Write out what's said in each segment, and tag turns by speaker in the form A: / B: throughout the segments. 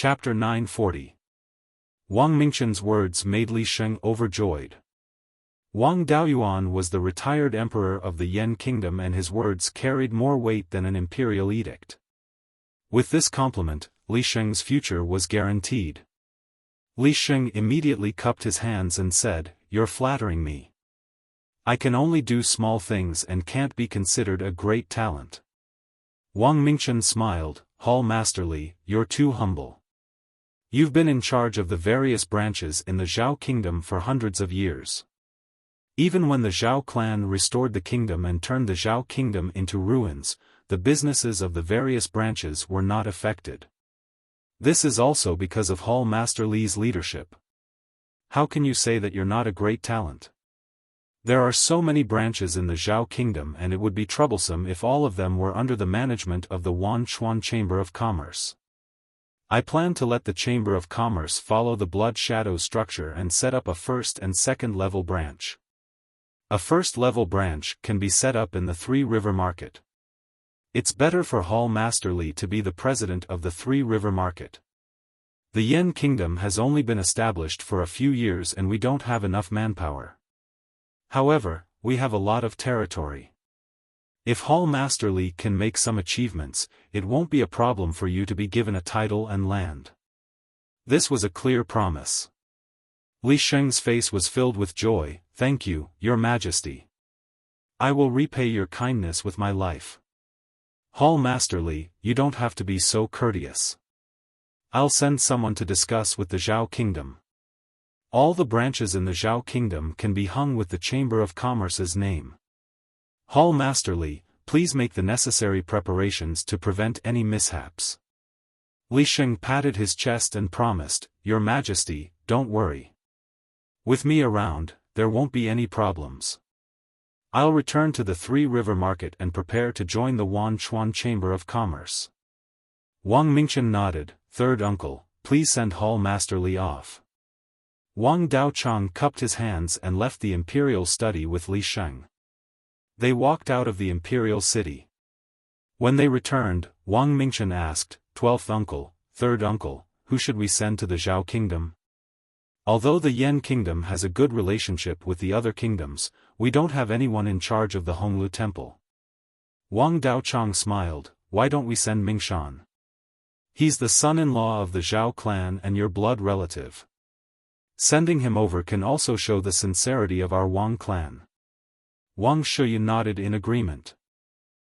A: Chapter 940. Wang Mingqian's words made Li Sheng overjoyed. Wang Daoyuan was the retired emperor of the Yan kingdom, and his words carried more weight than an imperial edict. With this compliment, Li Sheng's future was guaranteed. Li Sheng immediately cupped his hands and said, "You're flattering me. I can only do small things and can't be considered a great talent." Wang Mingqian smiled, "Hall Master Li, you're too humble. You've been in charge of the various branches in the Zhao kingdom for hundreds of years. Even when the Zhao clan restored the kingdom and turned the Zhao kingdom into ruins, the businesses of the various branches were not affected. This is also because of Hall Master Li's leadership. How can you say that you're not a great talent? There are so many branches in the Zhao kingdom, and it would be troublesome if all of them were under the management of the Wanchuan Chamber of Commerce. I plan to let the Chamber of Commerce follow the Blood Shadow structure and set up a first and second level branch. A first level branch can be set up in the Three River Market. It's better for Hall Master Li to be the president of the Three River Market. The Yan kingdom has only been established for a few years and we don't have enough manpower. However, we have a lot of territory. If Hall Master Li can make some achievements, it won't be a problem for you to be given a title and land." This was a clear promise. Li Sheng's face was filled with joy. "Thank you, Your Majesty. I will repay your kindness with my life." "Hall Master Li, you don't have to be so courteous. I'll send someone to discuss with the Zhao kingdom. All the branches in the Zhao kingdom can be hung with the Chamber of Commerce's name. Hall Master Li, please make the necessary preparations to prevent any mishaps." Li Sheng patted his chest and promised, "Your Majesty, don't worry. With me around, there won't be any problems. I'll return to the Three River Market and prepare to join the Wanchuan Chamber of Commerce." Wang Mingqian nodded. "Third uncle, please send Hall Master Li off." Wang Daochang cupped his hands and left the imperial study with Li Sheng. They walked out of the imperial city. When they returned, Wang Mingqian asked, "12th uncle, third uncle, who should we send to the Zhao kingdom? Although the Yan kingdom has a good relationship with the other kingdoms, we don't have anyone in charge of the Honglu temple." Wang Daochang smiled. "Why don't we send Mingshan? He's the son-in-law of the Zhao clan and your blood relative. Sending him over can also show the sincerity of our Wang clan." Wang Shuyan nodded in agreement.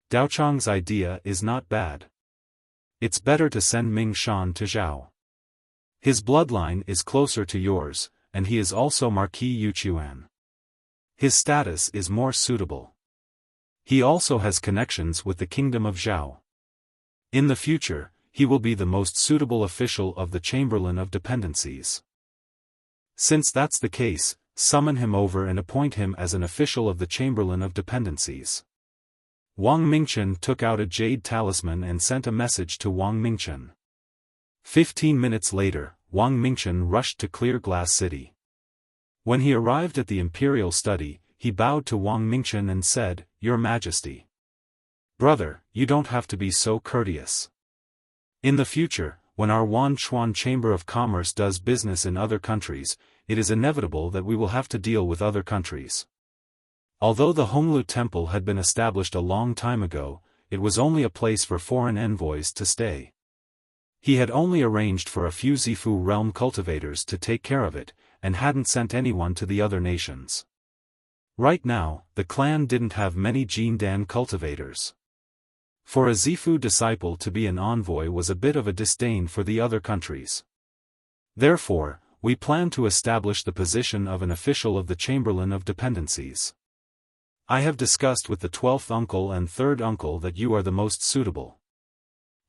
A: "Daochang's idea is not bad. It's better to send Ming Shan to Zhao. His bloodline is closer to yours, and he is also Marquis Yuchuan. His status is more suitable. He also has connections with the kingdom of Zhao. In the future, he will be the most suitable official of the Chamberlain of Dependencies. Since that's the case, summon him over and appoint him as an official of the Chamberlain of Dependencies." Wang Mingqian took out a jade talisman and sent a message to Wang Mingqian. 15 minutes later, Wang Mingqian rushed to Clear Glass City. When he arrived at the imperial study, he bowed to Wang Mingqian and said, "Your Majesty. Brother, you don't have to be so courteous. In the future, when our Wanchuan Chamber of Commerce does business in other countries, it is inevitable that we will have to deal with other countries. Although the Honglu Temple had been established a long time ago, it was only a place for foreign envoys to stay. He had only arranged for a few Zifu realm cultivators to take care of it, and hadn't sent anyone to the other nations. Right now, the clan didn't have many Jindan cultivators. For a Zifu disciple to be an envoy was a bit of a disdain for the other countries. Therefore, we plan to establish the position of an official of the Chamberlain of Dependencies. I have discussed with the 12th uncle and 3rd uncle that you are the most suitable.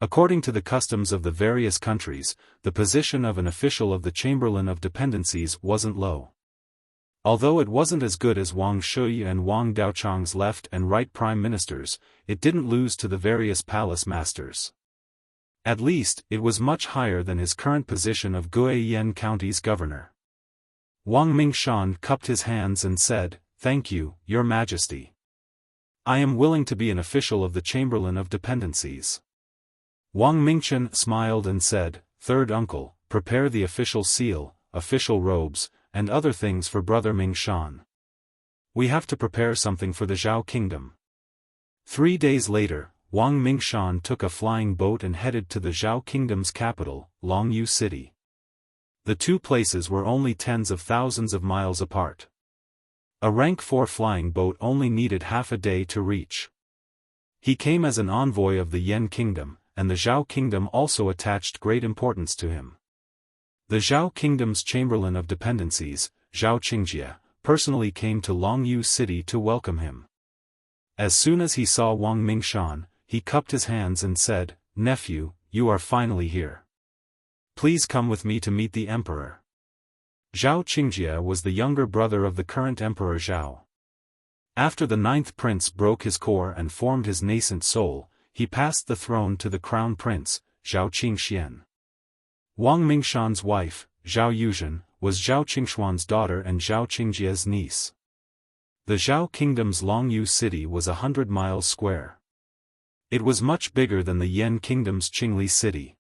A: According to the customs of the various countries, the position of an official of the Chamberlain of Dependencies wasn't low. Although it wasn't as good as Wang Shuyi and Wang Daochang's left and right prime ministers, it didn't lose to the various palace masters. At least, it was much higher than his current position of Guiyan County's governor." Wang Mingshan cupped his hands and said, "Thank you, Your Majesty. I am willing to be an official of the Chamberlain of Dependencies." Wang Mingqian smiled and said, third uncle, prepare the official seal, official robes, and other things for brother Mingshan. We have to prepare something for the Zhao kingdom. 3 days later, Wang Mingshan took a flying boat and headed to the Zhao kingdom's capital, Longyu City. The two places were only tens of thousands of miles apart. A rank 4 flying boat only needed half a day to reach. He came as an envoy of the Yan kingdom, and the Zhao kingdom also attached great importance to him. The Zhao kingdom's chamberlain of dependencies, Zhao Qingjie, personally came to Longyu City to welcome him. As soon as he saw Wang Mingshan, he cupped his hands and said, "Nephew, you are finally here. Please come with me to meet the emperor." Zhao Qingjie was the younger brother of the current emperor Zhao. After the 9th prince broke his core and formed his nascent soul, he passed the throne to the crown prince, Zhao Qingxian. Wang Mingshan's wife, Zhao Yuzhen, was Zhao Qingshuan's daughter and Zhao Qingjie's niece. The Zhao kingdom's Longyu city was 100 miles square. It was much bigger than the Yan kingdom's Qingli city.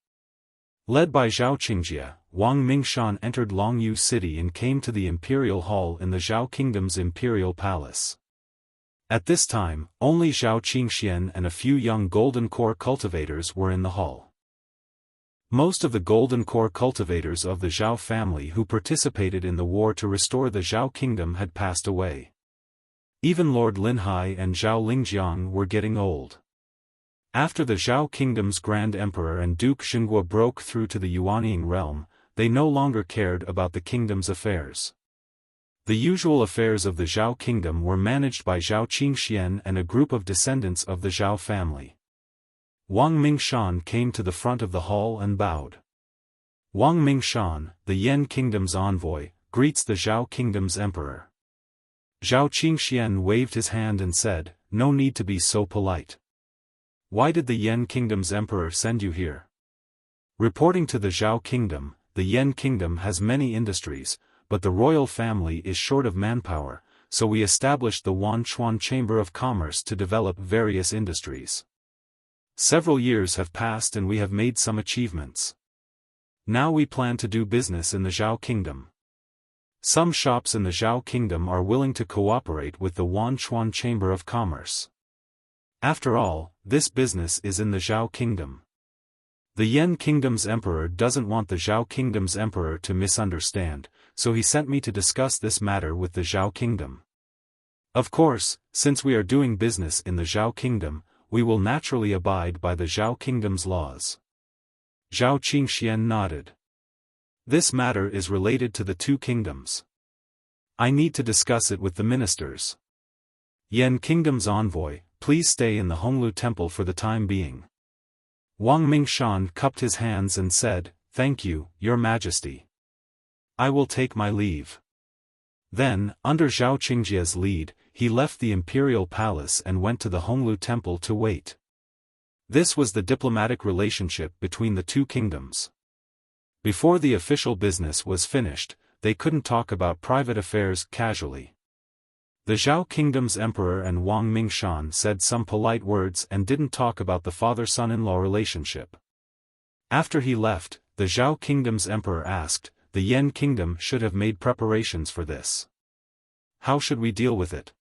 A: Led by Zhao Qingjie, Wang Mingshan entered Longyu city and came to the imperial hall in the Zhao kingdom's imperial palace. At this time, only Zhao Qingxian and a few young golden core cultivators were in the hall. Most of the golden core cultivators of the Zhao family who participated in the war to restore the Zhao kingdom had passed away. Even Lord Linhai and Zhao Lingjiang were getting old. After the Zhao kingdom's Grand Emperor and Duke Xinguo broke through to the Yuanying realm, they no longer cared about the kingdom's affairs. The usual affairs of the Zhao kingdom were managed by Zhao Qingxian and a group of descendants of the Zhao family. Wang Mingshan came to the front of the hall and bowed. Wang Mingshan, the Yan kingdom's envoy, greets the Zhao kingdom's emperor. Zhao Qingxian waved his hand and said, "No need to be so polite. Why did the Yan kingdom's emperor send you here?" Reporting to the Zhao kingdom, the Yan kingdom has many industries, but the royal family is short of manpower, so we established the Wanchuan Chamber of Commerce to develop various industries. Several years have passed and we have made some achievements. Now we plan to do business in the Zhao kingdom. Some shops in the Zhao kingdom are willing to cooperate with the Wanchuan Chamber of Commerce. After all, this business is in the Zhao kingdom. The Yan kingdom's emperor doesn't want the Zhao kingdom's emperor to misunderstand, so he sent me to discuss this matter with the Zhao kingdom. Of course, since we are doing business in the Zhao kingdom, we will naturally abide by the Zhao kingdom's laws. Zhao Qingxian nodded. This matter is related to the two kingdoms. I need to discuss it with the ministers. Yan kingdom's envoy, please stay in the Honglu temple for the time being. Wang Mingshan cupped his hands and said, "Thank you, Your Majesty. I will take my leave." Then, under Zhao Qingjie's lead, he left the imperial palace and went to the Honglu temple to wait. This was the diplomatic relationship between the two kingdoms. Before the official business was finished, they couldn't talk about private affairs casually. The Zhao kingdom's emperor and Wang Mingshan said some polite words and didn't talk about the father-son-in-law relationship. After he left, the Zhao kingdom's emperor asked, "The Yan kingdom should have made preparations for this. How should we deal with it?"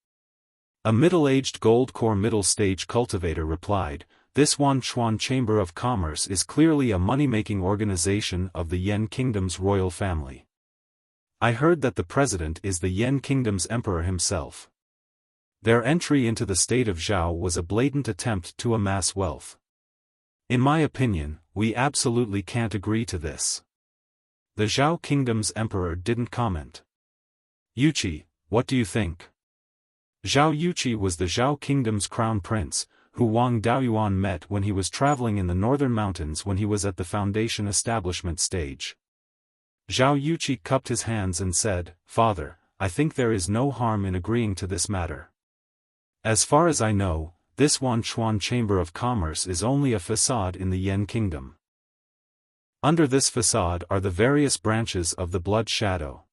A: A middle-aged gold-core middle-stage cultivator replied, "This Wanchuan Chamber of Commerce is clearly a money-making organization of the Yan kingdom's royal family. I heard that the president is the Yan kingdom's emperor himself. Their entry into the state of Zhao was a blatant attempt to amass wealth. In my opinion, we absolutely can't agree to this." The Zhao kingdom's emperor didn't comment. "Yuqi, what do you think?" Zhao Yuqi was the Zhao kingdom's crown prince, who Wang Daoyuan met when he was traveling in the northern mountains when he was at the foundation establishment stage. Zhao Yuqi cupped his hands and said, "Father, I think there is no harm in agreeing to this matter. As far as I know, this Wanchuan Chamber of Commerce is only a facade in the Yan kingdom. Under this facade are the various branches of the Blood Shadow.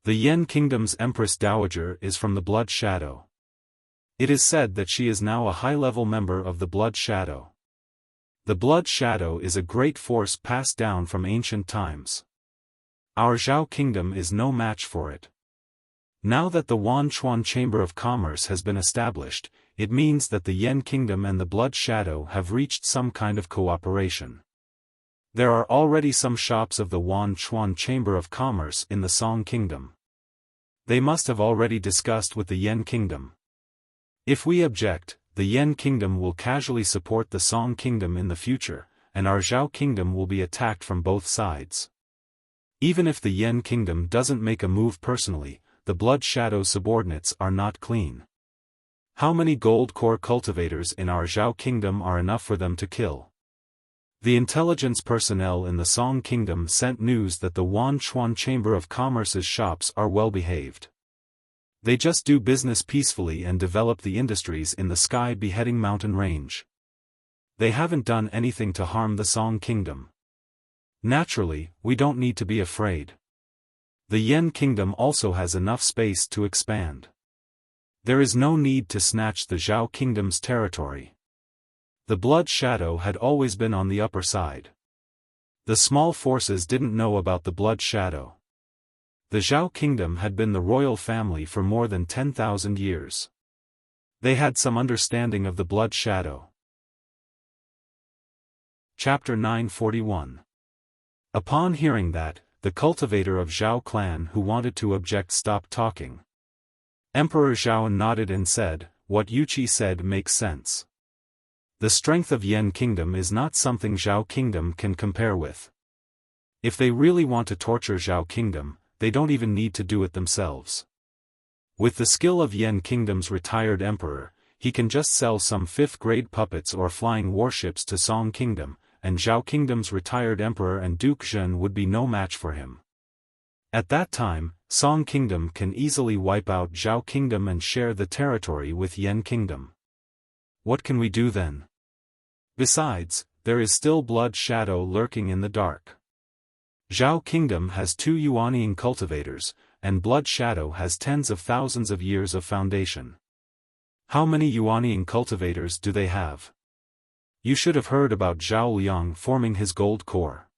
A: The Yan kingdom's Empress Dowager is from the Blood Shadow. It is said that she is now a high-level member of the Blood Shadow. The blood shadow is a great force passed down from ancient times. Our Zhao kingdom is no match for it. Now that the Wanchuan Chamber of Commerce has been established, it means that the Yan kingdom and the blood shadow have reached some kind of cooperation. There are already some shops of the Wanchuan Chamber of Commerce in the Song kingdom. They must have already discussed with the Yan kingdom. If we object, the Yan kingdom will casually support the Song kingdom in the future, and our Zhao kingdom will be attacked from both sides. Even if the Yan kingdom doesn't make a move personally, the blood shadow subordinates are not clean. How many gold core cultivators in our Zhao kingdom are enough for them to kill? The intelligence personnel in the Song kingdom sent news that the Wanchuan Chamber of Commerce's shops are well behaved. They just do business peacefully and develop the industries in the Sky Beheading Mountain range. They haven't done anything to harm the Song kingdom. Naturally, we don't need to be afraid. The Yan kingdom also has enough space to expand. There is no need to snatch the Zhao kingdom's territory. The blood shadow had always been on the upper side. The small forces didn't know about the blood shadow. The Zhao kingdom had been the royal family for more than 10,000 years. They had some understanding of the blood shadow. Chapter 941. Upon hearing that, the cultivator of Zhao clan who wanted to object stopped talking. Emperor Zhao nodded and said, "What Yuqi said makes sense. The strength of Yan kingdom is not something Zhao kingdom can compare with. If they really want to torture Zhao kingdom, they don't even need to do it themselves. With the skill of Yan kingdom's retired emperor, he can just sell some 5th-grade puppets or flying warships to Song kingdom, and Zhao kingdom's retired emperor and Duke Zhen would be no match for him. At that time, Song kingdom can easily wipe out Zhao kingdom and share the territory with Yan kingdom. What can we do then? Besides, there is still blood shadow lurking in the dark. Zhao kingdom has 2 Yuanian cultivators, and blood shadow has tens of thousands of years of foundation. How many Yuanian cultivators do they have? You should have heard about Zhao Liang forming his gold core.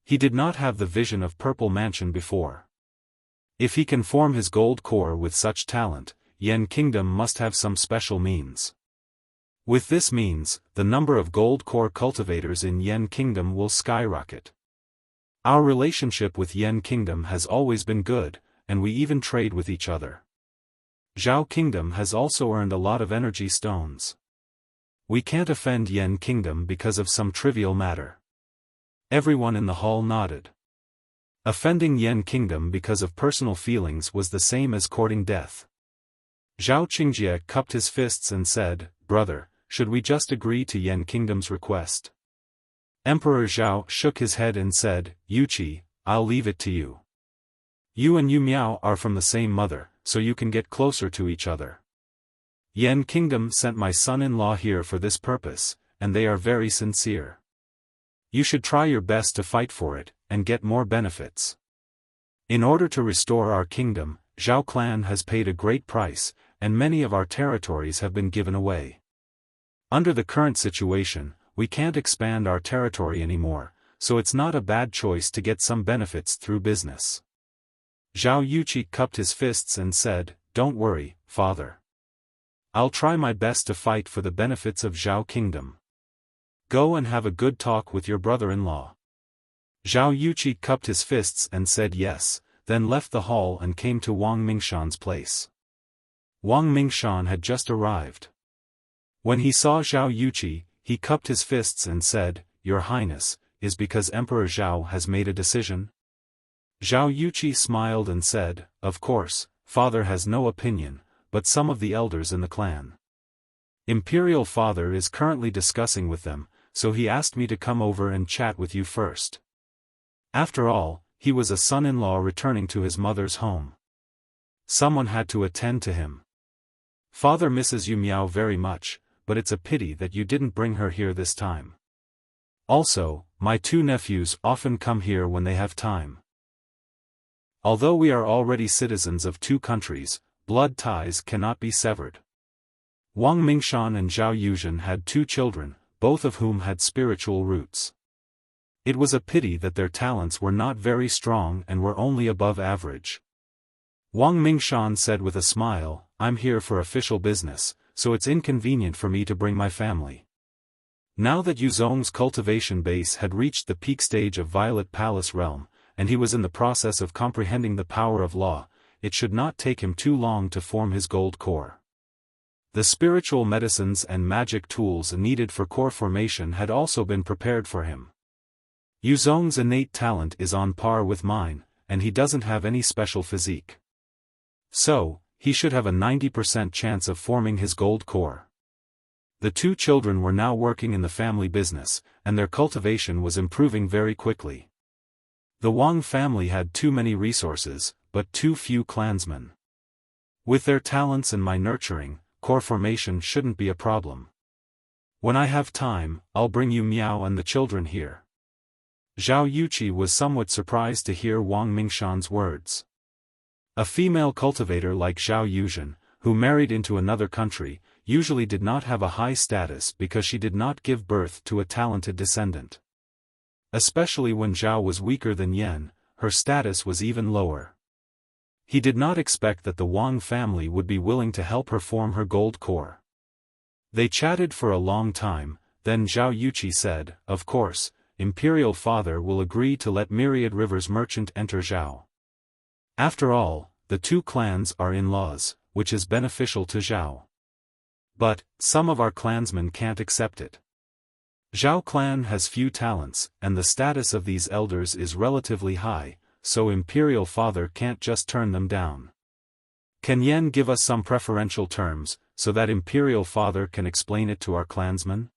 A: He did not have the vision of Purple Mansion before. If he can form his gold core with such talent, Yan kingdom must have some special means. With this means, the number of gold core cultivators in Yan kingdom will skyrocket. Our relationship with Yan kingdom has always been good, and we even trade with each other. Zhao kingdom has also earned a lot of energy stones. We can't offend Yan kingdom because of some trivial matter. Everyone in the hall nodded. Offending Yan kingdom because of personal feelings was the same as courting death. Zhao Qingjie cupped his fists and said, "Brother, should we just agree to Yan kingdom's request?" Emperor Zhao shook his head and said, "Yuqi, I'll leave it to you. You and Yu Miao are from the same mother, so you can get closer to each other. Yan kingdom sent my son-in-law here for this purpose, and they are very sincere. You should try your best to fight for it, and get more benefits. In order to restore our kingdom, Zhao clan has paid a great price, and many of our territories have been given away. Under the current situation, we can't expand our territory anymore, so it's not a bad choice to get some benefits through business." Zhao Yuqi cupped his fists and said, "Don't worry, father. I'll try my best to fight for the benefits of Zhao kingdom. Go and have a good talk with your brother-in-law." Zhao Yuqi cupped his fists and said yes, then left the hall and came to Wang Mingshan's place. Wang Mingshan had just arrived. When he saw Zhao Yuqi, he cupped his fists and said, "Your Highness, is because Emperor Zhao has made a decision?" Zhao Yuqi smiled and said, "Of course, father has no opinion, but some of the elders in the clan. Imperial father is currently discussing with them, so he asked me to come over and chat with you first. After all, he was a son-in-law returning to his mother's home. Someone had to attend to him. Father misses Yu Miao very much, but it's a pity that you didn't bring her here this time. Also, my 2 nephews often come here when they have time. Although we are already citizens of 2 countries, blood ties cannot be severed." Wang Mingshan and Zhao Yuzhen had 2 children,
B: both of whom had spiritual roots. It was a pity that their talents were not very strong and were only above average. Wang Mingshan said with a smile, "I'm here for official business, so it's inconvenient for me to bring my family." Now that Yuzong's cultivation base had reached the peak stage of Violet Palace realm, and he was in the process of comprehending the power of law, it should not take him too long to form his gold core. The spiritual medicines and magic tools needed for core formation had also been prepared for him. Yuzong's innate talent is on par with mine, and he doesn't have any special physique. So, he should have a 90% chance of forming his gold core. The two children were now working in the family business, and their cultivation was improving very quickly. The Wang family had too many resources, but too few clansmen. With their talents and my nurturing, core formation shouldn't be a problem. When I have time, I'll bring you Miao and the children here. Zhao Yuqi was somewhat surprised to hear Wang Mingshan's words. A female cultivator like Zhao Yuzhen, who married into another country, usually did not have a high status because she did not give birth to a talented descendant. Especially when Zhao was weaker than Yan, her status was even lower. He did not expect that the Wang family would be willing to help her form her gold core. They chatted for a long time, then Zhao Yuqi said, "Of course, Imperial Father will agree to let Myriad River's merchant enter Zhao. After all, the two clans are in-laws, which is beneficial to Zhao. But, some of our clansmen can't accept it. Zhao clan has few talents, and the status of these elders is relatively high, so Imperial Father can't just turn them down. Can Yan give us some preferential terms, so that Imperial Father can explain it to our clansmen?"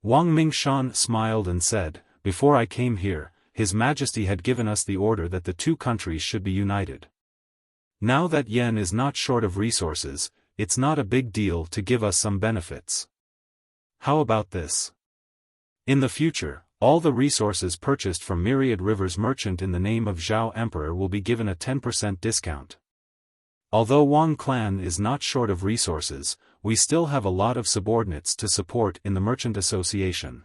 B: Wang Mingshan smiled and said, "Before I came here, His Majesty had given us the order that the two countries should be united. Now that Yan is not short of resources, it's not a big deal to give us some benefits. How about this? In the future, all the resources purchased from Myriad River's merchant in the name of Zhao Emperor will be given a 10% discount. Although Wang clan is not short of resources, we still have a lot of subordinates to support in the merchant association.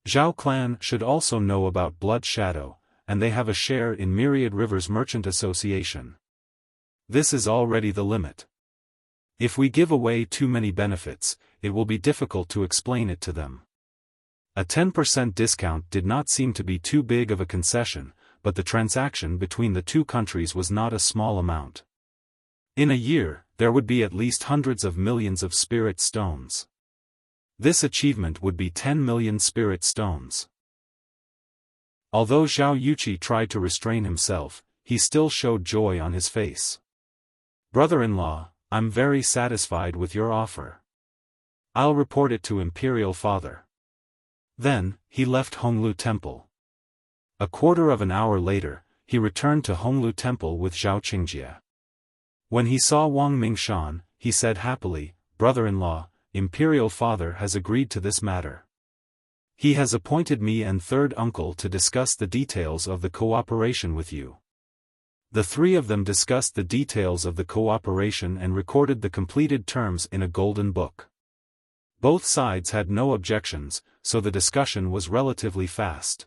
B: Zhao clan should also know about Blood Shadow, and they have a share in Myriad River's merchant association. This is already the limit. If we give away too many benefits, it will be difficult to explain it to them." A 10% discount did not seem to be too big of a concession, but the transaction between the two countries was not a small amount. In a year, there would be at least hundreds of millions of spirit stones. This achievement would be 10 million spirit stones. Although Zhao Yuqi tried to restrain himself, he still showed joy on his face. "Brother-in-law, I'm very satisfied with your offer. I'll report it to Imperial Father." Then, he left Honglu Temple. A quarter of an hour later, he returned to Honglu Temple with Zhao Qingjie. When he saw Wang Mingshan, he said happily, "Brother-in-law, Imperial Father has agreed to this matter. He has appointed me and third uncle to discuss the details of the cooperation with you." The three of them discussed the details of the cooperation and recorded the completed terms in a golden book. Both sides had no objections, so the discussion was relatively fast.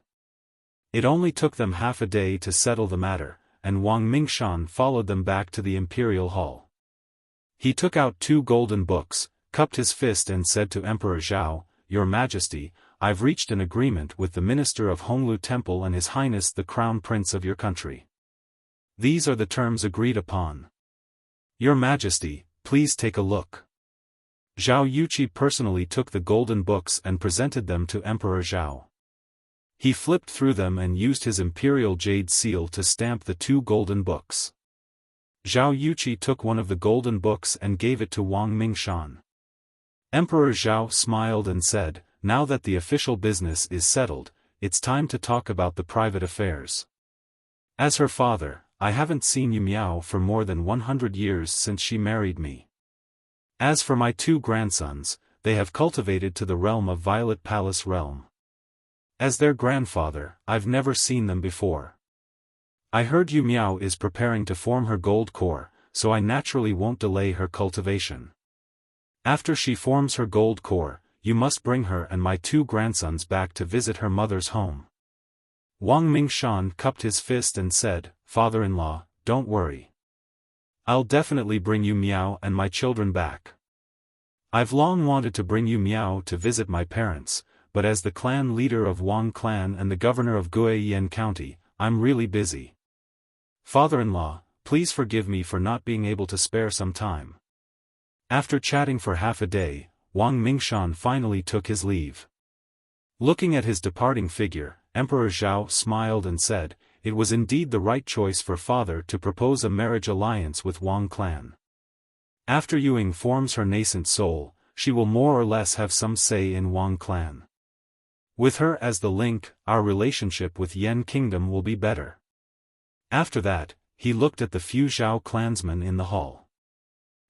B: It only took them half a day to settle the matter, and Wang Mingshan followed them back to the Imperial Hall. He took out 2 golden books, cupped his fist and said to Emperor Zhao, "Your Majesty, I've reached an agreement with the Minister of Honglu Temple and His Highness the Crown Prince of your country. These are the terms agreed upon. Your Majesty, please take a look." Zhao Yuqi personally took the golden books and presented them to Emperor Zhao. He flipped through them and used his imperial jade seal to stamp the 2 golden books. Zhao Yuqi took one of the golden books and gave it to Wang Mingshan. Emperor Zhao smiled and said, "Now that the official business is settled, it's time to talk about the private affairs. As her father, I haven't seen Yu Miao for more than 100 years since she married me. As for my 2 grandsons, they have cultivated to the realm of Violet Palace realm. As their grandfather, I've never seen them before. I heard Yu Miao is preparing to form her gold core, so I naturally won't delay her cultivation. After she forms her gold core,
A: you must bring her and my 2 grandsons back to visit her mother's home. Wang Mingshan cupped his fist and said, Father-in-law, don't worry. I'll definitely bring you Miao and my children back. I've long wanted to bring you Miao to visit my parents, but as the clan leader of Wang clan and the governor of Guiyan County, I'm really busy. Father-in-law, please forgive me for not being able to spare some time. After chatting for half a day, Wang Mingshan finally took his leave. Looking at his departing figure, Emperor Zhao smiled and said, it was indeed the right choice for father to propose a marriage alliance with Wang clan. After Yuing forms her nascent soul, she will more or less have some say in Wang clan. With her as the link, our relationship with Yan Kingdom will be better. After that, he looked at the few Zhao clansmen in the hall.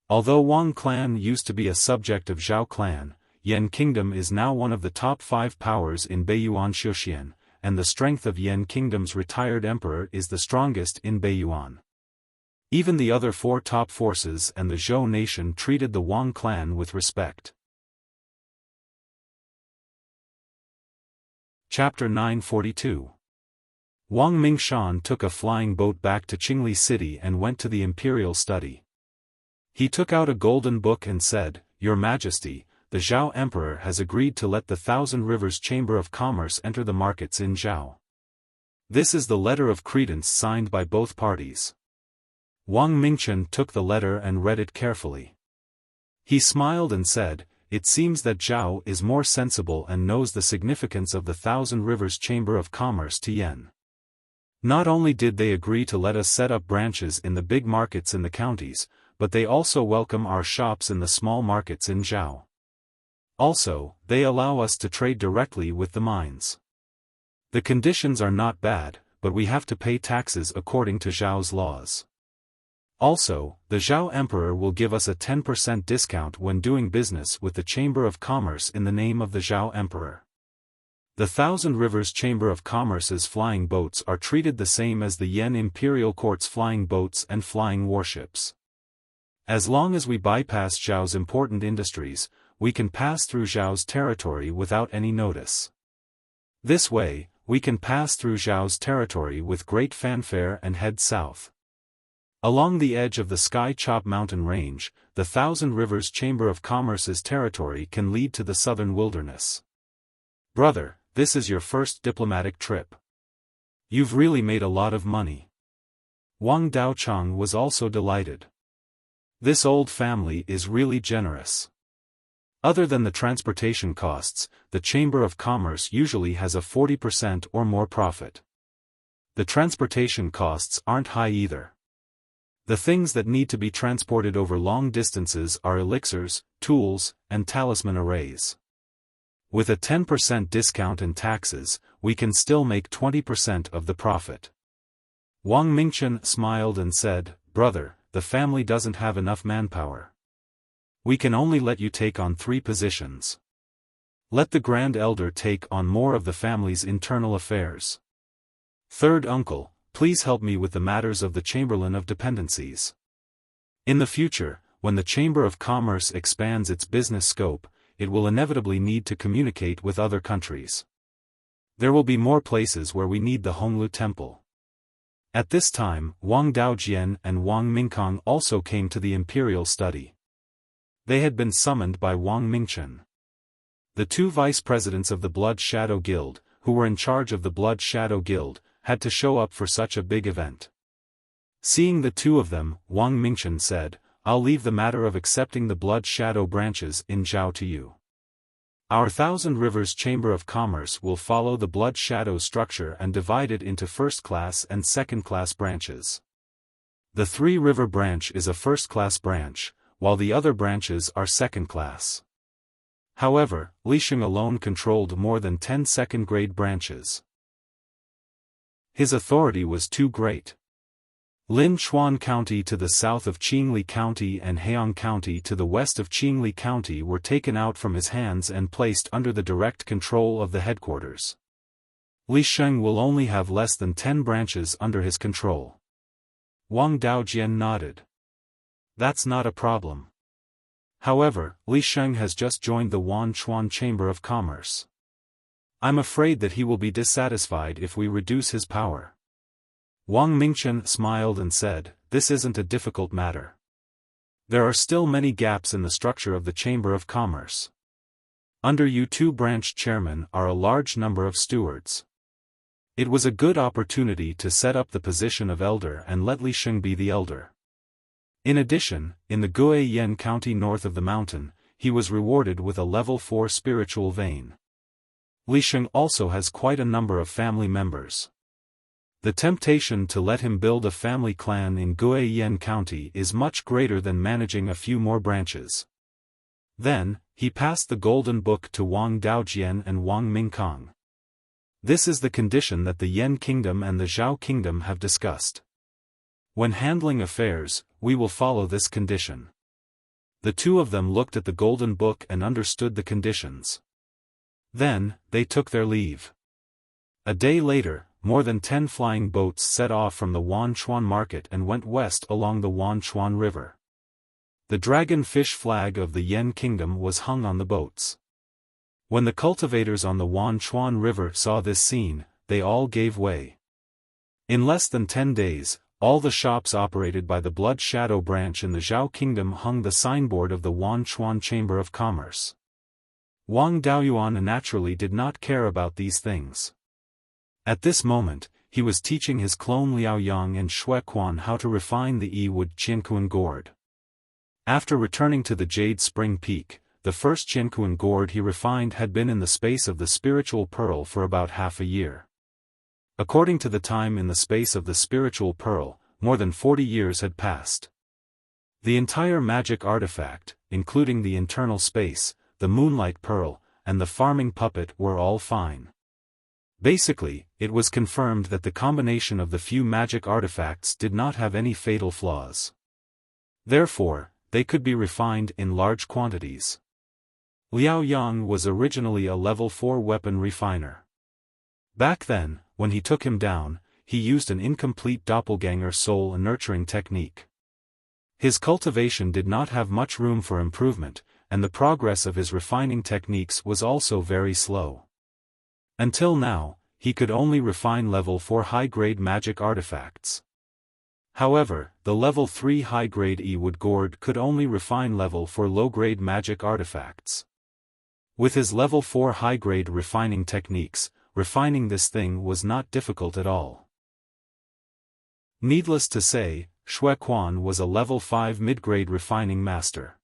A: Although Wang clan used to be a subject of Zhao clan, Yan Kingdom is now one of the top 5 powers in Beiyuan Xiaofan, and the strength of Yan Kingdom's retired emperor is the strongest in Beiyuan. Even the other 4 top forces and the Zhou nation treated the Wang clan with respect. Chapter 942. Wang Mingshan took a flying boat back to Qingli City and went to the imperial study. He took out a golden book and said, Your Majesty, the Zhao Emperor has agreed to let the Thousand Rivers Chamber of Commerce enter the markets in Zhao. This is the letter of credence signed by both parties. Wang Mingchen took the letter and read it carefully. He smiled and said, It seems that Zhao is more sensible and knows the significance of the Thousand Rivers Chamber of Commerce to Yen. Not only did they agree to let us set up branches in the big markets in the counties, but they also welcome our shops in the small markets in Zhao. Also, they allow us to trade directly with the mines. The conditions are not bad, but we have to pay taxes according to Zhao's laws. Also, the Zhao Emperor will give us a 10% discount when doing business with the Chamber of Commerce in the name of the Zhao Emperor. The Thousand Rivers Chamber of Commerce's flying boats are treated the same as the Yen Imperial Court's flying boats and flying warships. As long as we bypass Zhao's important industries, we can pass through Zhao's territory without any notice. This way, we can pass through Zhao's territory with great fanfare and head south. Along the edge of the Sky Chop Mountain Range, the Thousand Rivers Chamber of Commerce's territory can lead to the southern wilderness. Brother, this is your first diplomatic trip. You've really made a lot of money. Wang Daochang was also delighted. This old family is really generous. Other than the transportation costs, the Chamber of Commerce usually has a 40% or more profit. The transportation costs aren't high either. The things that need to be transported over long distances are elixirs, tools, and talisman arrays. With a 10% discount and taxes, we can still make 20% of the profit. Wang Mingchen smiled and said, Brother, the family doesn't have enough manpower. We can only let you take on 3 positions. Let the Grand Elder take on more of the family's internal affairs. Third uncle, please help me with the matters of the Chamberlain of Dependencies. In the future, when the Chamber of Commerce expands its business scope, it will inevitably need to communicate with other countries. There will be more places where we need the Honglu Temple. At this time, Wang Daojian and Wang Mingkong also came to the imperial study. They had been summoned by Wang Mingchen. The 2 vice presidents of the Blood Shadow Guild, who were in charge of the Blood Shadow Guild, had to show up for such a big event. Seeing the 2 of them, Wang Mingchen said, I'll leave the matter of accepting the Blood Shadow branches in Zhao to you. Our Thousand Rivers Chamber of Commerce will follow the Blood Shadow structure and divide it into first-class and second-class branches. The 3 River branch is a first-class branch, while the other branches are second-class. However, Lisheng alone controlled more than 10 second-grade branches. His authority was too great. Lin Chuan County to the south of Qingli County and Heong County to the west of Qingli County were taken out from his hands and placed under the direct control of the headquarters. Lisheng will only have less than 10 branches under his control. Wang Daojian nodded. That's not a problem. However, Li Sheng has just joined the Wanchuan Chamber of Commerce. I'm afraid that he will be dissatisfied if we reduce his power. Wang Mingchen smiled and said, this isn't a difficult matter. There are still many gaps in the structure of the Chamber of Commerce. Under you two branch chairmen are a large number of stewards. It was a good opportunity to set up the position of elder and let Li Sheng be the elder. In addition, in the Guiyan County north of the mountain, he was rewarded with a level 4 spiritual vein. Li Sheng also has quite a number of family members. The temptation to let him build a family clan in Guiyan County is much greater than managing a few more branches. Then, he passed the golden book to Wang Daojian and Wang Mingkong. This is the condition that the Yan Kingdom and the Zhao Kingdom have discussed. When handling affairs, we will follow this condition. The two of them looked at the golden book and understood the conditions. Then, they took their leave. A day later, more than 10 flying boats set off from the Wanchuan market and went west along the Wanchuan River. The dragon-fish flag of the Yan Kingdom was hung on the boats. When the cultivators on the Wanchuan River saw this scene, they all gave way. In less than 10 days, all the shops operated by the Blood Shadow branch in the Zhao Kingdom hung the signboard of the Wanchuan Chamber of Commerce. Wang Daoyuan naturally did not care about these things. At this moment, he was teaching his clone Liao Yang and Xue Quan how to refine the Yi-wood Qiankuan gourd. After returning to the Jade Spring Peak, the first Qiankuan gourd he refined had been in the space of the spiritual pearl for about half a year. According to the time in the space of the spiritual pearl, more than 40 years had passed. The entire magic artifact, including the internal space, the moonlight pearl, and the farming puppet were all fine. Basically, it was confirmed that the combination of the few magic artifacts did not have any fatal flaws. Therefore, they could be refined in large quantities. Liao Yang was originally a level 4 weapon refiner. Back then, when he took him down, he used an incomplete doppelganger soul nurturing technique. His cultivation did not have much room for improvement, and the progress of his refining techniques was also very slow. Until now, he could only refine level 4 high-grade magic artifacts. However, the level 3 high-grade E-wood gourd could only refine level 4 low-grade magic artifacts. With his level 4 high-grade refining techniques, refining this thing was not difficult at all. Needless to say, Xue Quan was a level 5 mid-grade refining master.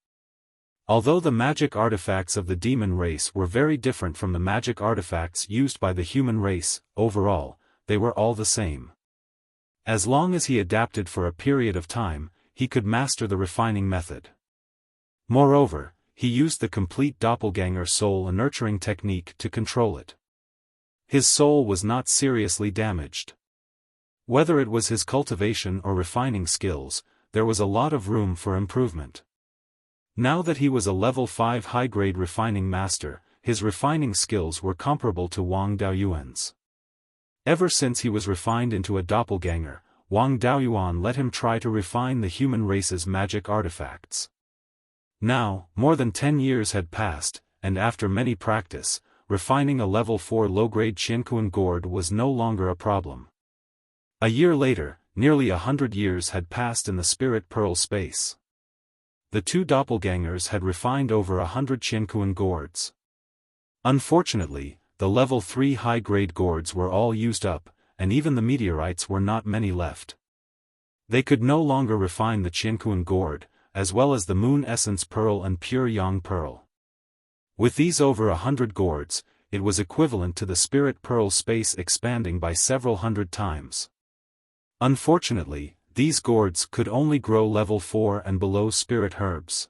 A: Although the magic artifacts of the demon race were very different from the magic artifacts used by the human race, overall, they were all the same. As long as he adapted for a period of time, he could master the refining method. Moreover, he used the complete doppelganger soul nurturing technique to control it. His soul was not seriously damaged. Whether it was his cultivation or refining skills, there was a lot of room for improvement. Now that he was a level 5 high-grade refining master, his refining skills were comparable to Wang Daoyuan's. Ever since he was refined into a doppelganger, Wang Daoyuan let him try to refine the human race's magic artifacts. Now, more than 10 years had passed, and after many practice, refining a level 4 low-grade Qiankuan gourd was no longer a problem. A year later, nearly 100 years had passed in the spirit pearl space. The two doppelgangers had refined over 100 Qiankuan gourds. Unfortunately, the level 3 high-grade gourds were all used up, and even the meteorites were not many left. They could no longer refine the Qiankuan gourd, as well as the moon essence pearl and pure yang pearl. With these over 100 gourds, it was equivalent to the spirit pearl space expanding by several hundred times. Unfortunately, these gourds could only grow level 4 and below spirit herbs.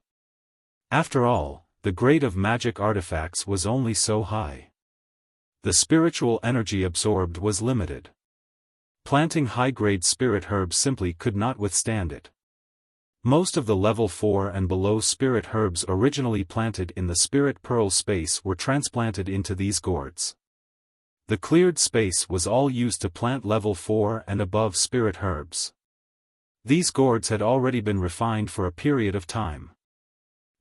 A: After all, the grade of magic artifacts was only so high. The spiritual energy absorbed was limited. Planting high-grade spirit herbs simply could not withstand it. Most of the level 4 and below spirit herbs originally planted in the spirit pearl space were transplanted into these gourds. The cleared space was all used to plant level 4 and above spirit herbs. These gourds had already been refined for a period of time.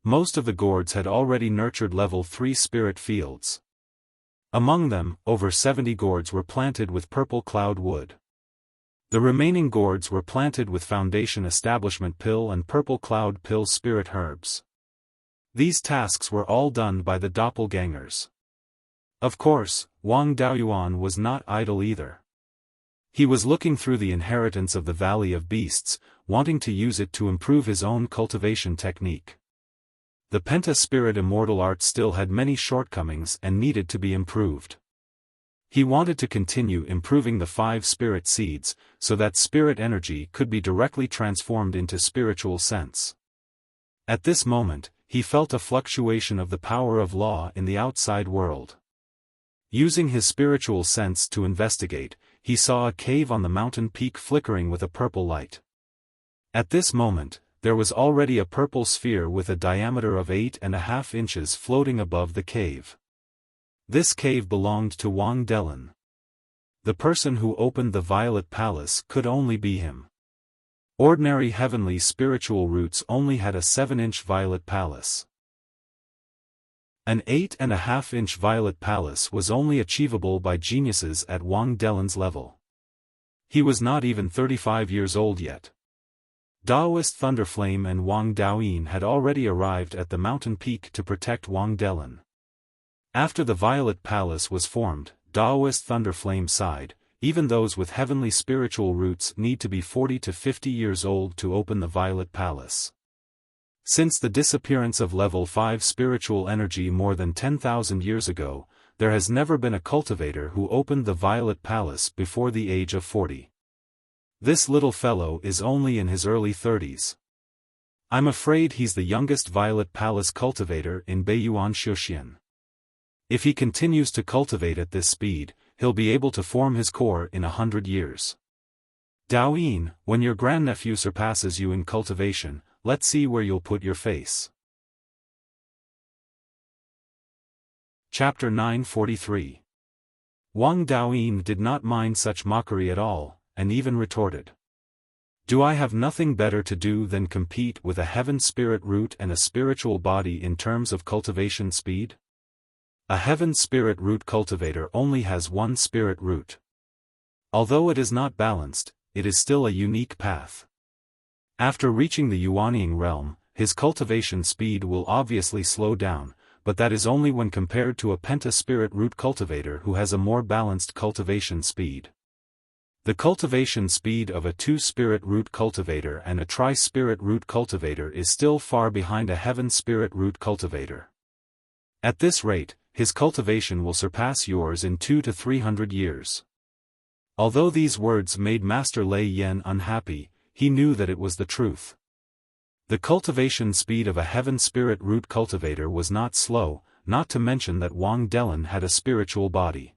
A: Most of the gourds had already nurtured level 3 spirit fields. Among them, over 70 gourds were planted with purple cloud wood. The remaining gourds were planted with foundation establishment pill and purple cloud pill spirit herbs. These tasks were all done by the doppelgangers. Of course, Wang Daoyuan was not idle either. He was looking through the inheritance of the Valley of Beasts, wanting to use it to improve his own cultivation technique. The Penta-Spirit Immortal art still had many shortcomings and needed to be improved. He wanted to continue improving the 5 spirit seeds, so that spirit energy could be directly transformed into spiritual sense. At this moment, he felt a fluctuation of the power of law in the outside world. Using his spiritual sense to investigate, he saw a cave on the mountain peak flickering with a purple light. At this moment, there was already a purple sphere with a diameter of 8.5 inches floating above the cave. This cave belonged to Wang Delin. The person who opened the Violet Palace could only be him. Ordinary heavenly spiritual roots only had a 7-inch Violet Palace. An 8.5-inch Violet Palace was only achievable by geniuses at Wang Delin's level. He was not even 35 years old yet. Daoist Thunderflame and Wang Daoyin had already arrived at the mountain peak to protect Wang Delin. After the Violet Palace was formed, Daoist Thunderflame sighed, even those with heavenly spiritual roots need to be 40 to 50 years old to open the Violet Palace. Since the disappearance of level 5 spiritual energy more than 10,000 years ago, there has never been a cultivator who opened the Violet Palace before the age of 40. This little fellow is only in his early 30s. I'm afraid he's the youngest Violet Palace cultivator in Beiyuan Xiaofan. If he continues to cultivate at this speed, he'll be able to form his core in 100 years. Daoyin, when your grandnephew surpasses you in cultivation, let's see where you'll put your face. Chapter 943. Wang Daoyin did not mind such mockery at all, and even retorted. Do I have nothing better to do than compete with a heaven spirit root and a spiritual body in terms of cultivation speed? A heaven spirit root cultivator only has one spirit root. Although it is not balanced, it is still a unique path. After reaching the Yuanying realm, his cultivation speed will obviously slow down, but that is only when compared to a penta-spirit root cultivator who has a more balanced cultivation speed. The cultivation speed of a 2-spirit root cultivator and a tri-spirit root cultivator is still far behind a heaven spirit root cultivator. At this rate, his cultivation will surpass yours in 200 to 300 years. Although these words made Master Lei Yan unhappy, he knew that it was the truth. The cultivation speed of a heaven spirit root cultivator was not slow, not to mention that Wang Delin had a spiritual body.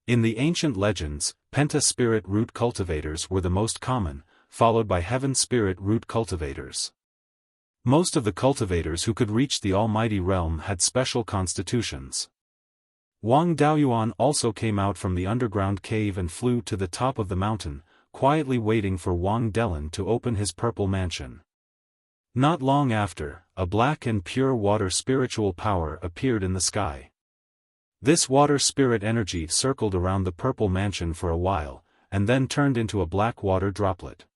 A: In the ancient legends, penta-spirit root cultivators were the most common, followed by heaven spirit root cultivators. Most of the cultivators who could reach the almighty realm had special constitutions. Wang Daoyuan also came out from the underground cave and flew to the top of the mountain, quietly waiting for Wang Delin to open his purple mansion. Not long after, a black and pure water spiritual power appeared in the sky. This water spirit energy circled around the purple mansion for a while, and then turned into a black water droplet.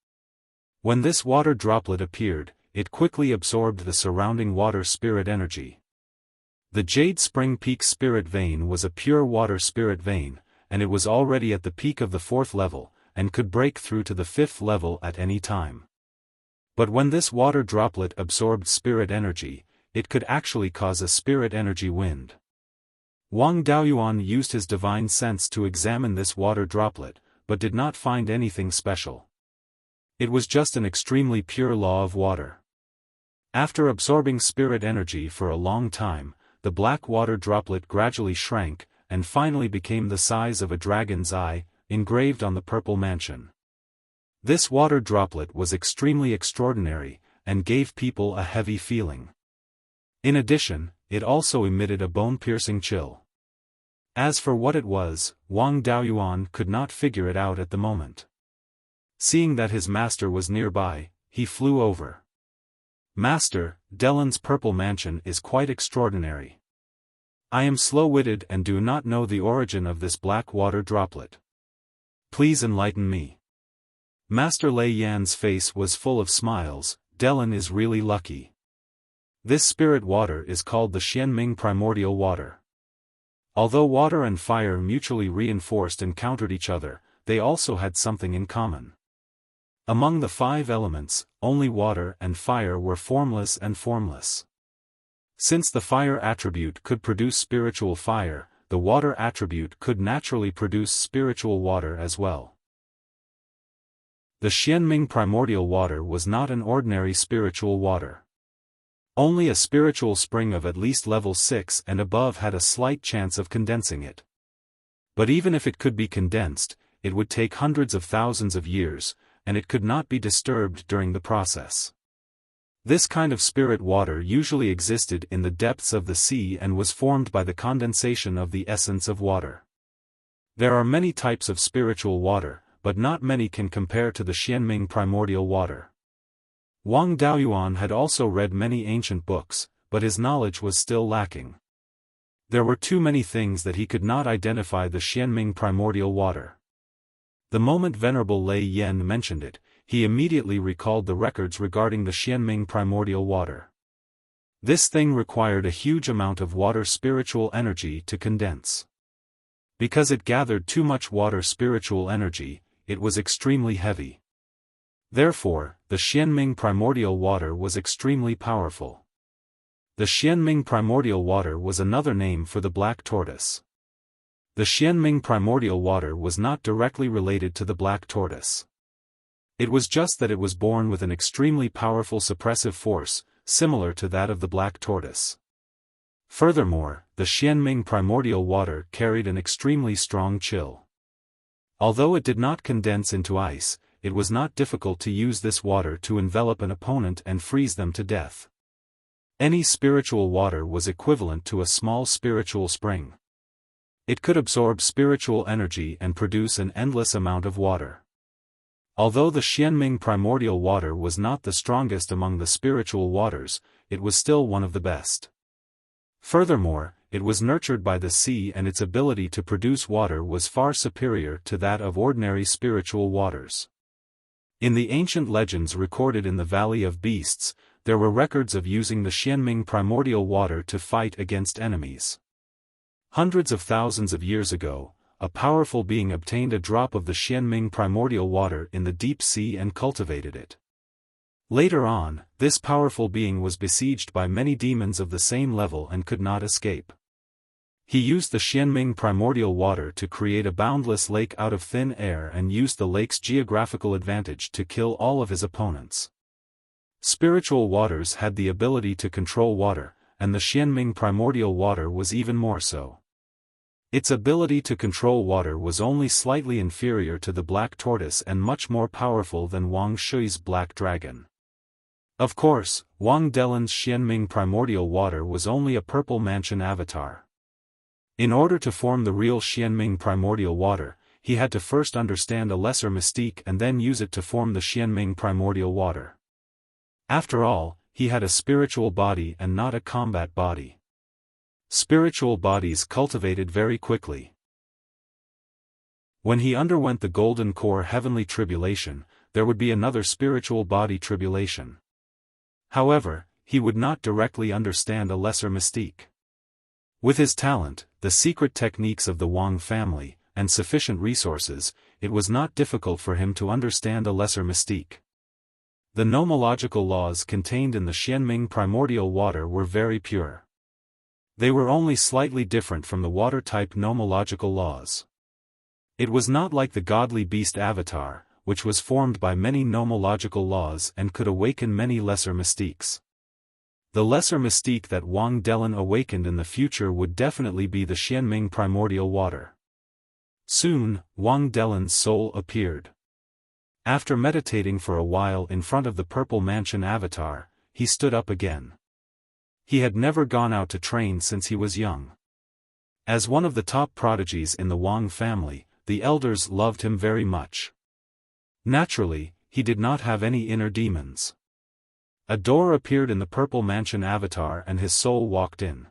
A: When this water droplet appeared, it quickly absorbed the surrounding water spirit energy. The Jade Spring Peak Spirit Vein was a pure water spirit vein, and it was already at the peak of the 4th level, and could break through to the 5th level at any time. But when this water droplet absorbed spirit energy, it could actually cause a spirit energy wind. Wang Daoyuan used his divine sense to examine this water droplet, but did not find anything special. It was just an extremely pure law of water. After absorbing spirit energy for a long time, the black water droplet gradually shrank, and finally became the size of a dragon's eye, engraved on the purple mansion. This water droplet was extremely extraordinary, and gave people a heavy feeling. In addition, it also emitted a bone-piercing chill. As for what it was, Wang Daoyuan could not figure it out at the moment. Seeing that his master was nearby, he flew over. Master, Dellen's purple mansion is quite extraordinary. I am slow-witted and do not know the origin of this black water droplet. Please enlighten me. Master Lei Yan's face was full of smiles. Dellen is really lucky. This spirit water is called the Xianming primordial water. Although water and fire mutually reinforced and countered each other, they also had something in common. Among the 5 elements, only water and fire were formless and formless. Since the fire attribute could produce spiritual fire, the water attribute could naturally produce spiritual water as well. The Xianming primordial water was not an ordinary spiritual water. Only a spiritual spring of at least level 6 and above had a slight chance of condensing it. But even if it could be condensed, it would take hundreds of thousands of years, and it could not be disturbed during the process. This kind of spirit water usually existed in the depths of the sea and was formed by the condensation of the essence of water. There are many types of spiritual water, but not many can compare to the Xianming primordial water. Wang Daoyuan had also read many ancient books, but his knowledge was still lacking. There were too many things that he could not identify the Xianming primordial water. The moment Venerable Lei Yan mentioned it, he immediately recalled the records regarding the Xianming primordial water. This thing required a huge amount of water spiritual energy to condense. Because it gathered too much water spiritual energy, it was extremely heavy. Therefore, the Xianming primordial water was extremely powerful. The Xianming primordial water was another name for the black tortoise. The Xianming primordial water was not directly related to the black tortoise. It was just that it was born with an extremely powerful suppressive force, similar to that of the black tortoise. Furthermore, the Xianming primordial water carried an extremely strong chill. Although it did not condense into ice, it was not difficult to use this water to envelop an opponent and freeze them to death. Any spiritual water was equivalent to a small spiritual spring. It could absorb spiritual energy and produce an endless amount of water. Although the Xianming primordial water was not the strongest among the spiritual waters, it was still one of the best. Furthermore, it was nurtured by the sea and its ability to produce water was far superior to that of ordinary spiritual waters. In the ancient legends recorded in the Valley of Beasts, there were records of using the Xianming primordial water to fight against enemies. Hundreds of thousands of years ago, a powerful being obtained a drop of the Xianming primordial water in the deep sea and cultivated it. Later on, this powerful being was besieged by many demons of the same level and could not escape. He used the Xianming primordial water to create a boundless lake out of thin air and used the lake's geographical advantage to kill all of his opponents. Spiritual waters had the ability to control water, and the Xianming primordial water was even more so. Its ability to control water was only slightly inferior to the black tortoise and much more powerful than Wang Shui's black dragon. Of course, Wang Dellen's Xianming primordial water was only a purple mansion avatar. In order to form the real Xianming primordial water, he had to first understand a lesser mystique and then use it to form the Xianming primordial water. After all, he had a spiritual body and not a combat body. Spiritual bodies cultivated very quickly. When he underwent the golden core heavenly tribulation, there would be another spiritual body tribulation. However, he would not directly understand a lesser mystique. With his talent, the secret techniques of the Wang family, and sufficient resources, it was not difficult for him to understand a lesser mystique. The nomological laws contained in the Xianming primordial water were very pure. They were only slightly different from the water-type nomological laws. It was not like the godly beast avatar, which was formed by many nomological laws and could awaken many lesser mystiques. The lesser mystique that Wang Dellen awakened in the future would definitely be the Xianming primordial water. Soon, Wang Dellen's soul appeared. After meditating for a while in front of the purple mansion avatar, he stood up again. He had never gone out to train since he was young. As one of the top prodigies in the Wang family, the elders loved him very much. Naturally, he did not have any inner demons. A door appeared in the Purple Mansion avatar and his soul walked in.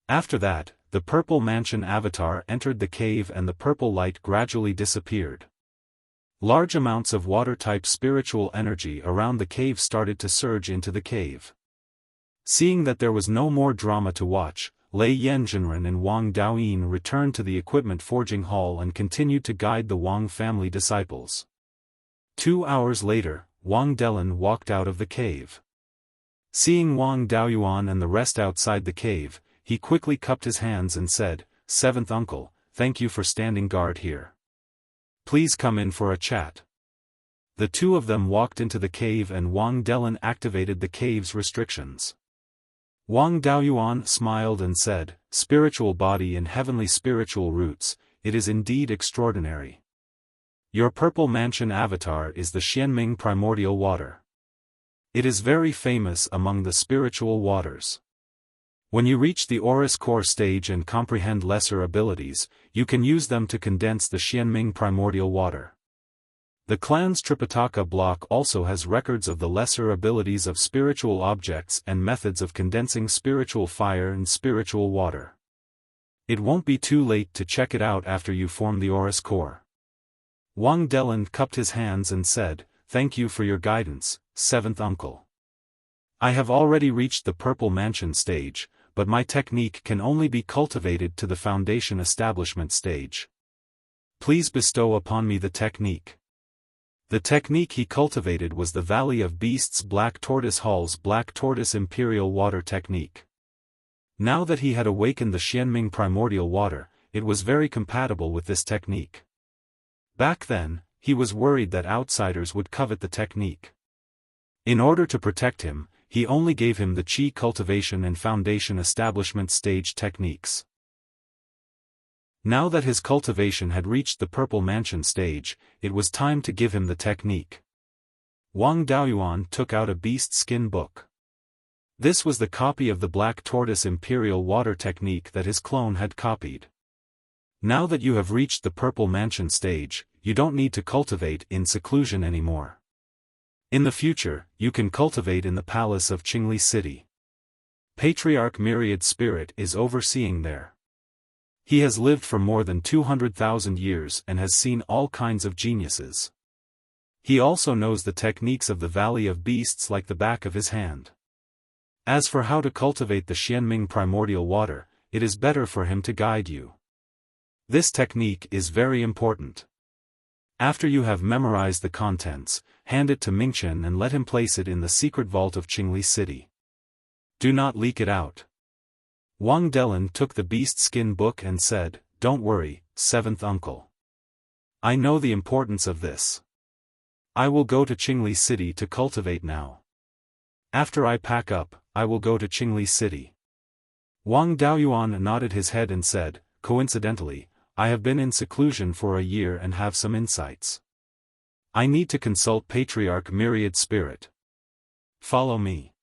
A: After that, the Purple Mansion avatar entered the cave and the purple light gradually disappeared. Large amounts of water-type spiritual energy around the cave started to surge into the cave. Seeing that there was no more drama to watch, Lei Yanzhenren and Wang Daoyin returned to the equipment forging hall and continued to guide the Wang family disciples. 2 hours later, Wang Delin walked out of the cave. Seeing Wang Daoyuan and the rest outside the cave, he quickly cupped his hands and said, "Seventh uncle, thank you for standing guard here. Please come in for a chat." The two of them walked into the cave and Wang Delin activated the cave's restrictions. Wang Daoyuan smiled and said, "Spiritual body and heavenly spiritual roots, it is indeed extraordinary. Your Purple Mansion avatar is the Xianming primordial water. It is very famous among the spiritual waters. When you reach the Aurus core stage and comprehend lesser abilities, you can use them to condense the Xianming primordial water. The clan's Tripitaka block also has records of the lesser abilities of spiritual objects and methods of condensing spiritual fire and spiritual water. It won't be too late to check it out after you form the Aurus core." Wang Delin cupped his hands and said, "Thank you for your guidance, seventh uncle. I have already reached the Purple Mansion stage, but my technique can only be cultivated to the foundation establishment stage. Please bestow upon me the technique." The technique he cultivated was the Valley of Beasts Black Tortoise Hall's Black Tortoise Imperial Water technique. Now that he had awakened the Xianming primordial water, it was very compatible with this technique. Back then, he was worried that outsiders would covet the technique. In order to protect him, he only gave him the Qi cultivation and foundation establishment stage techniques. Now that his cultivation had reached the Purple Mansion stage, it was time to give him the technique. Wang Daoyuan took out a beast skin book. This was the copy of the Black Tortoise Imperial Water technique that his clone had copied. Now that you have reached the Purple Mansion stage, you don't need to cultivate in seclusion anymore. In the future, you can cultivate in the palace of Qingli City. Patriarch Myriad Spirit is overseeing there. He has lived for more than 200,000 years and has seen all kinds of geniuses. He also knows the techniques of the Valley of Beasts like the back of his hand. As for how to cultivate the Xianming primordial water, it is better for him to guide you. This technique is very important. After you have memorized the contents, hand it to Mingchen and let him place it in the secret vault of Qingli City. Do not leak it out." Wang Delin took the beast skin book and said, "Don't worry, seventh uncle. I know the importance of this. I will go to Qingli City to cultivate now. After I pack up, I will go to Qingli City." Wang Daoyuan nodded his head and said, "Coincidentally, I have been in seclusion for a year and have some insights. I need to consult Patriarch Myriad Spirit. Follow me."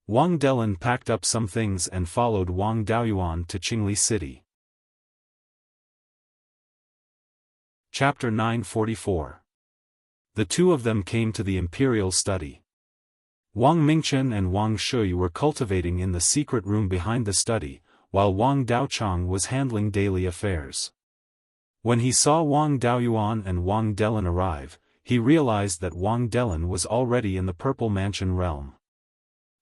A: Wang Delin packed up some things and followed Wang Daoyuan to Qingli City. Chapter 944. The two of them came to the Imperial Study. Wang Mingchen and Wang Shui were cultivating in the secret room behind the study, while Wang Daochang was handling daily affairs. When he saw Wang Daoyuan and Wang Delin arrive, he realized that Wang Delin was already in the Purple Mansion realm.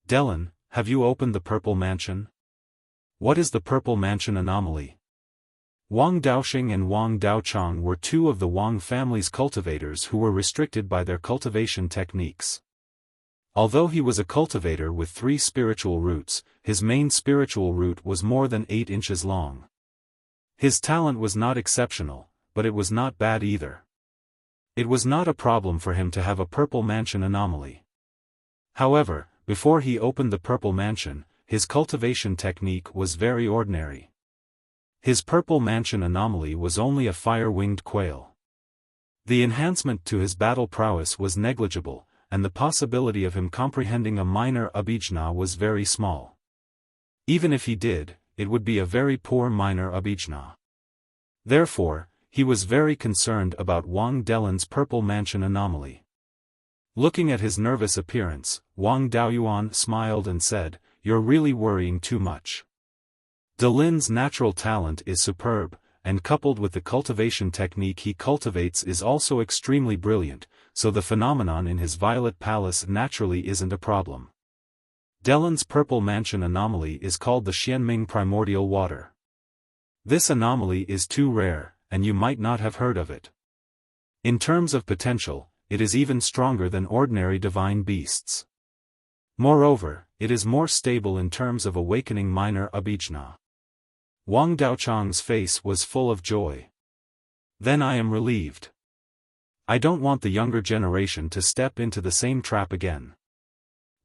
A: "Delin, have you opened the Purple Mansion? What is the Purple Mansion anomaly?" Wang Daoxing and Wang Daochang were two of the Wang family's cultivators who were restricted by their cultivation techniques. Although he was a cultivator with 3 spiritual roots, his main spiritual root was more than 8 inches long. His talent was not exceptional, but it was not bad either. It was not a problem for him to have a Purple Mansion anomaly. However, before he opened the Purple Mansion, his cultivation technique was very ordinary. His Purple Mansion anomaly was only a fire-winged quail. The enhancement to his battle prowess was negligible, and the possibility of him comprehending a minor abhijna was very small. Even if he did, it would be a very poor minor abhijna. Therefore, he was very concerned about Wang Delin's Purple Mansion anomaly. Looking at his nervous appearance, Wang Daoyuan smiled and said, "You're really worrying too much." Dalin's natural talent is superb, and coupled with the cultivation technique he cultivates is also extremely brilliant, so the phenomenon in his Violet Palace naturally isn't a problem. Dalin's Purple Mansion anomaly is called the Xianming Primordial Water. This anomaly is too rare, and you might not have heard of it. In terms of potential, it is even stronger than ordinary divine beasts. Moreover, it is more stable in terms of awakening minor abhijna. Wang Daochang's face was full of joy. Then I am relieved. I don't want the younger generation to step into the same trap again.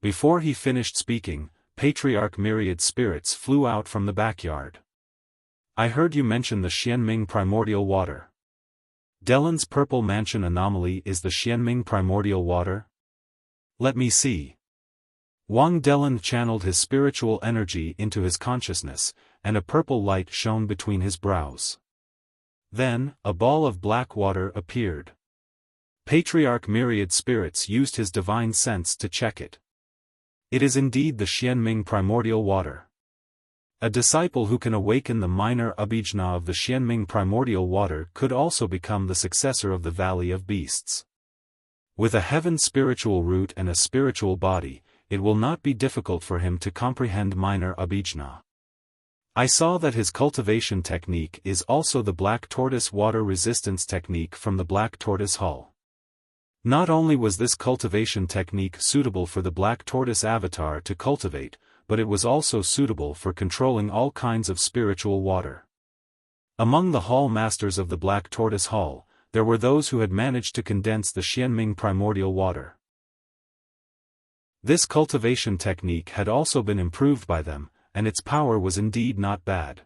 A: Before he finished speaking, Patriarch Myriad Spirits flew out from the backyard. I heard you mention the Xianming Primordial Water. Dalin's Purple Mansion anomaly is the Xianming Primordial Water? Let me see. Wang Delin channeled his spiritual energy into his consciousness, and a purple light shone between his brows. Then, a ball of black water appeared. Patriarch Myriad Spirits used his divine sense to check it. It is indeed the Xianming Primordial Water. A disciple who can awaken the minor abhijna of the Xianming Primordial Water could also become the successor of the Valley of Beasts. With a heaven spiritual root and a spiritual body, it will not be difficult for him to comprehend minor abhijna. I saw that his cultivation technique is also the Black Tortoise water resistance technique from the Black Tortoise Hall. Not only was this cultivation technique suitable for the Black Tortoise avatar to cultivate, but it was also suitable for controlling all kinds of spiritual water. Among the hall masters of the Black Tortoise Hall, there were those who had managed to condense the Xianming Primordial Water. This cultivation technique had also been improved by them, and its power was indeed not bad.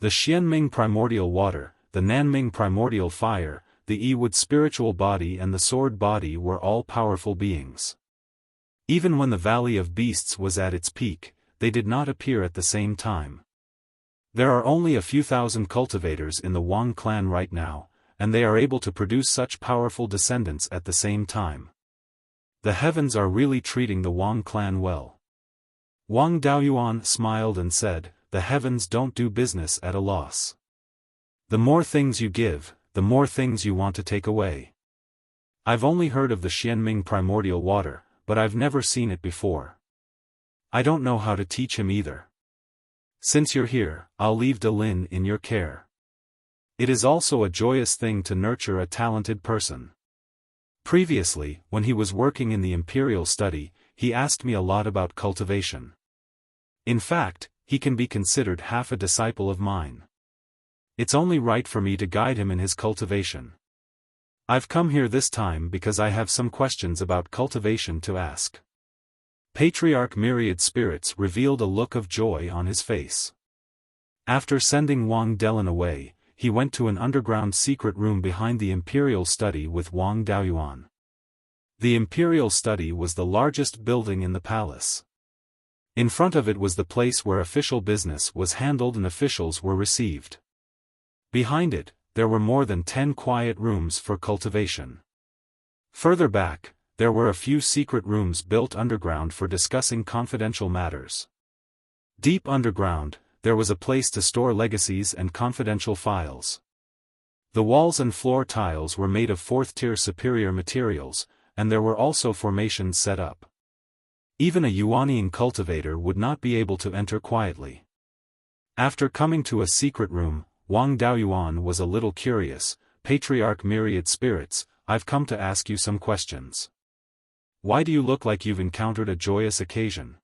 A: The Xianming Primordial Water, the Nanming Primordial Fire, the Yiwood spiritual body and the sword body were all powerful beings. Even when the Valley of Beasts was at its peak, they did not appear at the same time. There are only a few thousand cultivators in the Wang clan right now, and they are able to produce such powerful descendants at the same time. The heavens are really treating the Wang clan well. Wang Daoyuan smiled and said, "The heavens don't do business at a loss. The more things you give, the more things you want to take away. I've only heard of the Xianming Primordial Water, but I've never seen it before. I don't know how to teach him either. Since you're here, I'll leave Dalin in your care. It is also a joyous thing to nurture a talented person." Previously, when he was working in the Imperial Study, he asked me a lot about cultivation. In fact, he can be considered half a disciple of mine. It's only right for me to guide him in his cultivation. I've come here this time because I have some questions about cultivation to ask. Patriarch Myriad Spirits revealed a look of joy on his face. After sending Wang Delin away, he went to an underground secret room behind the Imperial Study with Wang Daoyuan. The Imperial Study was the largest building in the palace. In front of it was the place where official business was handled and officials were received. Behind it, there were more than 10 quiet rooms for cultivation. Further back, there were a few secret rooms built underground for discussing confidential matters. Deep underground, there was a place to store legacies and confidential files. The walls and floor tiles were made of 4th-tier superior materials, and there were also formations set up. Even a Yuanian cultivator would not be able to enter quietly. After coming to a secret room, Wang Daoyuan was a little curious. "Patriarch Myriad Spirits, I've come to ask you some questions. Why do you look like you've encountered a joyous occasion?"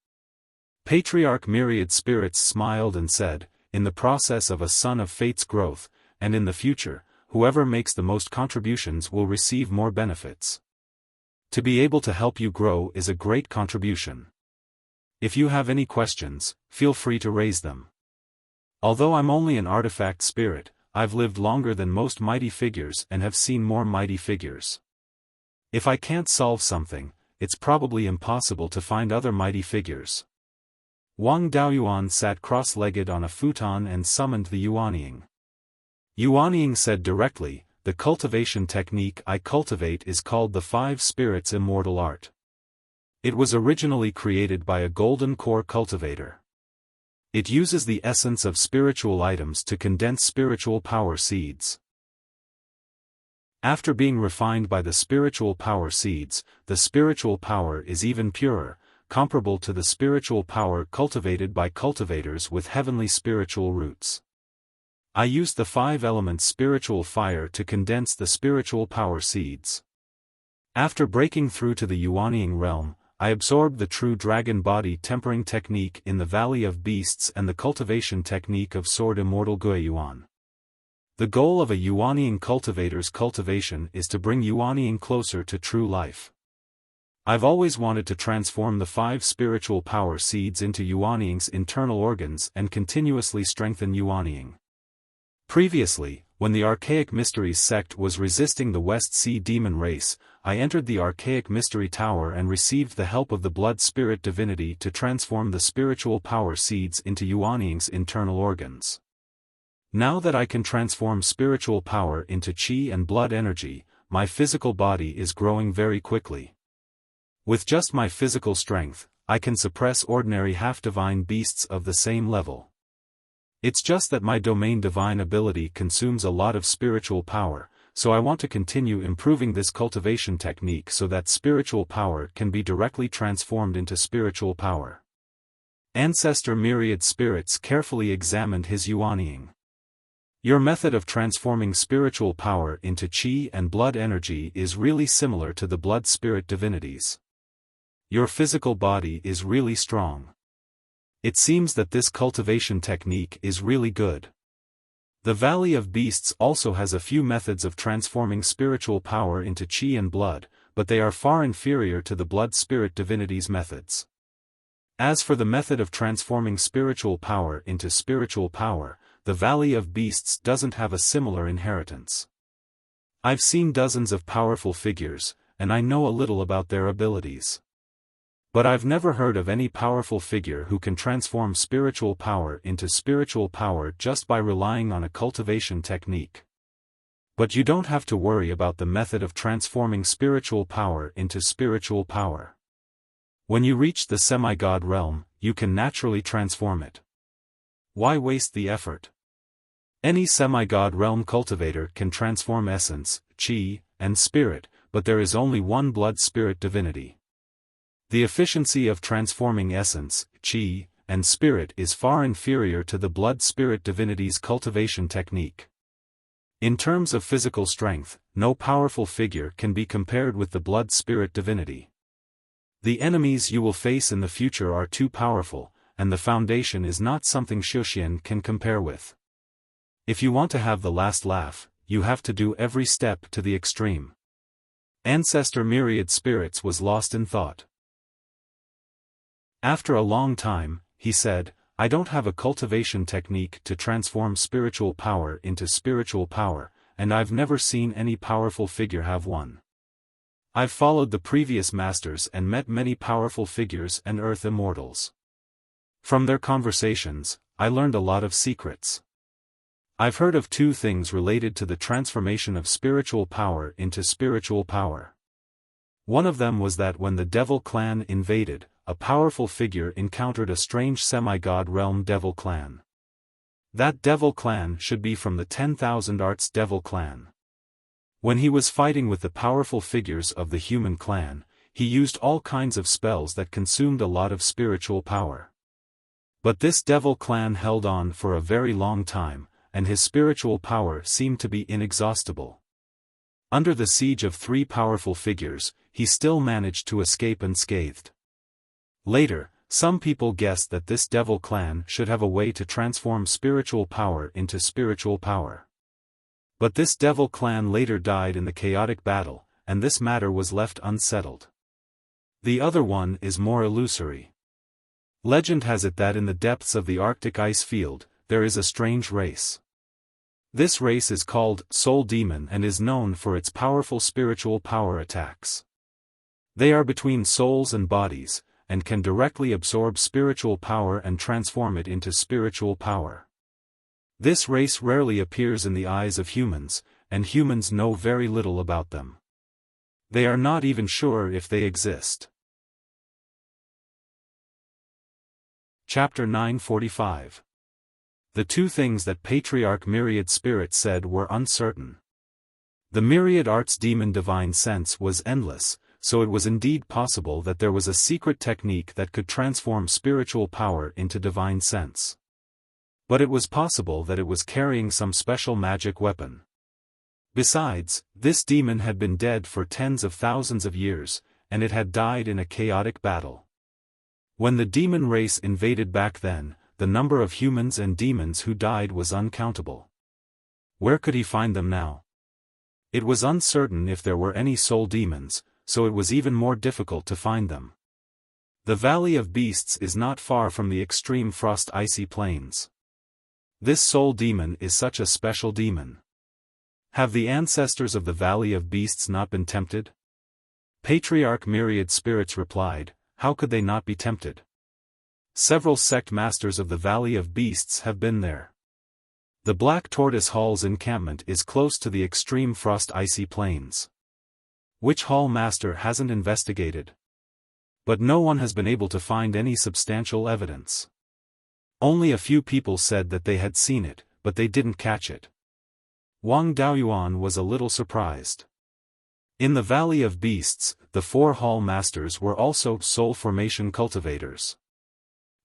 A: Patriarch Myriad Spirits smiled and said, "In the process of a Son of Fate's growth, and in the future, whoever makes the most contributions will receive more benefits. To be able to help you grow is a great contribution. If you have any questions, feel free to raise them. Although I'm only an artifact spirit, I've lived longer than most mighty figures and have seen more mighty figures. If I can't solve something, it's probably impossible to find other mighty figures." Wang Daoyuan sat cross-legged on a futon and summoned the Yuanying. Yuanying said directly, the cultivation technique I cultivate is called the 5 Spirits Immortal Art. It was originally created by a golden core cultivator. It uses the essence of spiritual items to condense spiritual power seeds. After being refined by the spiritual power seeds, the spiritual power is even purer, comparable to the spiritual power cultivated by cultivators with heavenly spiritual roots. I used the 5-element spiritual fire to condense the spiritual power seeds. After breaking through to the Yuanying realm, I absorbed the true dragon body tempering technique in the Valley of Beasts and the cultivation technique of Sword Immortal Beiyuan. The goal of a Yuanying cultivator's cultivation is to bring Yuanying closer to true life. I've always wanted to transform the 5 spiritual power seeds into Yuanying's internal organs and continuously strengthen Yuanying. Previously, when the Archaic Mysteries sect was resisting the West Sea demon race, I entered the Archaic Mystery Tower and received the help of the Blood Spirit Divinity to transform the spiritual power seeds into Yuanying's internal organs. Now that I can transform spiritual power into Qi and blood energy, my physical body is growing very quickly. With just my physical strength, I can suppress ordinary half-divine beasts of the same level. It's just that my domain divine ability consumes a lot of spiritual power, so I want to continue improving this cultivation technique so that spiritual power can be directly transformed into spiritual power. Ancestor Myriad Spirits carefully examined his Yuanying. Your method of transforming spiritual power into Qi and blood energy is really similar to the blood spirit divinities. Your physical body is really strong. It seems that this cultivation technique is really good. The Valley of Beasts also has a few methods of transforming spiritual power into Qi and blood, but they are far inferior to the blood spirit divinities' methods. As for the method of transforming spiritual power into spiritual power, the Valley of Beasts doesn't have a similar inheritance. I've seen dozens of powerful figures, and I know a little about their abilities. But I've never heard of any powerful figure who can transform spiritual power into spiritual power just by relying on a cultivation technique. But you don't have to worry about the method of transforming spiritual power into spiritual power. When you reach the semi-god realm, you can naturally transform it. Why waste the effort? Any semi-god realm cultivator can transform essence, Qi, and spirit, but there is only one blood spirit divinity. The efficiency of transforming essence, Qi, and spirit is far inferior to the blood spirit divinity's cultivation technique. In terms of physical strength, no powerful figure can be compared with the blood spirit divinity. The enemies you will face in the future are too powerful, and the foundation is not something Xiaofan can compare with. If you want to have the last laugh, you have to do every step to the extreme. Ancestor Myriad Spirits was lost in thought. After a long time, he said, I don't have a cultivation technique to transform spiritual power into spiritual power, and I've never seen any powerful figure have one. I've followed the previous masters and met many powerful figures and earth immortals. From their conversations, I learned a lot of secrets. I've heard of 2 things related to the transformation of spiritual power into spiritual power. One of them was that when the Devil clan invaded, a powerful figure encountered a strange semi-god realm Devil clan. That Devil clan should be from the 10,000 Arts Devil clan. When he was fighting with the powerful figures of the human clan, he used all kinds of spells that consumed a lot of spiritual power. But this Devil clan held on for a very long time, and his spiritual power seemed to be inexhaustible. Under the siege of 3 powerful figures, he still managed to escape unscathed. Later, some people guessed that this Devil clan should have a way to transform spiritual power into spiritual power. But this Devil clan later died in the chaotic battle, and this matter was left unsettled. The other one is more illusory. Legend has it that in the depths of the Arctic ice field, there is a strange race. This race is called Soul Demon and is known for its powerful spiritual power attacks. They are between souls and bodies, and can directly absorb spiritual power and transform it into spiritual power. This race rarely appears in the eyes of humans, and humans know very little about them. They are not even sure if they exist. Chapter 945. The two things that Patriarch Myriad Spirit said were uncertain. The Myriad Arts Demon Divine Sense was endless, so it was indeed possible that there was a secret technique that could transform spiritual power into divine sense. But it was possible that it was carrying some special magic weapon. Besides, this demon had been dead for tens of thousands of years, and it had died in a chaotic battle. When the demon race invaded back then, the number of humans and demons who died was uncountable. Where could he find them now? It was uncertain if there were any soul demons, so it was even more difficult to find them. The Valley of Beasts is not far from the extreme frost icy plains. This soul demon is such a special demon. Have the ancestors of the Valley of Beasts not been tempted? Patriarch Myriad Spirits replied, how could they not be tempted? Several sect masters of the Valley of Beasts have been there. The Black Tortoise Hall's encampment is close to the extreme frost icy plains. Which hall master hasn't investigated? But no one has been able to find any substantial evidence. Only a few people said that they had seen it, but they didn't catch it. Wang Daoyuan was a little surprised. In the Valley of Beasts, the four hall masters were also soul formation cultivators.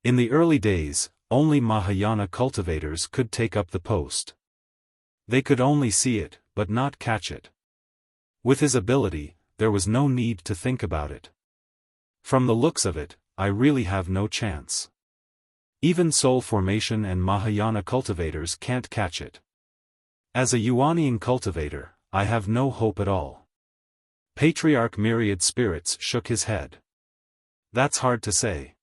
A: In the early days, only Mahayana cultivators could take up the post. They could only see it, but not catch it. With his ability, there was no need to think about it. From the looks of it, I really have no chance. Even soul formation and Mahayana cultivators can't catch it. As a Yuanian cultivator, I have no hope at all. Patriarch Myriad Spirits shook his head. That's hard to say.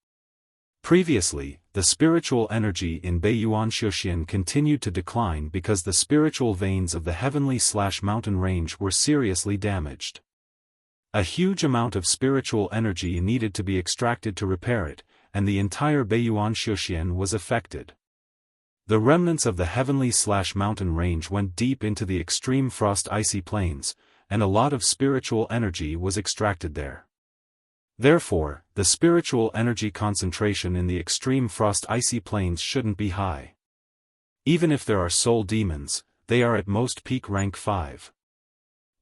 A: Previously, the spiritual energy in Beiyuan Xiaofan continued to decline because the spiritual veins of the heavenly/mountain range were seriously damaged. A huge amount of spiritual energy needed to be extracted to repair it, and the entire Beiyuan Xiaofan was affected. The remnants of the heavenly/mountain range went deep into the extreme frost icy plains, and a lot of spiritual energy was extracted there. Therefore, the spiritual energy concentration in the extreme frost icy plains shouldn't be high. Even if there are soul demons, they are at most peak rank 5.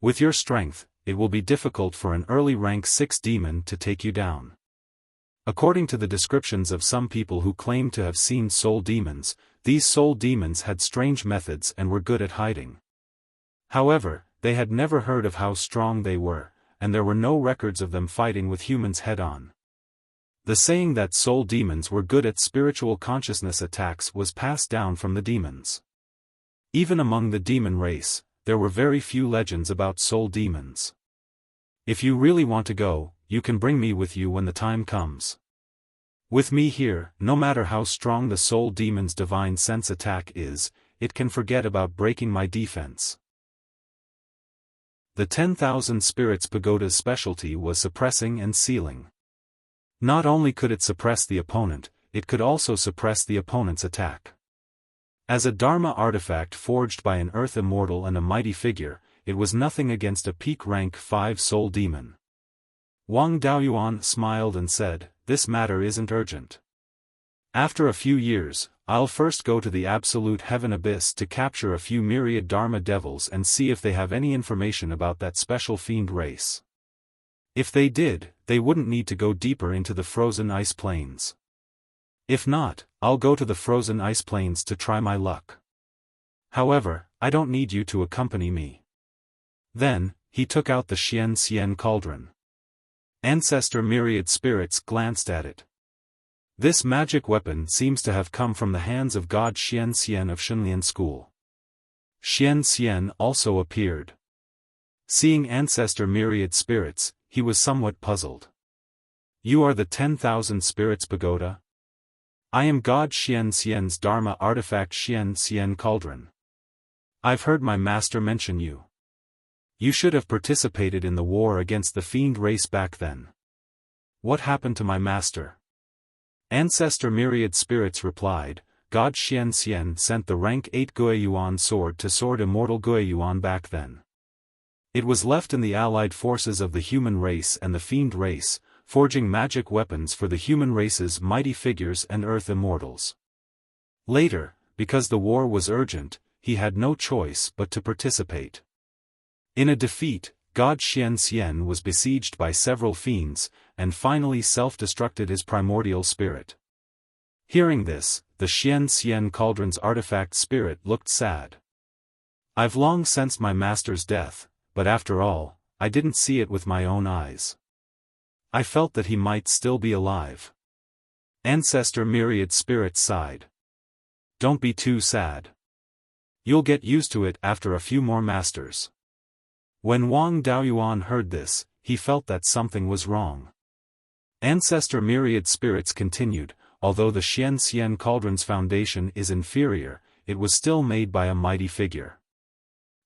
A: With your strength, it will be difficult for an early rank 6 demon to take you down. According to the descriptions of some people who claim to have seen soul demons, these soul demons had strange methods and were good at hiding. However, they had never heard of how strong they were, and there were no records of them fighting with humans head-on. The saying that soul demons were good at spiritual consciousness attacks was passed down from the demons. Even among the demon race, there were very few legends about soul demons. If you really want to go, you can bring me with you when the time comes. With me here, no matter how strong the soul demon's divine sense attack is, it can forget about breaking my defense. The 10,000 Spirits Pagoda's specialty was suppressing and sealing. Not only could it suppress the opponent, it could also suppress the opponent's attack. As a Dharma artifact forged by an Earth Immortal and a mighty figure, it was nothing against a peak rank 5 soul demon. Wang Daoyuan smiled and said, "This matter isn't urgent. After a few years, I'll first go to the Absolute Heaven Abyss to capture a few myriad Dharma devils and see if they have any information about that special fiend race. If they did, they wouldn't need to go deeper into the frozen ice plains. If not, I'll go to the frozen ice plains to try my luck. However, I don't need you to accompany me." Then, he took out the Xian cauldron. Ancestor Myriad Spirits glanced at it. This magic weapon seems to have come from the hands of God Xian of Shunlian School. Xian also appeared. Seeing Ancestor Myriad Spirits, he was somewhat puzzled. "You are the 10,000 Spirits Pagoda?" "I am God Xian's Dharma artifact Xian cauldron. I've heard my master mention you. You should have participated in the war against the fiend race back then." "What happened to my master?" Ancestor Myriad Spirits replied,
B: God Xian sent the rank 8 Guiyuan sword to sword Immortal Guiyuan back then. It was left in the allied forces of the human race and the fiend race, forging magic weapons for the human race's mighty figures and earth immortals. Later, because the war was urgent, he had no choice but to participate. In a defeat, God Xian was besieged by several fiends, and finally self-destructed his primordial spirit. Hearing this, the Xian cauldron's artifact spirit looked sad. I've long sensed my master's death, but after all, I didn't see it with my own eyes. I felt that he might still be alive. Ancestor Myriad Spirit sighed. Don't be too sad. You'll get used to it after a few more masters. When Wang Daoyuan heard this, he felt that something was wrong. Ancestor Myriad Spirits continued, although the Xian cauldron's foundation is inferior, it was still made by a mighty figure.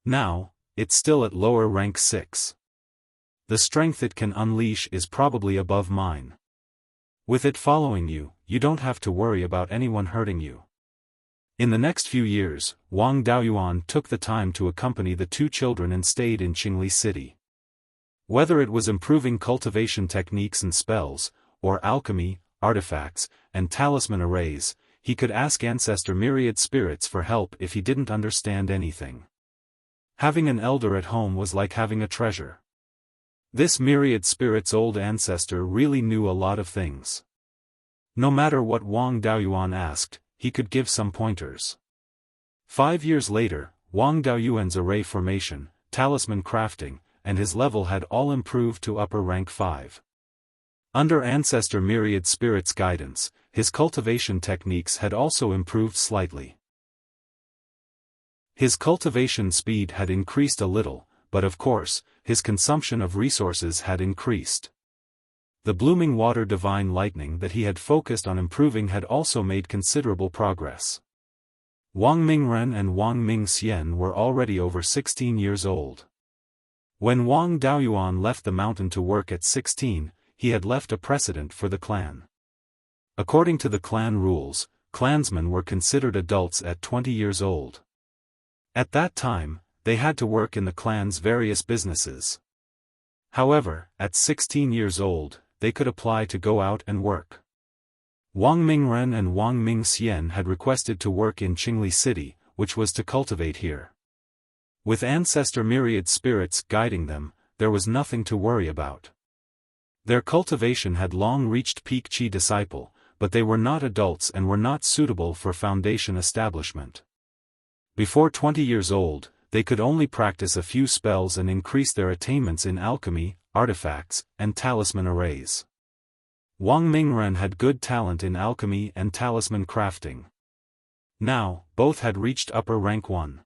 B: Now, it's still at lower rank 6. The strength it can unleash is probably above mine. With it following you, you don't have to worry about anyone hurting you. In the next few years, Wang Daoyuan took the time to accompany the two children and stayed in Qingli City. Whether it was improving cultivation techniques and spells, or alchemy, artifacts, and talisman arrays, he could ask Ancestor Myriad Spirits for help if he didn't understand anything. Having an elder at home was like having a treasure. This Myriad Spirit's old ancestor really knew a lot of things. No matter what Wang Daoyuan asked, he could give some pointers. 5 years later, Wang Daoyuan's array formation, talisman crafting, and his level had all improved to upper rank 5. Under Ancestor Myriad Spirit's guidance, his cultivation techniques had also improved slightly. His cultivation speed had increased a little, but of course, his consumption of resources had increased. The blooming water divine lightning that he had focused on improving had also made considerable progress. Wang Mingren and Wang Mingxian were already over 16 years old. When Wang Daoyuan left the mountain to work at 16, he had left a precedent for the clan. According to the clan rules, clansmen were considered adults at 20 years old. At that time, they had to work in the clan's various businesses. However, at 16 years old, they could apply to go out and work. Wang Mingren and Wang Mingxian had requested to work in Qingli City, which was to cultivate here. With Ancestor Myriad Spirits guiding them, there was nothing to worry about. Their cultivation had long reached peak Qi disciple, but they were not adults and were not suitable for foundation establishment. Before 20 years old, they could only practice a few spells and increase their attainments in alchemy, artifacts, and talisman arrays. Wang Mingren had good talent in alchemy and talisman crafting. Now, both had reached upper rank 1.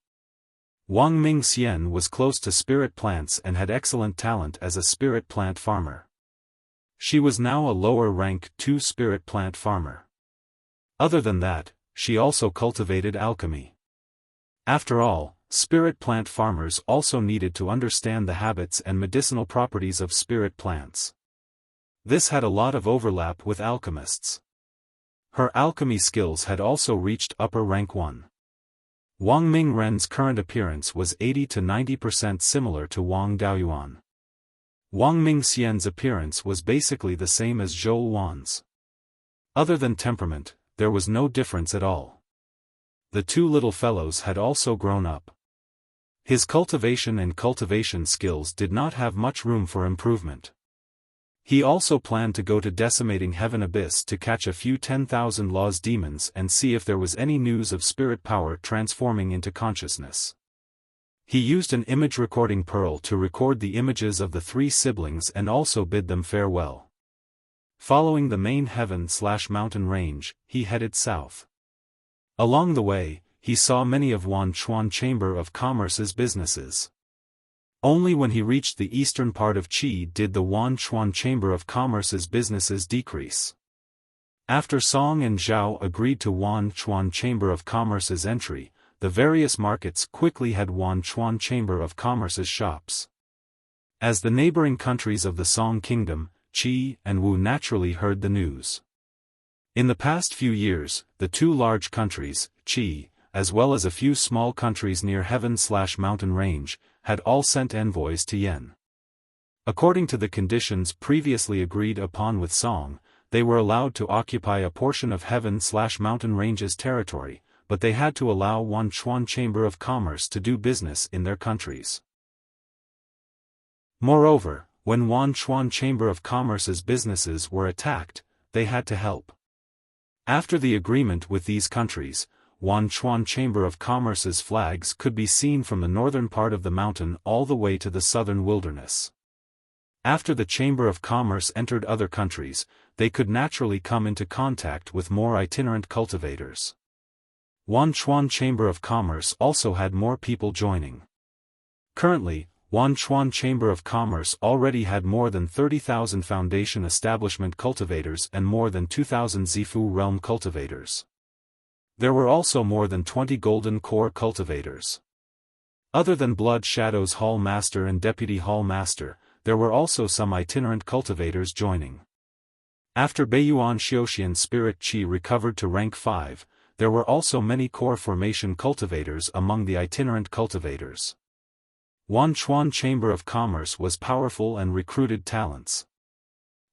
B: Wang Mingxian was close to spirit plants and had excellent talent as a spirit plant farmer. She was now a lower rank 2 spirit plant farmer. Other than that, she also cultivated alchemy. After all, spirit plant farmers also needed to understand the habits and medicinal properties of spirit plants. This had a lot of overlap with alchemists. Her alchemy skills had also reached upper rank 1. Wang Mingren's current appearance was 80 to 90% similar to Wang Daoyuan. Wang Mingxian's appearance was basically the same as Zhou Wan's. Other than temperament, there was no difference at all. The two little fellows had also grown up. His cultivation and cultivation skills did not have much room for improvement. He also planned to go to Decimating Heaven Abyss to catch a few 10,000 Laws demons and see if there was any news of spirit power transforming into consciousness. He used an image recording pearl to record the images of the 3 siblings and also bid them farewell. Following the main heaven/mountain range, he headed south. Along the way, he saw many of Wanchuan Chamber of Commerce's businesses. Only when he reached the eastern part of Qi did the Wanchuan Chamber of Commerce's businesses decrease. After Song and Zhao agreed to Wanchuan Chamber of Commerce's entry, the various markets quickly had Wanchuan Chamber of Commerce's shops. As the neighboring countries of the Song Kingdom, Qi and Wu naturally heard the news.
A: In the past few years, the two large countries, Qi, as well as a few small countries near Heaven/Mountain Range, had all sent envoys to Yen. According to the conditions previously agreed upon with Song, they were allowed to occupy a portion of Heaven/Mountain Range's territory, but they had to allow Wanchuan Chamber of Commerce to do business in their countries. Moreover, when Wanchuan Chamber of Commerce's businesses were attacked, they had to help. After the agreement with these countries, Wanchuan Chamber of Commerce's flags could be seen from the northern part of the mountain all the way to the southern wilderness. After the Chamber of Commerce entered other countries, they could naturally come into contact with more itinerant cultivators. Wanchuan Chamber of Commerce also had more people joining. Currently, Wanchuan Chamber of Commerce already had more than 30,000 foundation establishment cultivators and more than 2,000 Zifu realm cultivators. There were also more than 20 Golden Core cultivators. Other than Blood Shadow's Hall Master and Deputy Hall Master, there were also some itinerant cultivators joining. After Beiyuan Xiaoxian Spirit Qi recovered to rank 5, there were also many core formation cultivators among the itinerant cultivators. Wanchuan Chamber of Commerce was powerful and recruited talents.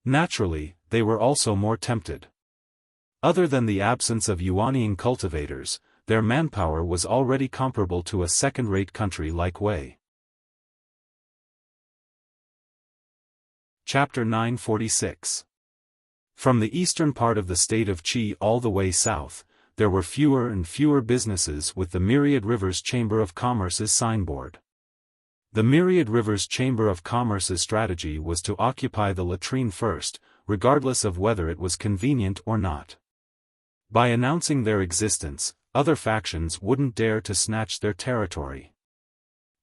A: Naturally, they were also more tempted. Other than the absence of Yuanian cultivators, their manpower was already comparable to a second-rate country like Wei. Chapter 946. From the eastern part of the state of Qi all the way south, there were fewer and fewer businesses with the Myriad Rivers Chamber of Commerce's signboard. The Myriad Rivers Chamber of Commerce's strategy was to occupy the latrine first, regardless of whether it was convenient or not. By announcing their existence, other factions wouldn't dare to snatch their territory.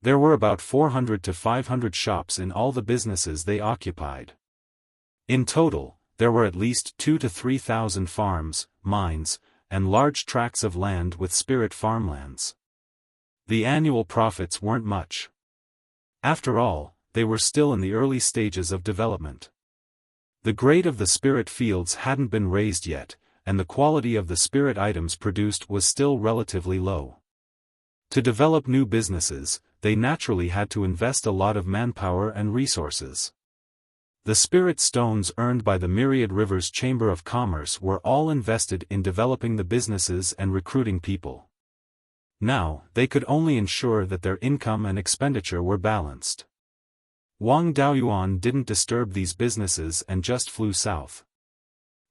A: There were about 400 to 500 shops in all the businesses they occupied. In total, there were at least 2,000 to 3,000 farms, mines, and large tracts of land with spirit farmlands. The annual profits weren't much. After all, they were still in the early stages of development. The grade of the spirit fields hadn't been raised yet, and the quality of the spirit items produced was still relatively low. To develop new businesses, they naturally had to invest a lot of manpower and resources. The spirit stones earned by the Myriad Rivers Chamber of Commerce were all invested in developing the businesses and recruiting people. Now, they could only ensure that their income and expenditure were balanced. Wang Daoyuan didn't disturb these businesses and just flew south.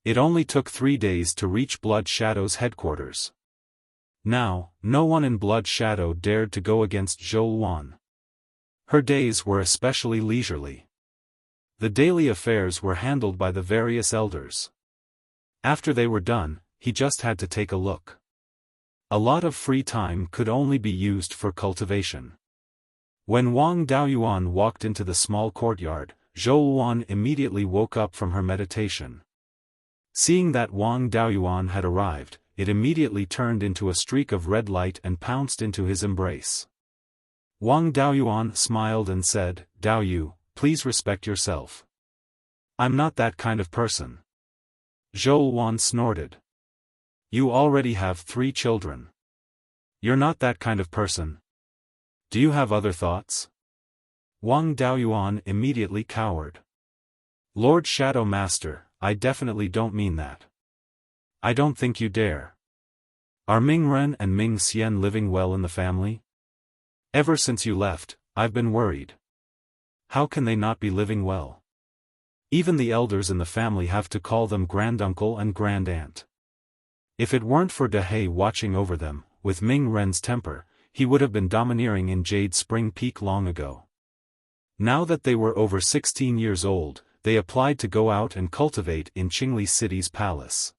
A: It only took 3 days to reach Blood Shadow's headquarters. Now, no one in Blood Shadow dared to go against Zhou Wan. Her days were especially leisurely. The daily affairs were handled by the various elders. After they were done, he just had to take a look. A lot of free time could only be used for cultivation. When Wang Daoyuan walked into the small courtyard, Zhou Wan immediately woke up from her meditation. Seeing that Wang Daoyuan had arrived, it immediately turned into a streak of red light and pounced into his embrace. Wang Daoyuan smiled and said, "Daoyu, please respect yourself. I'm not that kind of person." Zhou Wan snorted. "You already have 3 children. You're not that kind of person. Do you have other thoughts?" Wang Daoyuan immediately cowered. "Lord Shadow Master, I definitely don't mean that. I don't think you dare. Are Ming Ren and Ming Xian living well in the family? Ever since you left, I've been worried. How can they not be living well? Even the elders in the family have to call them granduncle and grandaunt. If it weren't for Dehei watching over them, with Ming Ren's temper, he would have been domineering in Jade Spring Peak long ago. Now that they were over 16 years old, they applied to go out and cultivate in Qingli City's palace.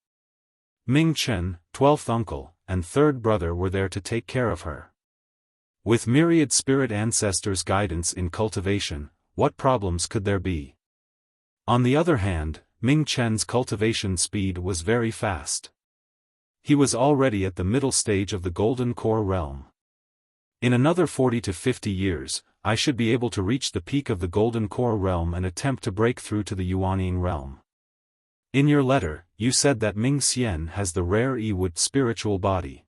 A: Ming Chen, 12th uncle, and 3rd brother were there to take care of her. With myriad spirit ancestors' guidance in cultivation, what problems could there be? On the other hand, Ming Chen's cultivation speed was very fast. He was already at the middle stage of the Golden Core realm. In another 40 to 50 years, I should be able to reach the peak of the Golden Core realm and attempt to break through to the Yuanian realm. In your letter, you said that Ming Xian has the rare Yi-wood spiritual body.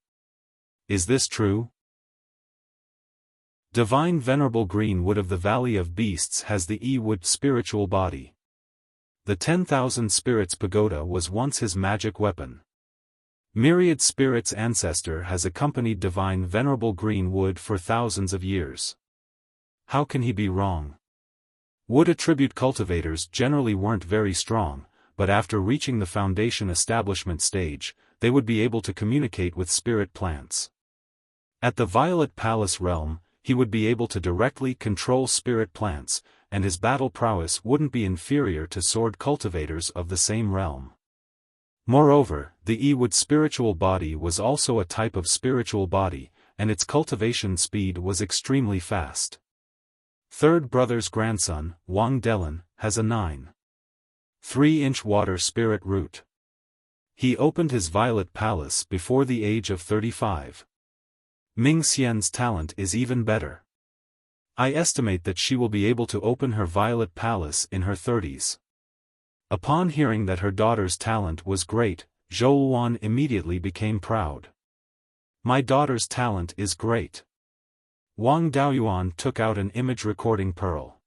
A: Is this true? Divine Venerable Greenwood of the Valley of Beasts has the Yi-wood spiritual body. The 10,000 Spirits Pagoda was once his magic weapon. Myriad Spirits' ancestor has accompanied Divine Venerable Greenwood for thousands of years. How can he be wrong? Wood attribute cultivators generally weren't very strong, but after reaching the foundation establishment stage, they would be able to communicate with spirit plants. At the Violet Palace realm, he would be able to directly control spirit plants, and his battle prowess wouldn't be inferior to sword cultivators of the same realm. Moreover, the Yi-wood spiritual body was also a type of spiritual body, and its cultivation speed was extremely fast. Third brother's grandson, Wang Delin, has a 9.3-inch water spirit root. He opened his Violet Palace before the age of 35. Ming Xian's talent is even better. I estimate that she will be able to open her Violet Palace in her 30s. Upon hearing that her daughter's talent was great, Zhou Wan immediately became proud. My daughter's talent is great. Wang Daoyuan took out an image recording pearl.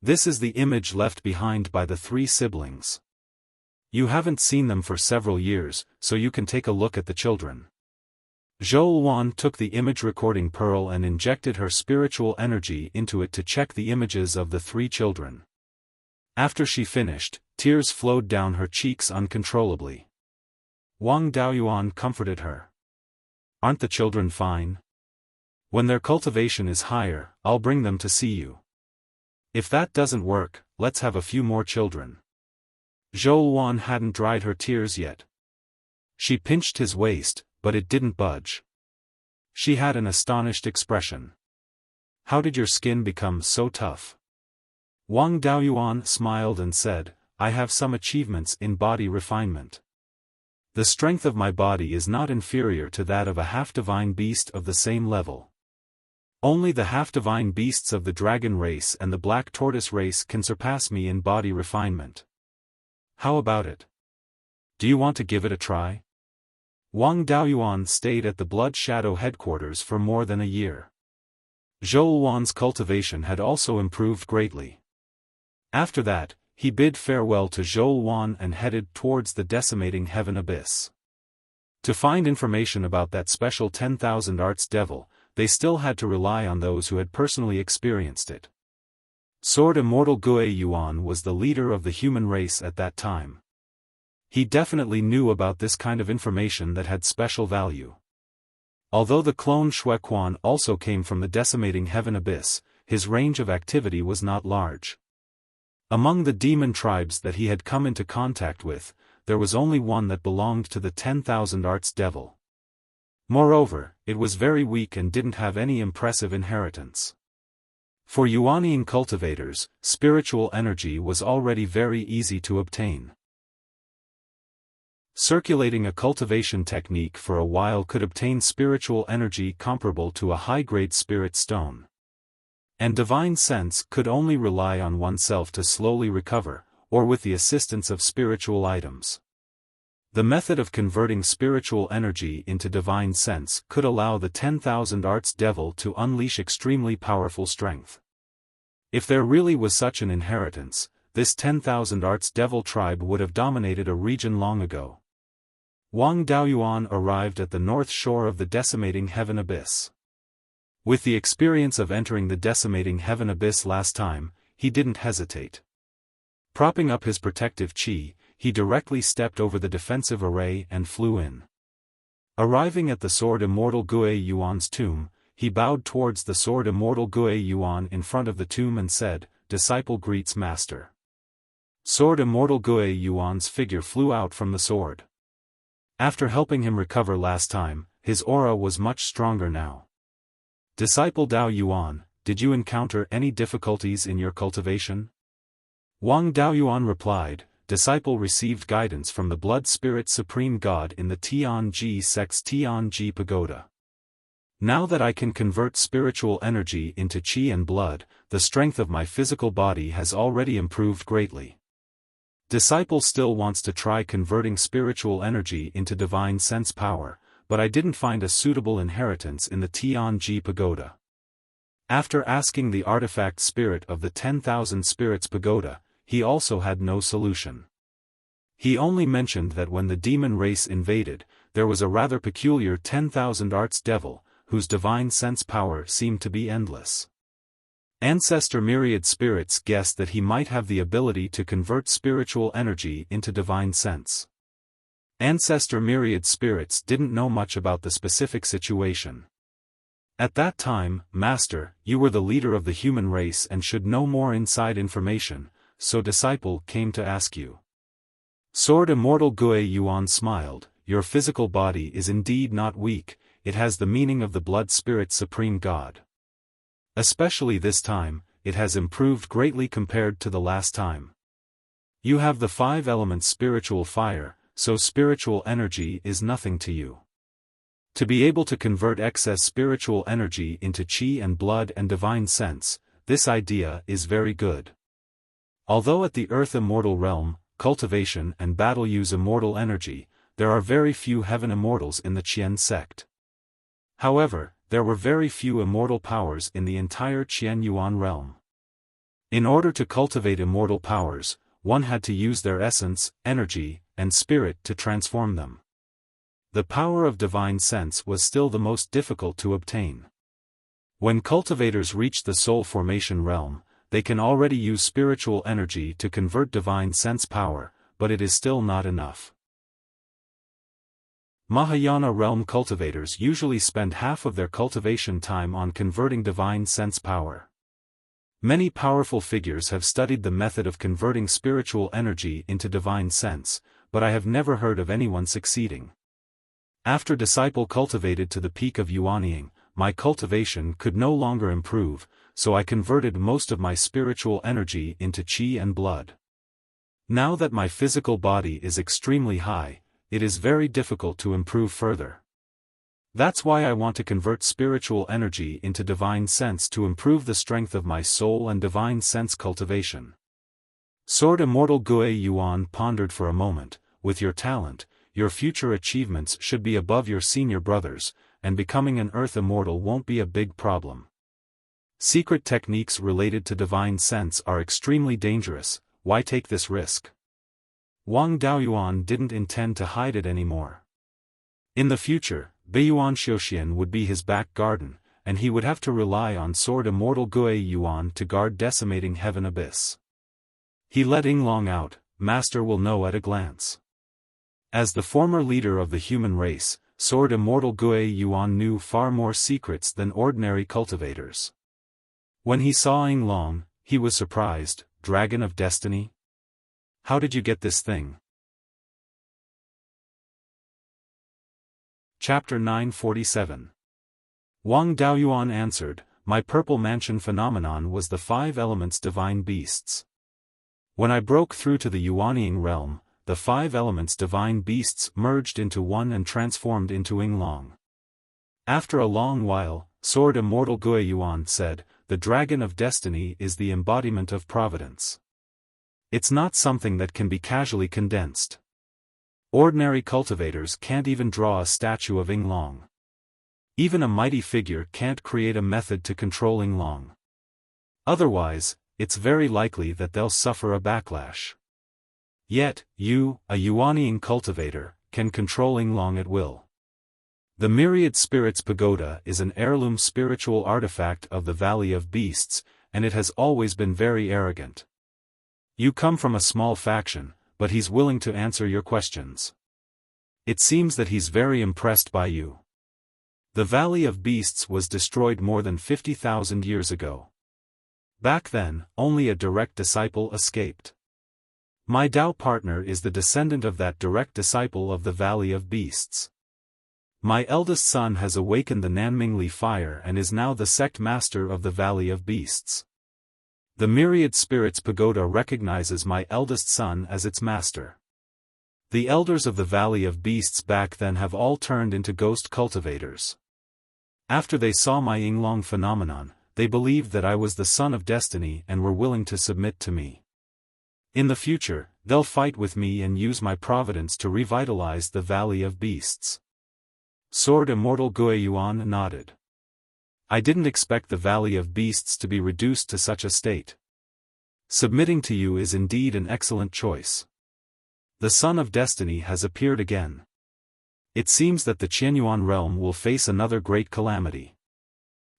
A: This is the image left behind by the 3 siblings. You haven't seen them for several years, so you can take a look at the children. Zhou Wan took the image recording pearl and injected her spiritual energy into it to check the images of the 3 children. After she finished, tears flowed down her cheeks uncontrollably. Wang Daoyuan comforted her. Aren't the children fine? When their cultivation is higher, I'll bring them to see you. If that doesn't work, let's have a few more children. Zhou Wan hadn't dried her tears yet. She pinched his waist, but it didn't budge. She had an astonished expression. How did your skin become so tough? Wang Daoyuan smiled and said, I have some achievements in body refinement. The strength of my body is not inferior to that of a half-divine beast of the same level. Only the half-divine beasts of the dragon race and the black tortoise race can surpass me in body refinement. How about it? Do you want to give it a try? Wang Daoyuan stayed at the Blood Shadow headquarters for more than a year. Zhou Wan's cultivation had also improved greatly. After that, he bid farewell to Zhou Wan and headed towards the decimating heaven abyss. To find information about that special 10,000 arts devil, they still had to rely on those who had personally experienced it. Sword Immortal Gue Yuan was the leader of the human race at that time. He definitely knew about this kind of information that had special value. Although the clone Shuequan also came from the decimating heaven abyss, his range of activity was not large. Among the demon tribes that he had come into contact with, there was only one that belonged to the 10,000 arts devil. Moreover, it was very weak and didn't have any impressive inheritance. For Yuanian cultivators, spiritual energy was already very easy to obtain. Circulating a cultivation technique for a while could obtain spiritual energy comparable to a high-grade spirit stone. And divine sense could only rely on oneself to slowly recover, or with the assistance of spiritual items. The method of converting spiritual energy into divine sense could allow the 10,000 arts devil to unleash extremely powerful strength. If there really was such an inheritance, this 10,000 arts devil tribe would have dominated a region long ago. Wang Daoyuan arrived at the north shore of the decimating heaven abyss. With the experience of entering the decimating heaven abyss last time, he didn't hesitate. Propping up his protective chi, he directly stepped over the defensive array and flew in. Arriving at the Sword Immortal Gue Yuan's tomb, he bowed towards the Sword Immortal Gue Yuan in front of the tomb and said, "Disciple greets Master." Sword Immortal Gue Yuan's figure flew out from the sword. After helping him recover last time, his aura was much stronger now. Disciple Dao Yuan, did you encounter any difficulties in your cultivation? Wang Daoyuan replied, Disciple received guidance from the Blood Spirit Supreme God in the Tianji sect's Tianji Pagoda. Now that I can convert spiritual energy into chi and blood, the strength of my physical body has already improved greatly. Disciple still wants to try converting spiritual energy into divine sense power, but I didn't find a suitable inheritance in the Tianji Pagoda. After asking the artifact spirit of the 10,000 Spirits Pagoda, he also had no solution. He only mentioned that when the demon race invaded, there was a rather peculiar 10,000 arts devil, whose divine sense power seemed to be endless. Ancestor Myriad Spirits guessed that he might have the ability to convert spiritual energy into divine sense. Ancestor Myriad Spirits didn't know much about the specific situation. At that time, Master, you were the leader of the human race and should know more inside information, so Disciple came to ask you. Sword Immortal Gui Yuan smiled, your physical body is indeed not weak, it has the meaning of the blood spirit supreme god. Especially this time, it has improved greatly compared to the last time. You have the 5 elements spiritual fire, so spiritual energy is nothing to you. To be able to convert excess spiritual energy into chi and blood and divine sense, this idea is very good. Although at the Earth Immortal realm, cultivation and battle use immortal energy, there are very few heaven immortals in the Qian sect. However, there were very few immortal powers in the entire Qian Yuan realm. In order to cultivate immortal powers, one had to use their essence, energy, and spirit to transform them. The power of divine sense was still the most difficult to obtain. When cultivators reach the soul formation realm, they can already use spiritual energy to convert divine sense power, but it is still not enough. Mahayana realm cultivators usually spend half of their cultivation time on converting divine sense power. Many powerful figures have studied the method of converting spiritual energy into divine sense, but I have never heard of anyone succeeding. After Disciple cultivated to the peak of Yuanying, my cultivation could no longer improve, so I converted most of my spiritual energy into chi and blood. Now that my physical body is extremely high, it is very difficult to improve further. That's why I want to convert spiritual energy into divine sense to improve the strength of my soul and divine sense cultivation. Sword Immortal Gui Yuan pondered for a moment, with your talent, your future achievements should be above your senior brothers, and becoming an Earth Immortal won't be a big problem. Secret techniques related to divine sense are extremely dangerous, why take this risk? Wang Daoyuan didn't intend to hide it anymore. In the future, Beiyuan Xiaoxian would be his back garden, and he would have to rely on Sword Immortal Gui Yuan to guard decimating heaven abyss. He let Yinglong out, Master will know at a glance. As the former leader of the human race, Sword Immortal Gui Yuan knew far more secrets than ordinary cultivators. When he saw Yinglong, he was surprised, Dragon of Destiny? How did you get this thing? Chapter 947. Wang Daoyuan answered, my purple mansion phenomenon was the 5 elements divine beasts. When I broke through to the Yuanying realm, the 5 elements divine beasts merged into one and transformed into Yinglong. After a long while, Sword Immortal Gui Yuan said, the Dragon of Destiny is the embodiment of providence. It's not something that can be casually condensed. Ordinary cultivators can't even draw a statue of Yinglong. Even a mighty figure can't create a method to control Yinglong. Otherwise, it's very likely that they'll suffer a backlash. Yet, you, a Yuanying cultivator, can control Yinglong at will. The Myriad Spirits Pagoda is an heirloom spiritual artifact of the Valley of Beasts, and it has always been very arrogant. You come from a small faction, but he's willing to answer your questions. It seems that he's very impressed by you. The Valley of Beasts was destroyed more than 50,000 years ago. Back then, only a direct disciple escaped. My Dao partner is the descendant of that direct disciple of the Valley of Beasts. My eldest son has awakened the Nanmingli fire and is now the sect master of the Valley of Beasts. The Myriad Spirits Pagoda recognizes my eldest son as its master. The elders of the Valley of Beasts back then have all turned into ghost cultivators. After they saw my Yinglong phenomenon, they believed that I was the son of destiny and were willing to submit to me. In the future, They'll fight with me and use my providence to revitalize the Valley of Beasts. Sword Immortal Beiyuan nodded. I didn't expect the Valley of Beasts to be reduced to such a state. Submitting to you is indeed an excellent choice. The Son of Destiny has appeared again. It seems that the Qianyuan realm will face another great calamity.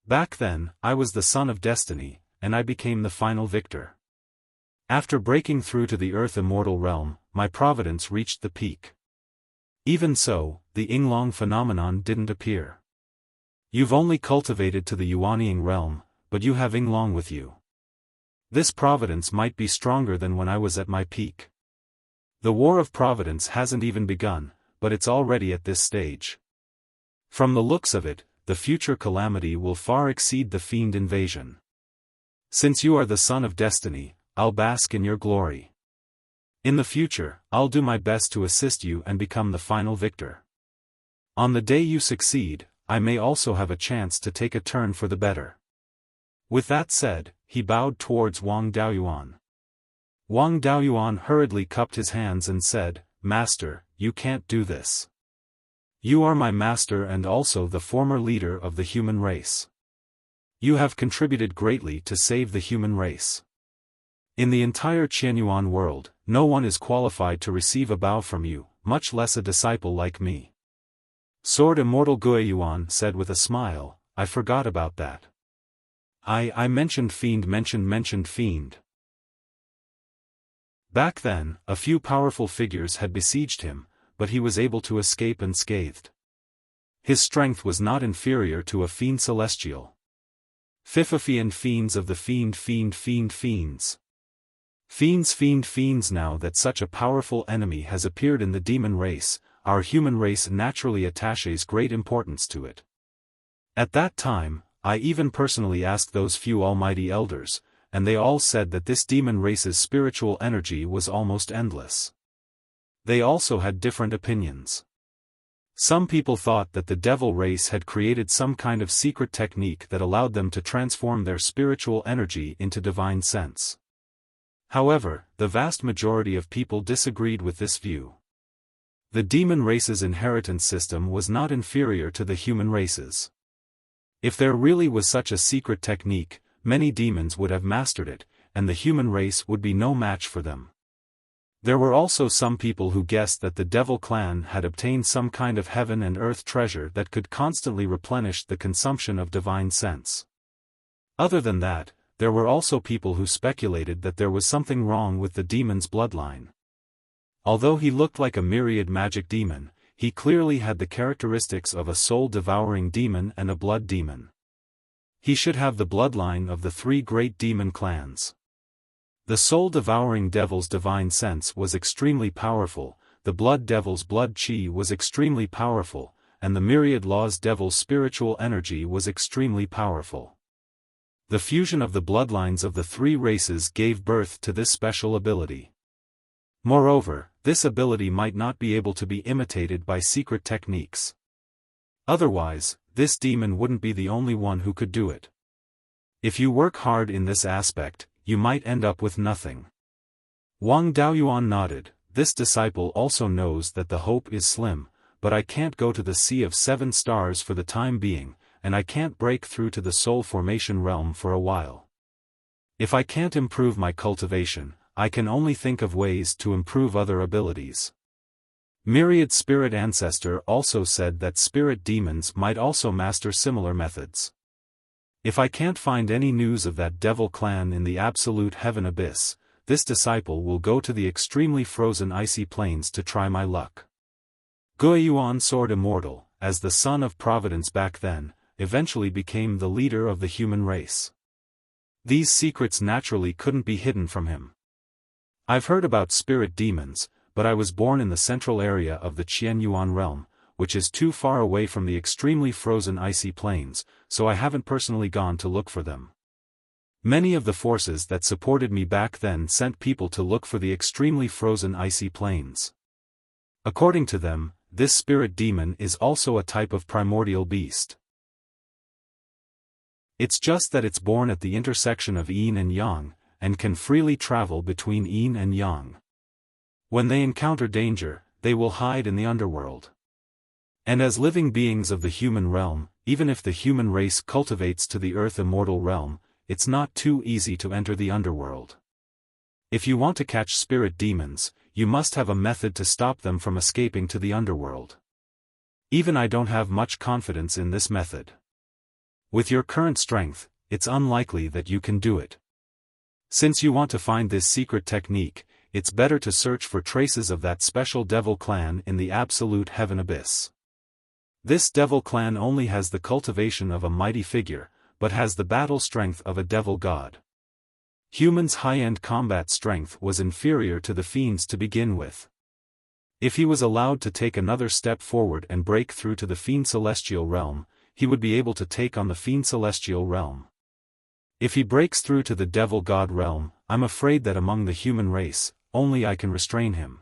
A: Back then, I was the Son of Destiny, and I became the final victor. After breaking through to the Earth Immortal realm, my providence reached the peak. Even so, the Yinglong phenomenon didn't appear. You've only cultivated to the Yuanying realm, but you have Yinglong with you. This providence might be stronger than when I was at my peak. The war of providence hasn't even begun, but it's already at this stage. From the looks of it, the future calamity will far exceed the fiend invasion. Since you are the Son of Destiny, I'll bask in your glory. In the future, I'll do my best to assist you and become the final victor. On the day you succeed, I may also have a chance to take a turn for the better. With that said, he bowed towards Wang Daoyuan. Wang Daoyuan hurriedly cupped his hands and said, Master, you can't do this. You are my master and also the former leader of the human race. You have contributed greatly to save the human race. In the entire Qianyuan world, no one is qualified to receive a bow from you, much less a disciple like me. Sword Immortal Beiyuan said with a smile, I forgot about that. I mentioned fiend. Back then, a few powerful figures had besieged him, but he was able to escape unscathed. His strength was not inferior to a fiend celestial. Fififian fiends of the fiends. Fiends now that such a powerful enemy has appeared in the demon race, our human race naturally attaches great importance to it. At that time, I even personally asked those few almighty elders, and they all said that this demon race's spiritual energy was almost endless. They also had different opinions. Some people thought that the devil race had created some kind of secret technique that allowed them to transform their spiritual energy into divine sense. However, the vast majority of people disagreed with this view. The demon race's inheritance system was not inferior to the human race's. If there really was such a secret technique, many demons would have mastered it, and the human race would be no match for them. There were also some people who guessed that the devil clan had obtained some kind of heaven and earth treasure that could constantly replenish the consumption of divine sense. Other than that, there were also people who speculated that there was something wrong with the demon's bloodline. Although he looked like a myriad magic demon, he clearly had the characteristics of a soul-devouring demon and a blood demon. He should have the bloodline of the three great demon clans. The soul-devouring devil's divine sense was extremely powerful, the blood devil's blood chi was extremely powerful, and the myriad laws devil's spiritual energy was extremely powerful. The fusion of the bloodlines of the three races gave birth to this special ability. Moreover, this ability might not be able to be imitated by secret techniques. Otherwise, this demon wouldn't be the only one who could do it. If you work hard in this aspect, you might end up with nothing. Wang Daoyuan nodded. This disciple also knows that the hope is slim, but I can't go to the Sea of Seven Stars for the time being, and I can't break through to the soul formation realm for a while. If I can't improve my cultivation, I can only think of ways to improve other abilities. Myriad Spirit Ancestor also said that spirit demons might also master similar methods. If I can't find any news of that devil clan in the absolute heaven abyss, this disciple will go to the extremely frozen icy plains to try my luck. Beiyuan Sword Immortal, as the son of Providence back then, eventually became the leader of the human race. These secrets naturally couldn't be hidden from him. I've heard about spirit demons, but I was born in the central area of the Qianyuan realm, which is too far away from the extremely frozen icy plains, so I haven't personally gone to look for them. Many of the forces that supported me back then sent people to look for the extremely frozen icy plains. According to them, this spirit demon is also a type of primordial beast. It's just that it's born at the intersection of yin and yang, and can freely travel between yin and yang. When they encounter danger, they will hide in the underworld. And as living beings of the human realm, even if the human race cultivates to the earth immortal realm, it's not too easy to enter the underworld. If you want to catch spirit demons, you must have a method to stop them from escaping to the underworld. Even I don't have much confidence in this method. With your current strength, it's unlikely that you can do it. Since you want to find this secret technique, it's better to search for traces of that special devil clan in the absolute heaven abyss. This devil clan only has the cultivation of a mighty figure, but has the battle strength of a devil god. Humans' high-end combat strength was inferior to the fiend's to begin with. If he was allowed to take another step forward and break through to the fiend celestial realm, he would be able to take on the fiend celestial realm. If he breaks through to the devil god realm, I'm afraid that among the human race, only I can restrain him.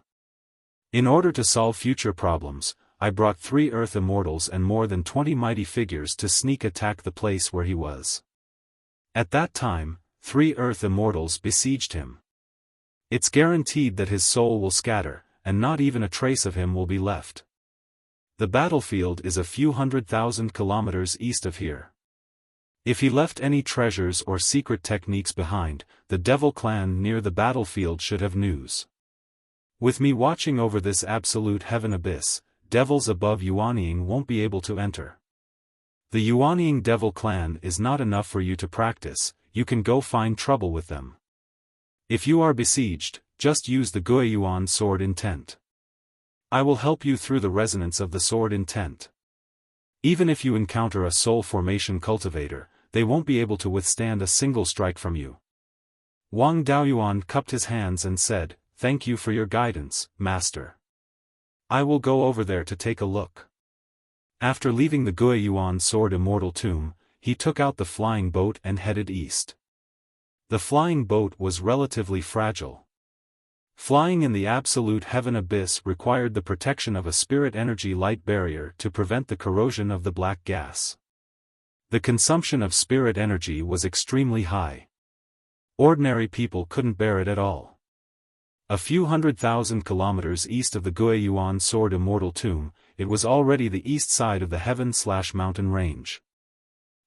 A: In order to solve future problems, I brought 3 Earth Immortals and more than 20 mighty figures to sneak attack the place where he was. At that time, 3 Earth Immortals besieged him. It's guaranteed that his soul will scatter, and not even a trace of him will be left. The battlefield is a few 100,000 kilometers east of here. If he left any treasures or secret techniques behind, the devil clan near the battlefield should have news. With me watching over this absolute heaven abyss, devils above Yuanying won't be able to enter. The Yuanying devil clan is not enough for you to practice, you can go find trouble with them. If you are besieged, just use the Guiyuan sword intent. I will help you through the resonance of the sword intent. Even if you encounter a soul formation cultivator, they won't be able to withstand a single strike from you. Wang Daoyuan cupped his hands and said, "Thank you for your guidance, Master. I will go over there to take a look." After leaving the Guiyuan sword immortal tomb, he took out the flying boat and headed east. The flying boat was relatively fragile. Flying in the absolute heaven abyss required the protection of a spirit energy light barrier to prevent the corrosion of the black gas. The consumption of spirit energy was extremely high. Ordinary people couldn't bear it at all. A few 100,000 kilometers east of the Guiyuan sword immortal tomb, it was already the east side of the heaven/mountain range.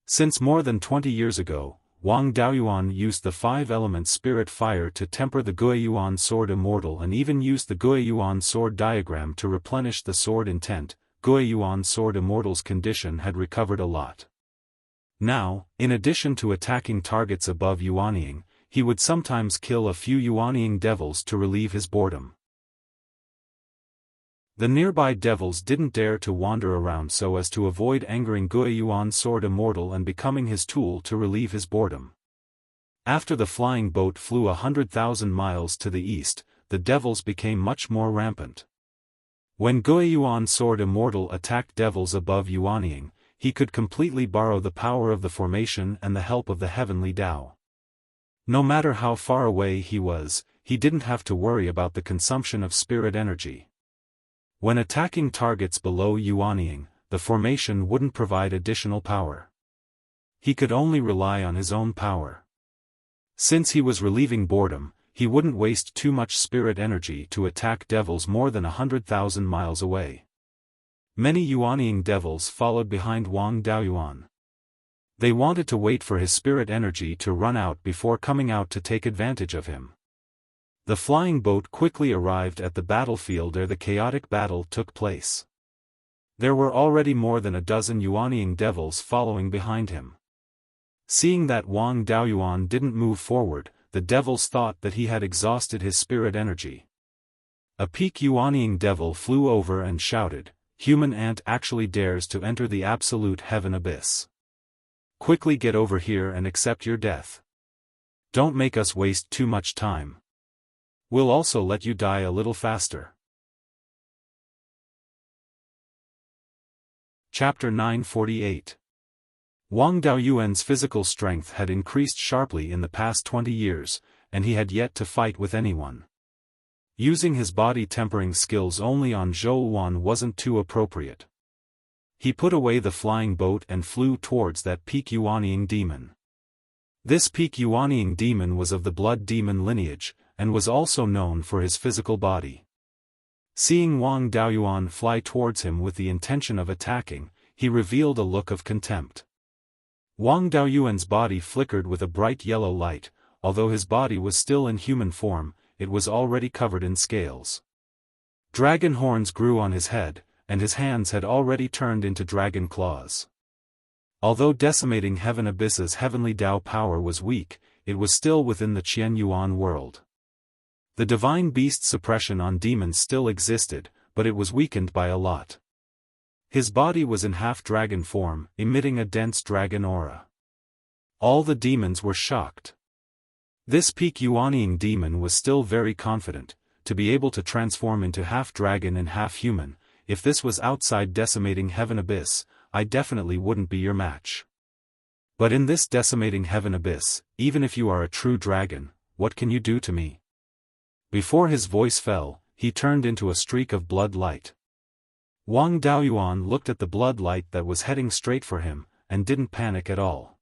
A: Since more than 20 years ago, Wang Daoyuan used the 5-element spirit fire to temper the Guiyuan sword immortal and even used the Guiyuan sword diagram to replenish the sword intent. Guiyuan sword immortal's condition had recovered a lot. Now, in addition to attacking targets above Yuanying, he would sometimes kill a few Yuanying devils to relieve his boredom. The nearby devils didn't dare to wander around so as to avoid angering Guiyuan sword immortal and becoming his tool to relieve his boredom. After the flying boat flew 100,000 miles to the east, the devils became much more rampant. When Guiyuan sword immortal attacked devils above Yuanying, he could completely borrow the power of the formation and the help of the heavenly Tao. No matter how far away he was, he didn't have to worry about the consumption of spirit energy. When attacking targets below Yuanying, the formation wouldn't provide additional power. He could only rely on his own power. Since he was relieving boredom, he wouldn't waste too much spirit energy to attack devils more than 100,000 miles away. Many Yuanying devils followed behind Wang Daoyuan. They wanted to wait for his spirit energy to run out before coming out to take advantage of him. The flying boat quickly arrived at the battlefield where the chaotic battle took place. There were already more than a dozen Yuanying devils following behind him. Seeing that Wang Daoyuan didn't move forward, the devils thought that he had exhausted his spirit energy. A peak Yuanying devil flew over and shouted, "Human ant actually dares to enter the absolute heaven abyss. Quickly get over here and accept your death. Don't make us waste too much time. We'll also let you die a little faster." Chapter 948. Wang Daoyuan's physical strength had increased sharply in the past 20 years, and he had yet to fight with anyone. Using his body tempering skills only on Zhou Wan wasn't too appropriate. He put away the flying boat and flew towards that peak Yuanying demon. This peak Yuanying demon was of the blood demon lineage, and was also known for his physical body. Seeing Wang Daoyuan fly towards him with the intention of attacking, he revealed a look of contempt. Wang Daoyuan's body flickered with a bright yellow light. Although his body was still in human form, it was already covered in scales. Dragon horns grew on his head, and his hands had already turned into dragon claws. Although decimating Heaven Abyss's heavenly Dao power was weak, it was still within the Qian Yuan world. The divine beast suppression on demons still existed, but it was weakened by a lot. His body was in half-dragon form, emitting a dense dragon aura. All the demons were shocked. This peak Yuanying demon was still very confident, to be able to transform into half-dragon and half-human. If this was outside decimating Heaven Abyss, I definitely wouldn't be your match. But in this decimating Heaven Abyss, even if you are a true dragon, what can you do to me? Before his voice fell, he turned into a streak of blood light. Wang Daoyuan looked at the blood light that was heading straight for him, and didn't panic at all.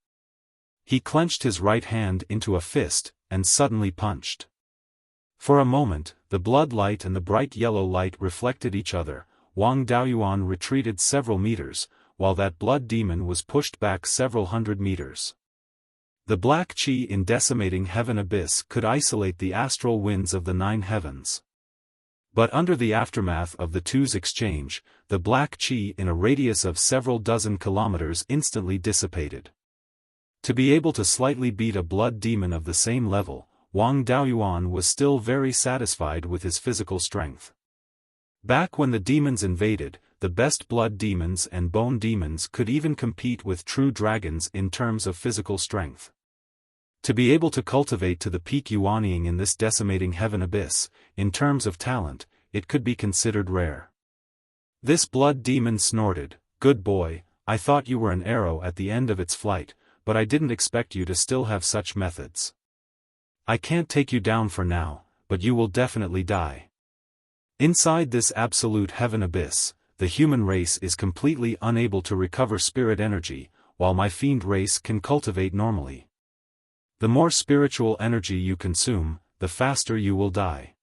A: He clenched his right hand into a fist, and suddenly punched. For a moment, the blood light and the bright yellow light reflected each other. Wang Daoyuan retreated several meters, while that blood demon was pushed back several hundred meters. The black qi in decimating Heaven Abyss could isolate the astral winds of the 9 heavens. But under the aftermath of the two's exchange, the black qi in a radius of several dozen kilometers instantly dissipated. To be able to slightly beat a blood demon of the same level, Wang Daoyuan was still very satisfied with his physical strength. Back when the demons invaded, the best blood demons and bone demons could even compete with true dragons in terms of physical strength. To be able to cultivate to the peak Yuanying in this decimating Heaven Abyss, in terms of talent, it could be considered rare. This blood demon snorted, "Good boy, I thought you were an arrow at the end of its flight, but I didn't expect you to still have such methods. I can't take you down for now, but you will definitely die." Inside this absolute Heaven Abyss, the human race is completely unable to recover spirit energy, while my fiend race can cultivate normally. The more spiritual energy you consume, the faster you will die.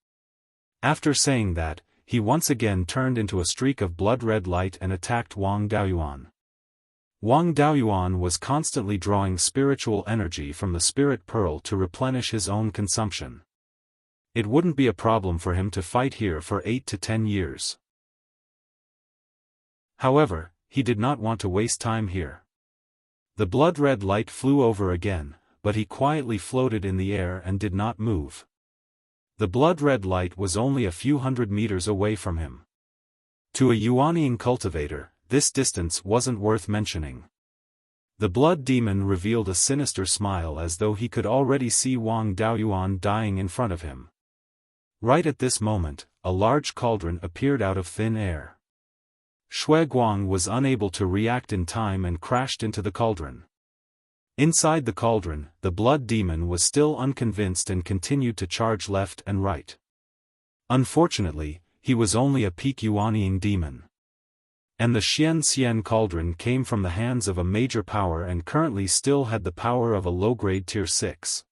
A: After saying that, he once again turned into a streak of blood-red light and attacked Wang Daoyuan. Wang Daoyuan was constantly drawing spiritual energy from the spirit pearl to replenish his own consumption. It wouldn't be a problem for him to fight here for 8 to 10 years. However, he did not want to waste time here. The blood-red light flew over again, but he quietly floated in the air and did not move. The blood-red light was only a few hundred meters away from him. To a Yuanying cultivator, this distance wasn't worth mentioning. The blood demon revealed a sinister smile as though he could already see Wang Daoyuan dying in front of him. Right at this moment, a large cauldron appeared out of thin air. Shui Guang was unable to react in time and crashed into the cauldron. Inside the cauldron, the blood demon was still unconvinced and continued to charge left and right. Unfortunately, he was only a peak Yuanying demon. And the Xian cauldron came from the hands of a major power and currently still had the power of a low-grade tier 6.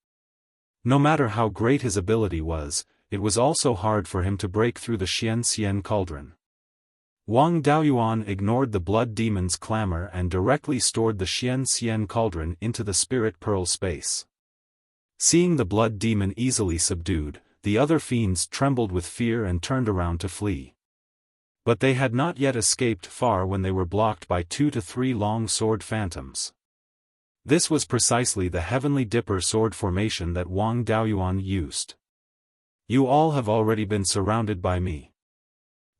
A: No matter how great his ability was, it was also hard for him to break through the Xian cauldron. Wang Daoyuan ignored the blood demon's clamor and directly stored the Xian cauldron into the spirit pearl space. Seeing the blood demon easily subdued, the other fiends trembled with fear and turned around to flee. But they had not yet escaped far when they were blocked by 2 to 3 long sword phantoms. This was precisely the Heavenly Dipper sword formation that Wang Daoyuan used. "You all have already been surrounded by me.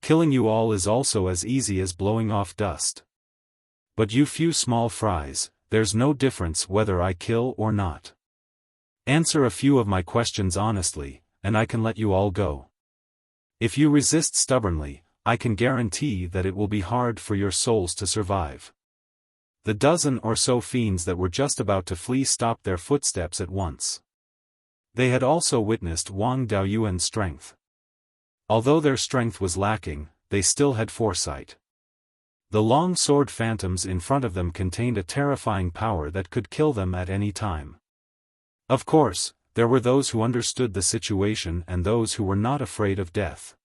A: Killing you all is also as easy as blowing off dust. But you few small fries, there's no difference whether I kill or not. Answer a few of my questions honestly, and I can let you all go. If you resist stubbornly, I can guarantee that it will be hard for your souls to survive." The dozen or so fiends that were just about to flee stopped their footsteps at once. They had also witnessed Wang Daoyuan's strength. Although their strength was lacking, they still had foresight. The long sword phantoms in front of them contained a terrifying power that could kill them at any time. Of course, there were those who understood the situation and those who were not afraid of death.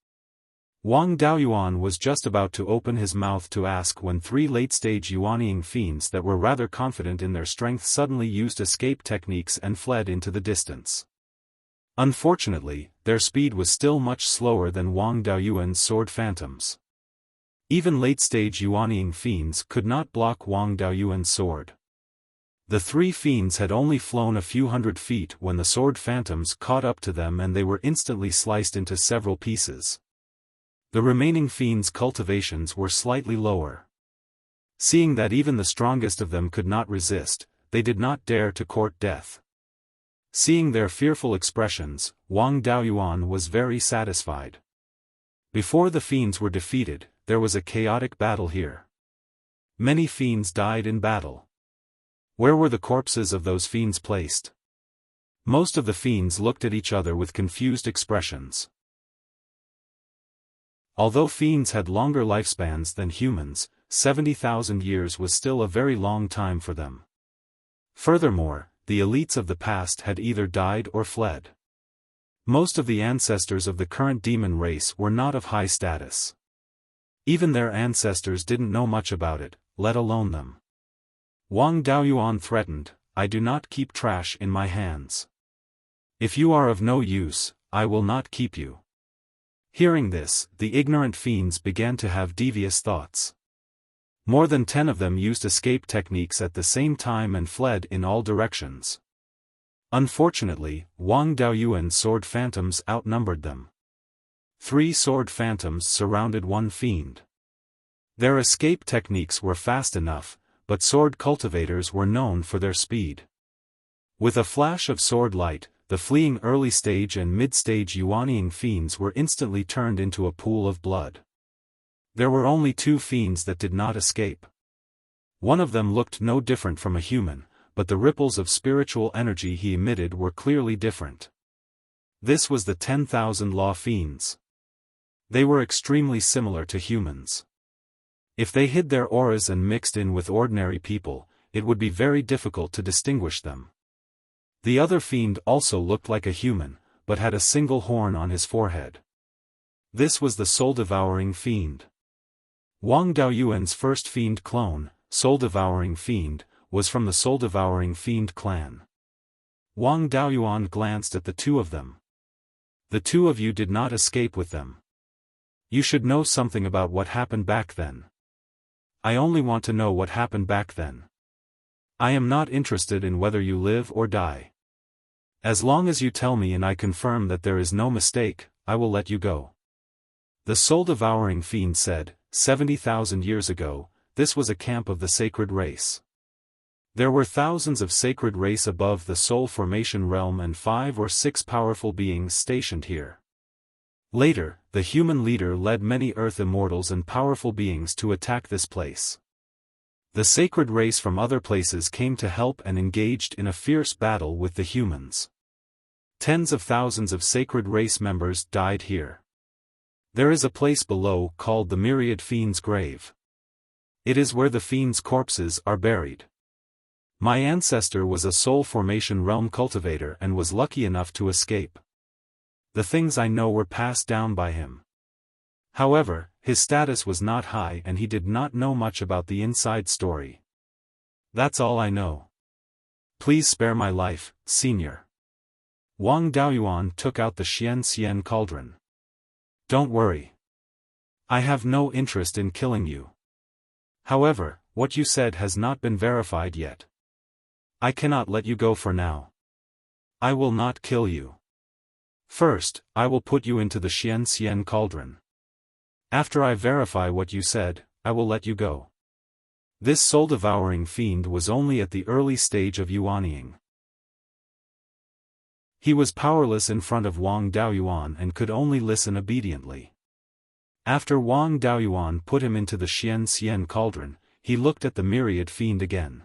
A: Wang Daoyuan was just about to open his mouth to ask when three late-stage Yuanying fiends that were rather confident in their strength suddenly used escape techniques and fled into the distance. Unfortunately, their speed was still much slower than Wang Daoyuan's sword phantoms. Even late-stage Yuanying fiends could not block Wang Daoyuan's sword. The three fiends had only flown a few hundred feet when the sword phantoms caught up to them and they were instantly sliced into several pieces. The remaining fiends' cultivations were slightly lower. Seeing that even the strongest of them could not resist, they did not dare to court death. Seeing their fearful expressions, Wang Daoyuan was very satisfied. Before the fiends were defeated, there was a chaotic battle here. Many fiends died in battle. Where were the corpses of those fiends placed? Most of the fiends looked at each other with confused expressions. Although fiends had longer lifespans than humans, 70,000 years was still a very long time for them. Furthermore, the elites of the past had either died or fled. Most of the ancestors of the current demon race were not of high status. Even their ancestors didn't know much about it, let alone them. Wang Daoyuan threatened, "I do not keep trash in my hands. If you are of no use, I will not keep you." Hearing this, the ignorant fiends began to have devious thoughts. More than 10 of them used escape techniques at the same time and fled in all directions. Unfortunately, Wang Daoyuan's sword phantoms outnumbered them. 3 sword phantoms surrounded one fiend. Their escape techniques were fast enough, but sword cultivators were known for their speed. With a flash of sword light, the fleeing early-stage and mid-stage Yuanying fiends were instantly turned into a pool of blood. There were only 2 fiends that did not escape. One of them looked no different from a human, but the ripples of spiritual energy he emitted were clearly different. This was the 10,000 Law fiends. They were extremely similar to humans. If they hid their auras and mixed in with ordinary people, it would be very difficult to distinguish them. The other fiend also looked like a human, but had a single horn on his forehead. This was the soul-devouring fiend. Wang Daoyuan's first fiend clone, soul-devouring fiend, was from the soul-devouring fiend clan. Wang Daoyuan glanced at the 2 of them. The 2 of you did not escape with them. You should know something about what happened back then. I only want to know what happened back then. I am not interested in whether you live or die. As long as you tell me and I confirm that there is no mistake, I will let you go. The soul-devouring fiend said, 70,000 years ago, this was a camp of the sacred race. There were thousands of sacred race above the soul formation realm and 5 or 6 powerful beings stationed here. Later, the human leader led many earth immortals and powerful beings to attack this place. The sacred race from other places came to help and engaged in a fierce battle with the humans. Tens of thousands of sacred race members died here. There is a place below called the Myriad Fiends' Grave. It is where the fiends' corpses are buried. My ancestor was a soul formation realm cultivator and was lucky enough to escape. The things I know were passed down by him. However, his status was not high and he did not know much about the inside story. That's all I know. Please spare my life, Senior. Wang Daoyuan took out the Xian cauldron. Don't worry. I have no interest in killing you. However, what you said has not been verified yet. I cannot let you go for now. I will not kill you. First, I will put you into the Xian cauldron. After I verify what you said, I will let you go. This soul-devouring fiend was only at the early stage of Yuanying. He was powerless in front of Wang Daoyuan and could only listen obediently. After Wang Daoyuan put him into the Xian cauldron, he looked at the myriad fiend again.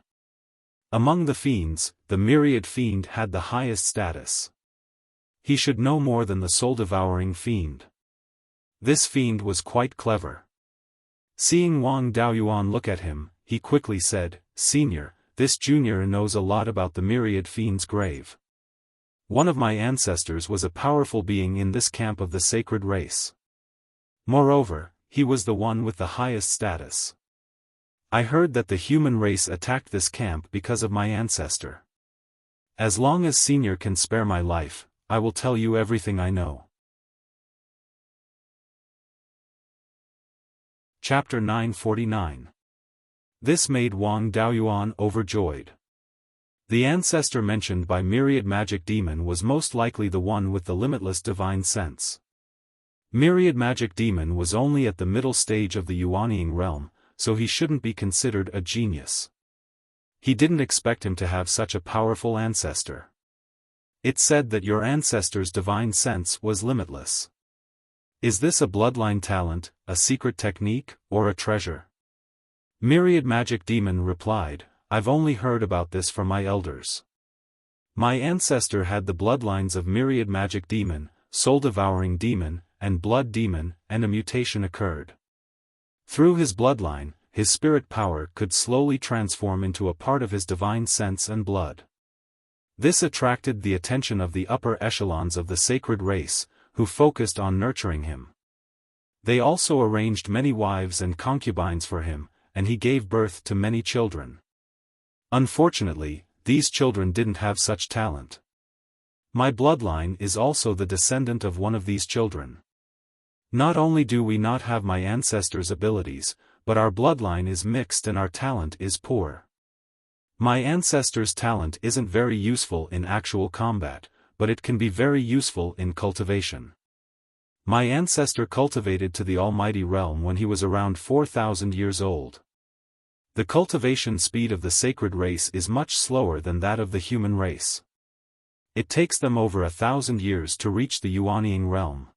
A: Among the fiends, the myriad fiend had the highest status. He should know more than the soul-devouring fiend. This fiend was quite clever. Seeing Wang Daoyuan look at him, he quickly said, "Senior, this junior knows a lot about the myriad fiend's grave. One of my ancestors was a powerful being in this camp of the sacred race. Moreover, he was the one with the highest status. I heard that the human race attacked this camp because of my ancestor. As long as Senior can spare my life, I will tell you everything I know. Chapter 949. This made Wang Daoyuan overjoyed. The ancestor mentioned by Myriad Magic Demon was most likely the one with the limitless divine sense. Myriad Magic Demon was only at the middle stage of the Yuanying realm, so he shouldn't be considered a genius. He didn't expect him to have such a powerful ancestor. It said that your ancestor's divine sense was limitless. Is this a bloodline talent, a secret technique, or a treasure? Myriad Magic Demon replied, I've only heard about this from my elders. My ancestor had the bloodlines of Myriad Magic Demon, Soul-Devouring Demon, and Blood Demon, and a mutation occurred. Through his bloodline, his spirit power could slowly transform into a part of his divine sense and blood. This attracted the attention of the upper echelons of the sacred race, who focused on nurturing him. They also arranged many wives and concubines for him, and he gave birth to many children. Unfortunately, these children didn't have such talent. My bloodline is also the descendant of one of these children. Not only do we not have my ancestor's abilities, but our bloodline is mixed and our talent is poor. My ancestor's talent isn't very useful in actual combat, but it can be very useful in cultivation. My ancestor cultivated to the Almighty Realm when he was around 4,000 years old. The cultivation speed of the sacred race is much slower than that of the human race. It takes them over 1,000 years to reach the Yuanying Realm.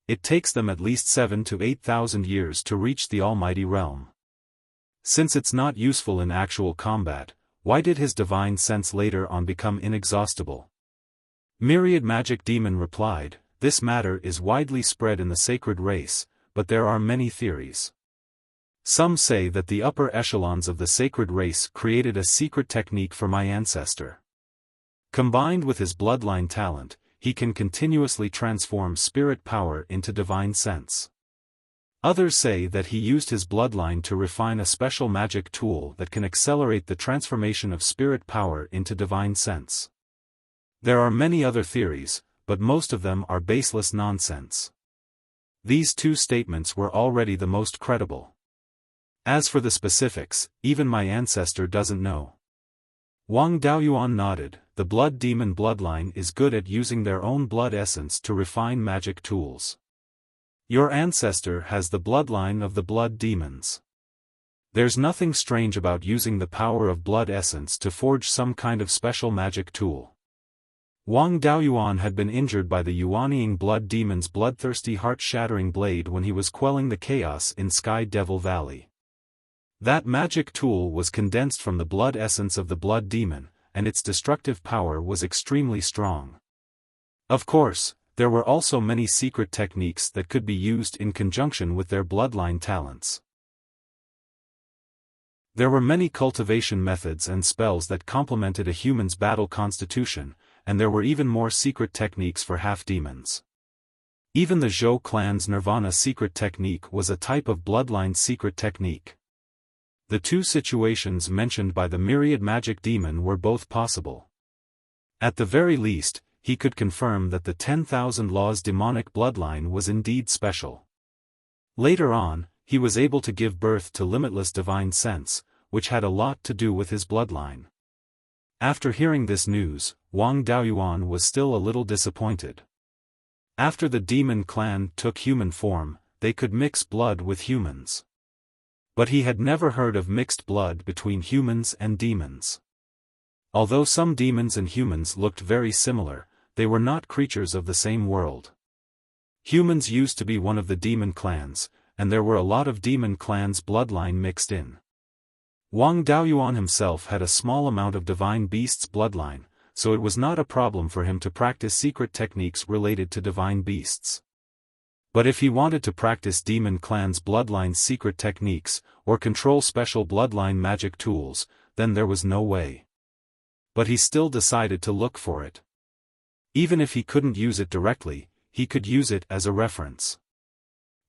A: It takes them at least 7,000 to 8,000 years to reach the Almighty Realm. Since it's not useful in actual combat, why did his divine sense later on become inexhaustible? Myriad Magic Demon replied, this matter is widely spread in the sacred race, but there are many theories. Some say that the upper echelons of the sacred race created a secret technique for my ancestor. Combined with his bloodline talent, he can continuously transform spirit power into divine sense. Others say that he used his bloodline to refine a special magic tool that can accelerate the transformation of spirit power into divine sense. There are many other theories, but most of them are baseless nonsense. These two statements were already the most credible. As for the specifics, even my ancestor doesn't know. Wang Daoyuan nodded, the blood demon bloodline is good at using their own blood essence to refine magic tools. Your ancestor has the bloodline of the blood demons. There's nothing strange about using the power of blood essence to forge some kind of special magic tool. Wang Daoyuan had been injured by the Yuanying blood demon's bloodthirsty heart-shattering blade when he was quelling the chaos in Sky Devil Valley. That magic tool was condensed from the blood essence of the blood demon, and its destructive power was extremely strong. Of course, there were also many secret techniques that could be used in conjunction with their bloodline talents. There were many cultivation methods and spells that complemented a human's battle constitution, and there were even more secret techniques for half-demons. Even the Zhou clan's Nirvana secret technique was a type of bloodline secret technique. The two situations mentioned by the Myriad Magic Demon were both possible. At the very least, he could confirm that the 10,000 Laws demonic bloodline was indeed special. Later on, he was able to give birth to limitless divine sense, which had a lot to do with his bloodline. After hearing this news, Wang Daoyuan was still a little disappointed. After the demon clan took human form, they could mix blood with humans. But he had never heard of mixed blood between humans and demons. Although some demons and humans looked very similar, they were not creatures of the same world. Humans used to be one of the demon clans, and there were a lot of demon clans' bloodline mixed in. Wang Daoyuan himself had a small amount of divine beasts' bloodline, so it was not a problem for him to practice secret techniques related to divine beasts. But if he wanted to practice demon clans' bloodline secret techniques, or control special bloodline magic tools, then there was no way. But he still decided to look for it. Even if he couldn't use it directly, he could use it as a reference.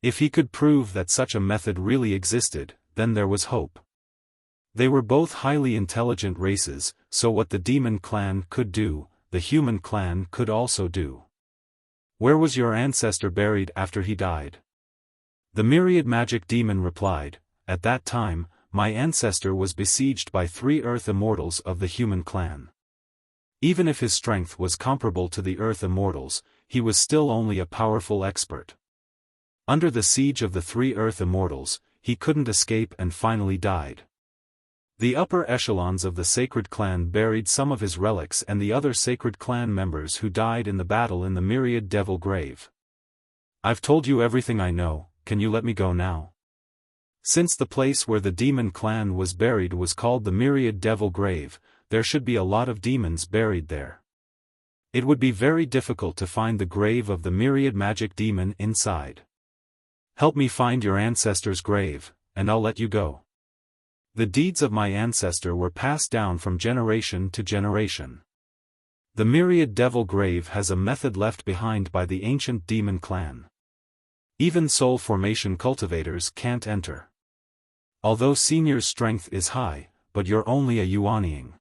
A: If he could prove that such a method really existed, then there was hope. They were both highly intelligent races, so what the demon clan could do, the human clan could also do. Where was your ancestor buried after he died? The myriad magic demon replied, at that time, my ancestor was besieged by 3 earth immortals of the human clan. Even if his strength was comparable to the earth immortals, he was still only a powerful expert. Under the siege of the 3 earth immortals, he couldn't escape and finally died. The upper echelons of the sacred clan buried some of his relics and the other sacred clan members who died in the battle in the myriad devil grave. I've told you everything I know, can you let me go now? Since the place where the demon clan was buried was called the myriad devil grave, there should be a lot of demons buried there. It would be very difficult to find the grave of the myriad magic demon inside. Help me find your ancestor's grave, and I'll let you go. The deeds of my ancestor were passed down from generation to generation. The myriad devil grave has a method left behind by the ancient demon clan. Even soul formation cultivators can't enter. Although Senior's strength is high, but you're only a Yuanying.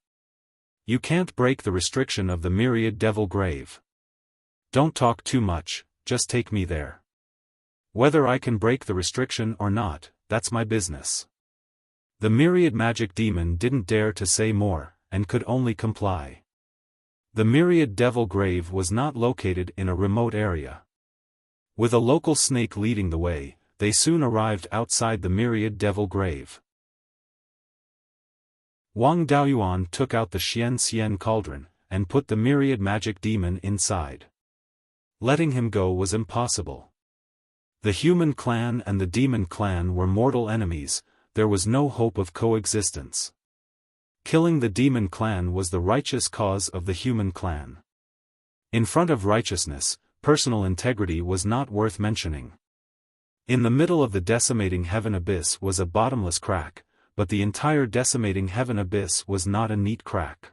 A: You can't break the restriction of the myriad devil grave. Don't talk too much, just take me there. Whether I can break the restriction or not, that's my business. The myriad magic demon didn't dare to say more, and could only comply. The myriad devil grave was not located in a remote area. With a local snake leading the way, they soon arrived outside the myriad devil grave. Wang Daoyuan took out the Xian cauldron, and put the myriad magic demon inside. Letting him go was impossible. The human clan and the demon clan were mortal enemies, there was no hope of coexistence. Killing the demon clan was the righteous cause of the human clan. In front of righteousness, personal integrity was not worth mentioning. In the middle of the decimating heaven abyss was a bottomless crack, but the entire decimating heaven abyss was not a neat crack.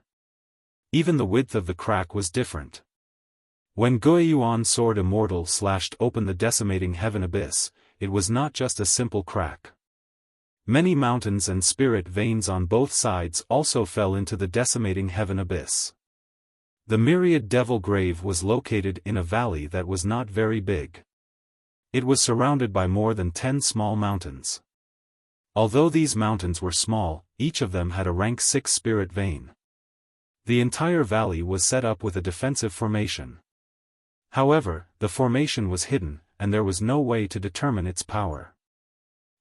A: Even the width of the crack was different. When Guiyuan Sword Immortal slashed open the decimating heaven abyss, it was not just a simple crack. Many mountains and spirit veins on both sides also fell into the decimating heaven abyss. The myriad devil grave was located in a valley that was not very big. It was surrounded by more than 10 small mountains. Although these mountains were small, each of them had a rank 6 spirit vein. The entire valley was set up with a defensive formation. However, the formation was hidden, and there was no way to determine its power.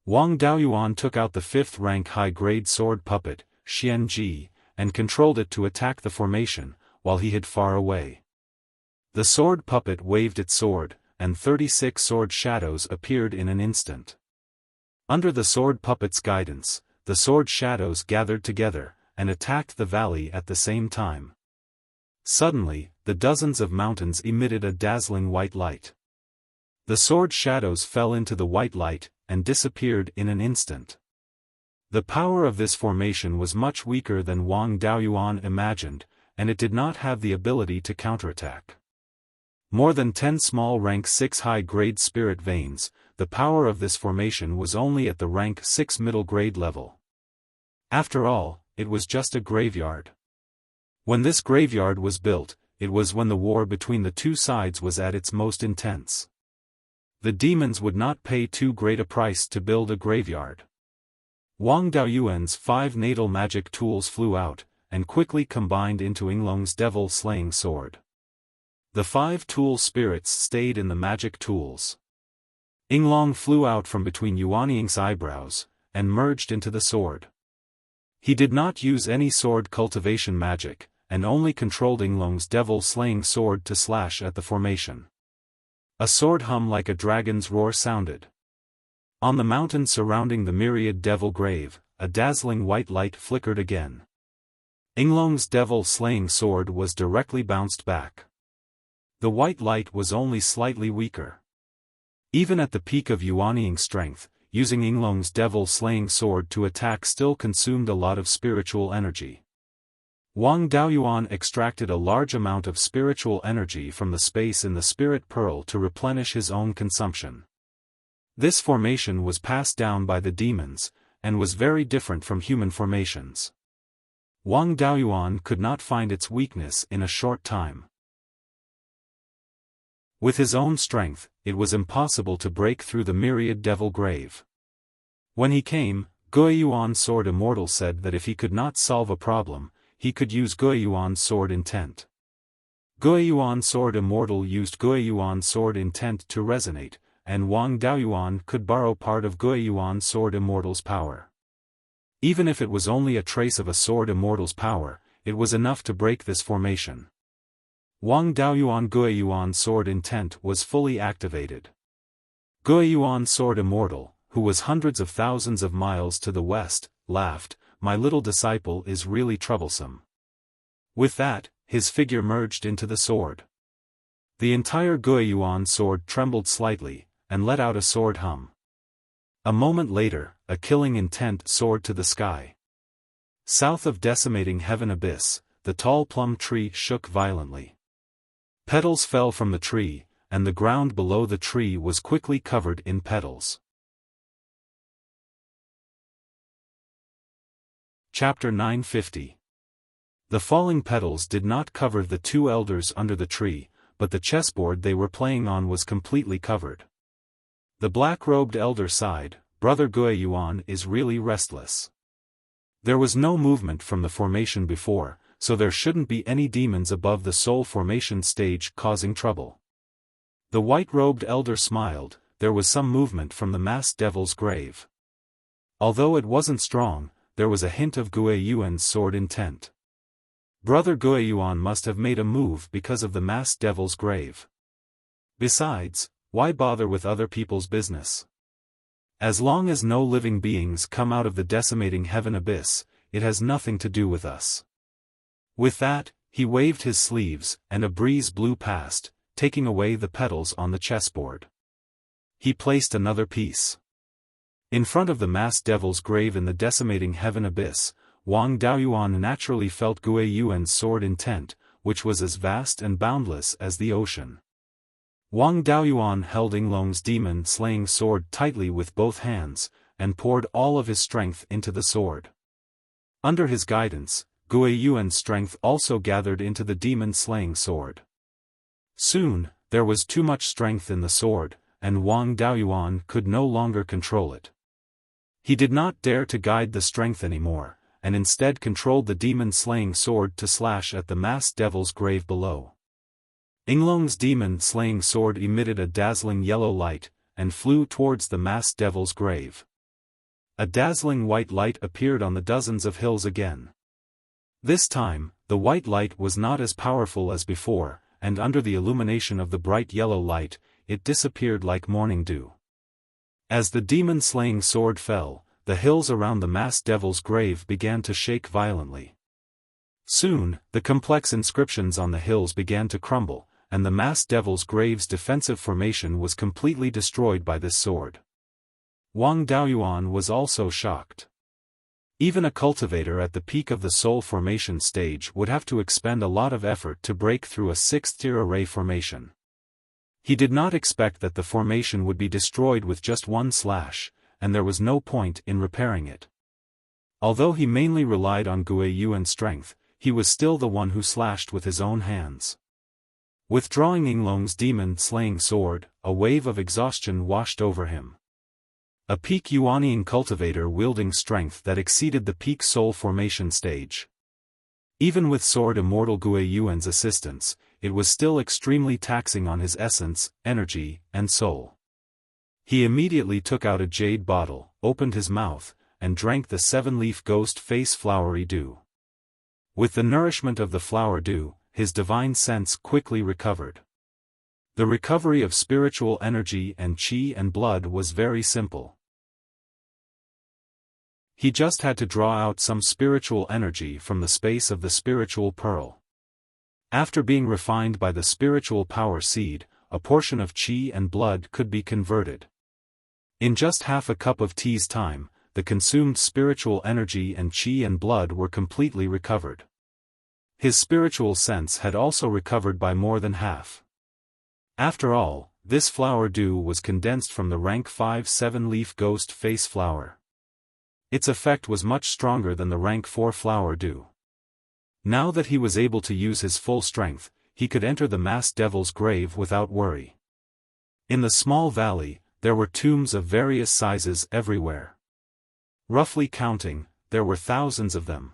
A: Wang Daoyuan took out the 5th rank high-grade sword puppet, Xian Ji, and controlled it to attack the formation, while he hid far away. The sword puppet waved its sword, and 36 sword shadows appeared in an instant. Under the sword puppet's guidance, the sword shadows gathered together, and attacked the valley at the same time. Suddenly, the dozens of mountains emitted a dazzling white light. The sword shadows fell into the white light, and disappeared in an instant. The power of this formation was much weaker than Wang Daoyuan imagined, and it did not have the ability to counterattack. More than 10 small rank 6 high-grade spirit veins, the power of this formation was only at the rank 6 middle-grade level. After all, it was just a graveyard. When this graveyard was built, it was when the war between the two sides was at its most intense. The demons would not pay too great a price to build a graveyard. Wang Daoyuan's 5 natal magic tools flew out, and quickly combined into Yinglong's devil-slaying sword. The 5 tool spirits stayed in the magic tools. Yinglong flew out from between Yuanying's eyebrows, and merged into the sword. He did not use any sword cultivation magic, and only controlled Yinglong's devil-slaying sword to slash at the formation. A sword hum like a dragon's roar sounded. On the mountain surrounding the myriad devil grave, a dazzling white light flickered again. Yinglong's devil-slaying sword was directly bounced back. The white light was only slightly weaker. Even at the peak of Yuanying's strength, using Yinglong's devil-slaying sword to attack still consumed a lot of spiritual energy. Wang Daoyuan extracted a large amount of spiritual energy from the space in the spirit pearl to replenish his own consumption. This formation was passed down by the demons, and was very different from human formations. Wang Daoyuan could not find its weakness in a short time. With his own strength, it was impossible to break through the myriad devil grave. When he came, Guiyuan Sword Immortal said that if he could not solve a problem, he could use Guiyuan Sword Intent. Guiyuan Sword Immortal used Guiyuan Sword Intent to resonate, and Wang Daoyuan could borrow part of Guiyuan Sword Immortal's power. Even if it was only a trace of a Sword Immortal's power, it was enough to break this formation. Wang Daoyuan Guiyuan Sword Intent was fully activated. Guiyuan Sword Immortal, who was hundreds of thousands of miles to the west, laughed, "My little disciple is really troublesome." With that, his figure merged into the sword. The entire Guiyuan sword trembled slightly, and let out a sword hum. A moment later, a killing intent soared to the sky. South of decimating heaven abyss, the tall plum tree shook violently. Petals fell from the tree, and the ground below the tree was quickly covered in petals. Chapter 950. The falling petals did not cover the two elders under the tree, but the chessboard they were playing on was completely covered. The black-robed elder sighed, "Brother Guiyuan is really restless. There was no movement from the formation before, so there shouldn't be any demons above the soul formation stage causing trouble." The white-robed elder smiled, there was some movement from the masked devil's grave. Although it wasn't strong, there was a hint of Guiyuan's sword intent. Brother Guiyuan must have made a move because of the masked devil's grave. Besides, why bother with other people's business? As long as no living beings come out of the decimating heaven abyss, it has nothing to do with us. With that, he waved his sleeves, and a breeze blew past, taking away the petals on the chessboard. He placed another piece. In front of the masked devil's grave in the decimating heaven abyss, Wang Daoyuan naturally felt Guiyuan's sword intent, which was as vast and boundless as the ocean. Wang Daoyuan held Yinglong's demon-slaying sword tightly with both hands, and poured all of his strength into the sword. Under his guidance, Guiyuan's strength also gathered into the demon-slaying sword. Soon, there was too much strength in the sword, and Wang Daoyuan could no longer control it. He did not dare to guide the strength anymore, and instead controlled the demon-slaying sword to slash at the masked devil's grave below. Yinglong's demon-slaying sword emitted a dazzling yellow light, and flew towards the masked devil's grave. A dazzling white light appeared on the dozens of hills again. This time, the white light was not as powerful as before, and under the illumination of the bright yellow light, it disappeared like morning dew. As the demon-slaying sword fell, the hills around the masked devil's grave began to shake violently. Soon, the complex inscriptions on the hills began to crumble, and the masked devil's grave's defensive formation was completely destroyed by this sword. Wang Daoyuan was also shocked. Even a cultivator at the peak of the soul formation stage would have to expend a lot of effort to break through a sixth-tier array formation. He did not expect that the formation would be destroyed with just one slash, and there was no point in repairing it. Although he mainly relied on Guiyuan's strength, he was still the one who slashed with his own hands. Withdrawing Yinglong's demon-slaying sword, a wave of exhaustion washed over him. A peak Yuanian cultivator wielding strength that exceeded the peak soul formation stage. Even with Sword Immortal Guiyuan's assistance, it was still extremely taxing on his essence, energy, and soul. He immediately took out a jade bottle, opened his mouth, and drank the 7-leaf ghost face flowery dew. With the nourishment of the flower dew, his divine sense quickly recovered. The recovery of spiritual energy and qi and blood was very simple. He just had to draw out some spiritual energy from the space of the spiritual pearl. After being refined by the spiritual power seed, a portion of qi and blood could be converted. In just half a cup of tea's time, the consumed spiritual energy and qi and blood were completely recovered. His spiritual sense had also recovered by more than half. After all, this flower dew was condensed from the rank 5 7-leaf ghost face flower. Its effect was much stronger than the rank 4 flower dew. Now that he was able to use his full strength, he could enter the masked devil's grave without worry. In the small valley, there were tombs of various sizes everywhere. Roughly counting, there were thousands of them.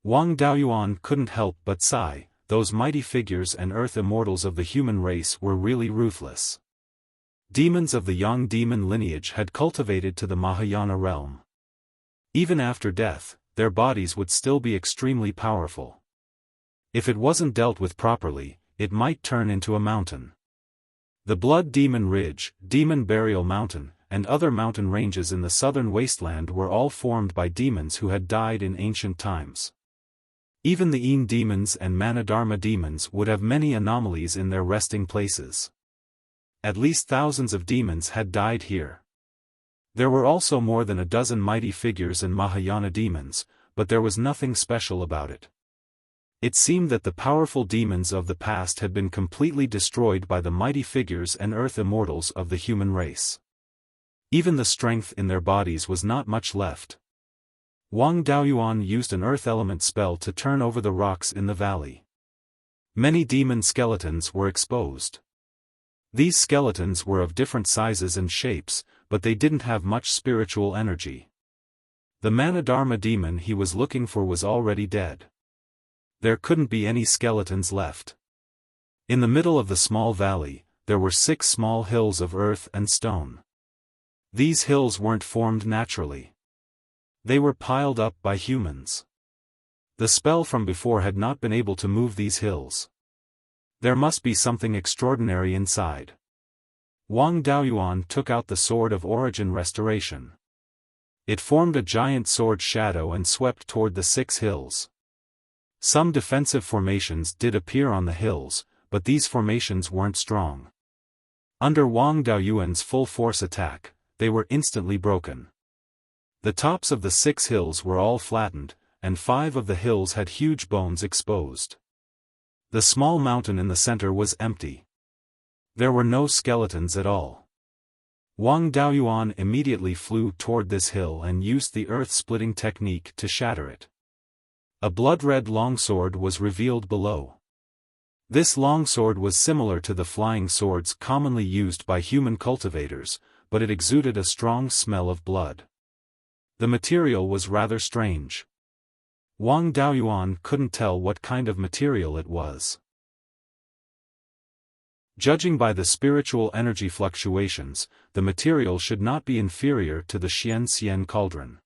A: Wang Daoyuan couldn't help but sigh. Those mighty figures and earth immortals of the human race were really ruthless. Demons of the Yang demon lineage had cultivated to the Mahayana realm. Even after death, their bodies would still be extremely powerful. If it wasn't dealt with properly, it might turn into a mountain. The Blood Demon Ridge, Demon Burial Mountain, and other mountain ranges in the southern wasteland were all formed by demons who had died in ancient times. Even the Een demons and Manadharma demons would have many anomalies in their resting places. At least thousands of demons had died here. There were also more than a dozen mighty figures and Mahayana demons, but there was nothing special about it. It seemed that the powerful demons of the past had been completely destroyed by the mighty figures and earth immortals of the human race. Even the strength in their bodies was not much left. Wang Daoyuan used an earth element spell to turn over the rocks in the valley. Many demon skeletons were exposed. These skeletons were of different sizes and shapes, but they didn't have much spiritual energy. The Manadharma demon he was looking for was already dead. There couldn't be any skeletons left. In the middle of the small valley, there were 6 small hills of earth and stone. These hills weren't formed naturally. They were piled up by humans. The spell from before had not been able to move these hills. There must be something extraordinary inside. Wang Daoyuan took out the Sword of Origin Restoration. It formed a giant sword shadow and swept toward the 6 hills. Some defensive formations did appear on the hills, but these formations weren't strong. Under Wang Daoyuan's full force attack, they were instantly broken. The tops of the 6 hills were all flattened, and 5 of the hills had huge bones exposed. The small mountain in the center was empty. There were no skeletons at all. Wang Daoyuan immediately flew toward this hill and used the earth-splitting technique to shatter it. A blood-red longsword was revealed below. This longsword was similar to the flying swords commonly used by human cultivators, but it exuded a strong smell of blood. The material was rather strange. Wang Daoyuan couldn't tell what kind of material it was. Judging by the spiritual energy fluctuations, the material should not be inferior to the Xian cauldron.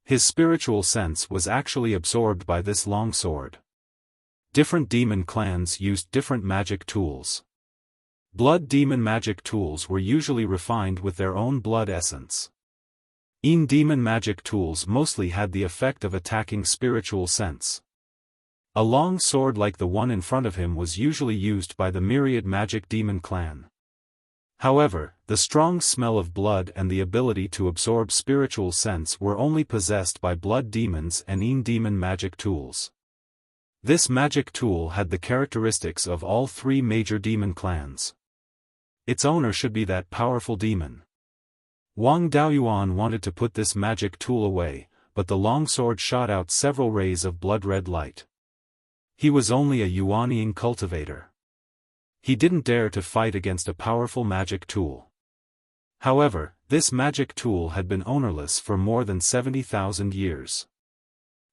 A: His spiritual sense was actually absorbed by this long sword. Different demon clans used different magic tools. Blood demon magic tools were usually refined with their own blood essence. Een demon magic tools mostly had the effect of attacking spiritual sense. A long sword like the one in front of him was usually used by the myriad magic demon clan. However, the strong smell of blood and the ability to absorb spiritual sense were only possessed by blood demons and Een demon magic tools. This magic tool had the characteristics of all 3 major demon clans. Its owner should be that powerful demon. Wang Daoyuan wanted to put this magic tool away, but the longsword shot out several rays of blood-red light. He was only a Yuanian cultivator. He didn't dare to fight against a powerful magic tool. However, this magic tool had been ownerless for more than 70,000 years.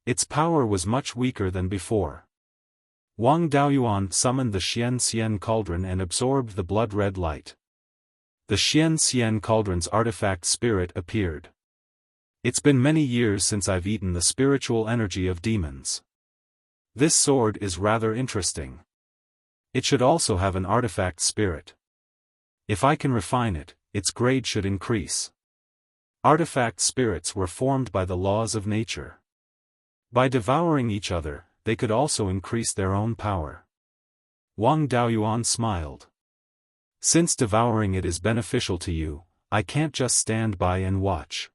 A: Its power was much weaker than before. Wang Daoyuan summoned the Xian cauldron and absorbed the blood-red light. The Xian cauldron's artifact spirit appeared. It's been many years since I've eaten the spiritual energy of demons. This sword is rather interesting. It should also have an artifact spirit. If I can refine it, its grade should increase. Artifact spirits were formed by the laws of nature. By devouring each other, they could also increase their own power. Wang Daoyuan smiled. Since devouring it is beneficial to you, I can't just stand by and watch.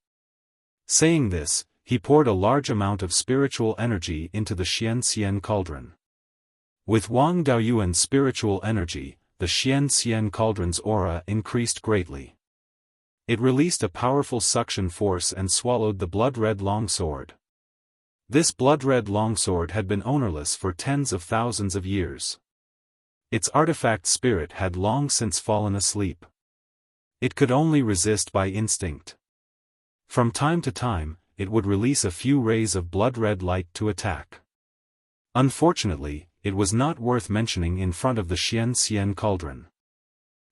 A: Saying this, he poured a large amount of spiritual energy into the Xian cauldron. With Wang Daoyuan's spiritual energy,
B: the Xian cauldron's aura increased greatly. It released a powerful suction force and swallowed the blood-red longsword. This blood-red longsword had been ownerless for tens of thousands of years. Its artifact spirit had long since fallen asleep. It could only resist by instinct. From time to time, it would release a few rays of blood-red light to attack. Unfortunately, it was not worth mentioning in front of the Xian cauldron.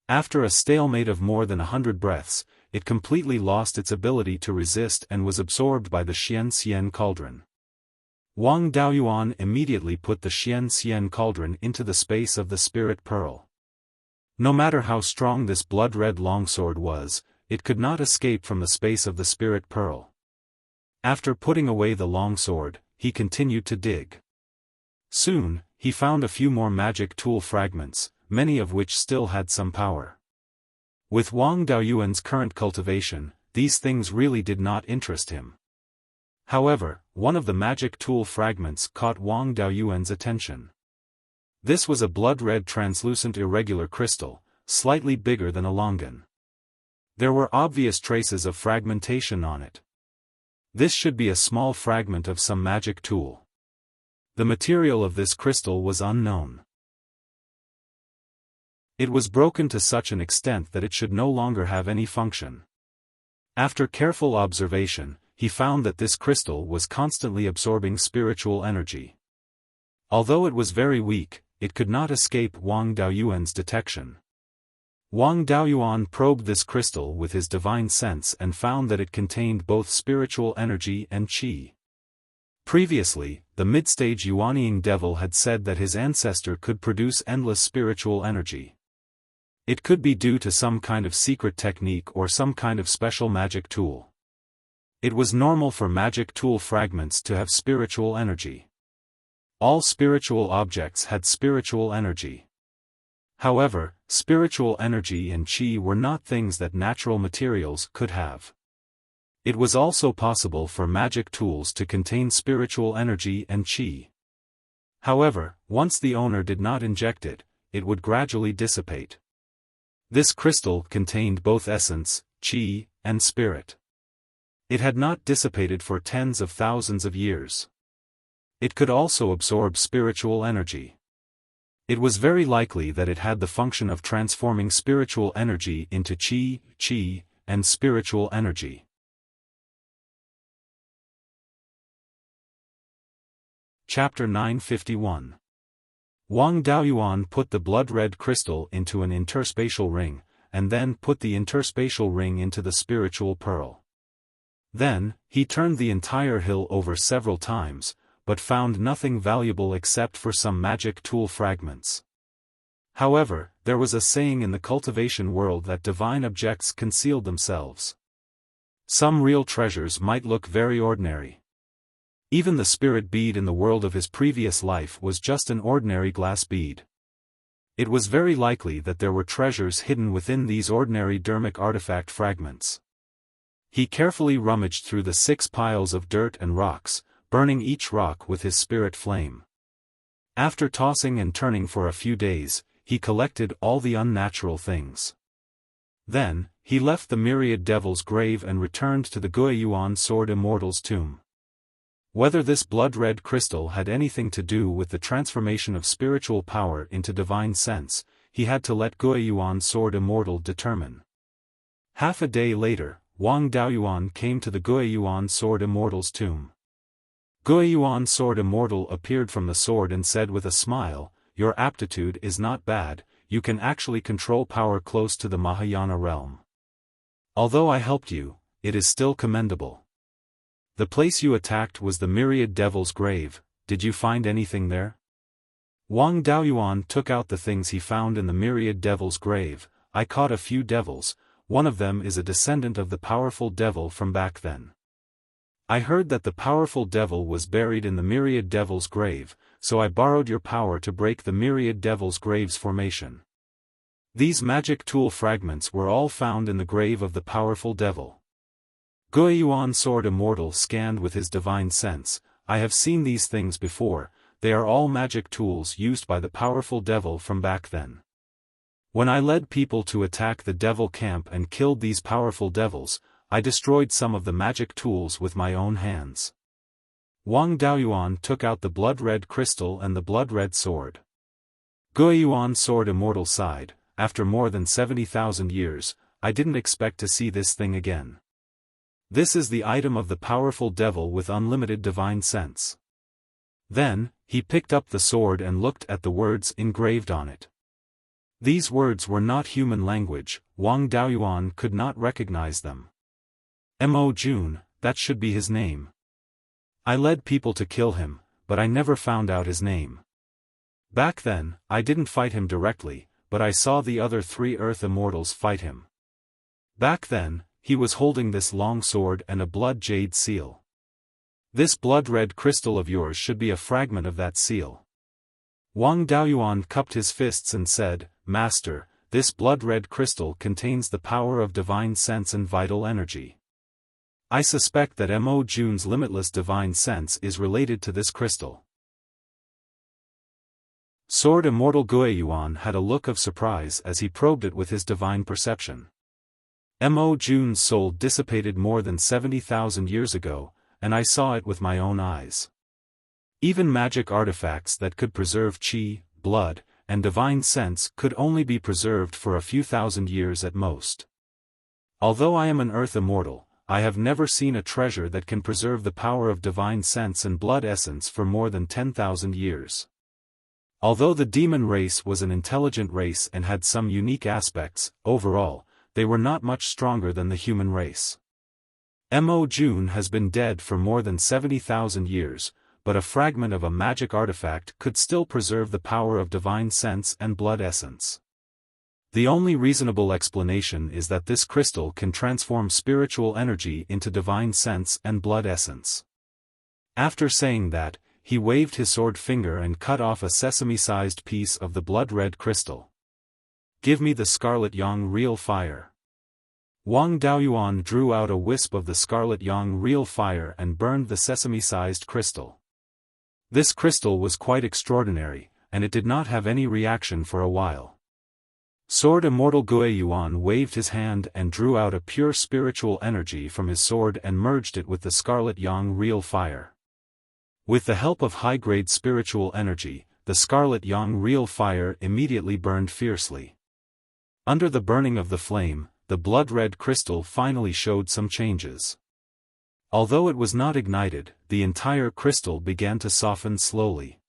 B: After a stalemate of more than 100 breaths, it completely lost its ability to resist and was absorbed by the Xian cauldron. Wang Daoyuan immediately put the Xian cauldron into the space of the spirit pearl. No matter how strong this blood-red longsword was, it could not escape from the space of the spirit pearl. After putting away the longsword, he continued to dig. Soon, he found a few more magic tool fragments, many of which still had some power. With Wang Daoyuan's current cultivation, these things really did not interest him. However, one of the magic tool fragments caught Wang Daoyuan's attention. This was a blood-red translucent irregular crystal, slightly bigger than a longan. There were obvious traces of fragmentation on it. This should be a small fragment of some magic tool. The material of this crystal was unknown. It was broken to such an extent that it should no longer have any function. After careful observation, he found that this crystal was constantly absorbing spiritual energy. Although it was very weak, it could not escape Wang Daoyuan's detection. Wang Daoyuan probed this crystal with his divine sense and found that it contained both spiritual energy and qi. Previously, the mid-stage Yuanying devil had said that his ancestor could produce endless spiritual energy. It could be due to some kind of secret technique or some kind of special magic tool. It was normal for magic tool fragments to have spiritual energy. All spiritual objects had spiritual energy. However, spiritual energy and qi were not things that natural materials could have. It was also possible for magic tools to contain spiritual energy and qi. However, once the owner did not inject it, it would gradually dissipate. This crystal contained both essence, qi, and spirit. It had not dissipated for tens of thousands of years. It could also absorb spiritual energy. It was very likely that it had the function of transforming spiritual energy into qi, and spiritual energy. Chapter 951. Wang Daoyuan put the blood-red crystal into an interspatial ring, and then put the interspatial ring into the spiritual pearl. Then, he turned the entire hill over several times, but found nothing valuable except for some magic tool fragments. However, there was a saying in the cultivation world that divine objects concealed themselves. Some real treasures might look very ordinary. Even the spirit bead in the world of his previous life was just an ordinary glass bead. It was very likely that there were treasures hidden within these ordinary dermic artifact fragments. He carefully rummaged through the 6 piles of dirt and rocks, burning each rock with his spirit flame. After tossing and turning for a few days, he collected all the unnatural things. Then, he left the myriad devil's grave and returned to the Guiyuan sword Immortal's tomb. Whether this blood-red crystal had anything to do with the transformation of spiritual power into divine sense, he had to let Guiyuan sword Immortal determine. Half a day later, Wang Daoyuan came to the Guiyuan sword Immortal's tomb. Guiyuan sword Immortal appeared from the sword and said with a smile, "Your aptitude is not bad, you can actually control power close to the Mahayana realm. Although I helped you, it is still commendable. The place you attacked was the myriad devil's grave, did you find anything there?" Wang Daoyuan took out the things he found in the myriad devil's grave. "I caught a few devils, one of them is a descendant of the powerful devil from back then. I heard that the powerful devil was buried in the myriad devil's grave, so I borrowed your power to break the myriad devil's grave's formation. These magic tool fragments were all found in the grave of the powerful devil." Guiyuan sword Immortal scanned with his divine sense. "I have seen these things before, they are all magic tools used by the powerful devil from back then.
A: When I led people to attack the devil camp and killed these powerful devils, I destroyed some of the magic tools with my own hands. Wang Daoyuan took out the blood-red crystal and the blood-red sword. Guiyuan sword Immortal sighed, after more than 70,000 years, I didn't expect to see this thing again. This is the item of the powerful devil with unlimited divine sense. Then, he picked up the sword and looked at the words engraved on it. These words were not human language, Wang Daoyuan could not recognize them. Mo Jun, that should be his name. I led people to kill him, but I never found out his name. Back then, I didn't fight him directly, but I saw the other 3 Earth Immortals fight him. Back then, he was holding this long sword and a blood jade seal. This blood-red crystal of yours should be a fragment of that seal. Wang Daoyuan cupped his fists and said, Master, this blood-red crystal contains the power of divine sense and vital energy. I suspect that Mo Jun's limitless divine sense is related to this crystal. Sword Immortal Guiyuan had a look of surprise as he probed it with his divine perception. Mo Jun's soul dissipated more than 70,000 years ago, and I saw it with my own eyes. Even magic artifacts that could preserve qi, blood, and divine sense could only be preserved for a few thousand years at most. Although I am an Earth Immortal, I have never seen a treasure that can preserve the power of divine sense and blood essence for more than 10,000 years. Although the demon race was an intelligent race and had some unique aspects, overall, they were not much stronger than the human race. Mo Jun has been dead for more than 70,000 years, but a fragment of a magic artifact could still preserve the power of divine sense and blood essence. The only reasonable explanation is that this crystal can transform spiritual energy into divine sense and blood essence. After saying that, he waved his sword finger and cut off a sesame-sized piece of the blood-red crystal. Give me the scarlet yang real fire. Wang Daoyuan drew out a wisp of the scarlet yang real fire and burned the sesame-sized crystal. This crystal was quite extraordinary, and it did not have any reaction for a while. Sword Immortal Guiyuan waved his hand and drew out a pure spiritual energy from his sword and merged it with the scarlet yang real fire. With the help of high-grade spiritual energy, the scarlet yang real fire immediately burned fiercely. Under the burning of the flame, the blood-red crystal finally showed some changes. Although it was not ignited, the entire crystal began to soften slowly.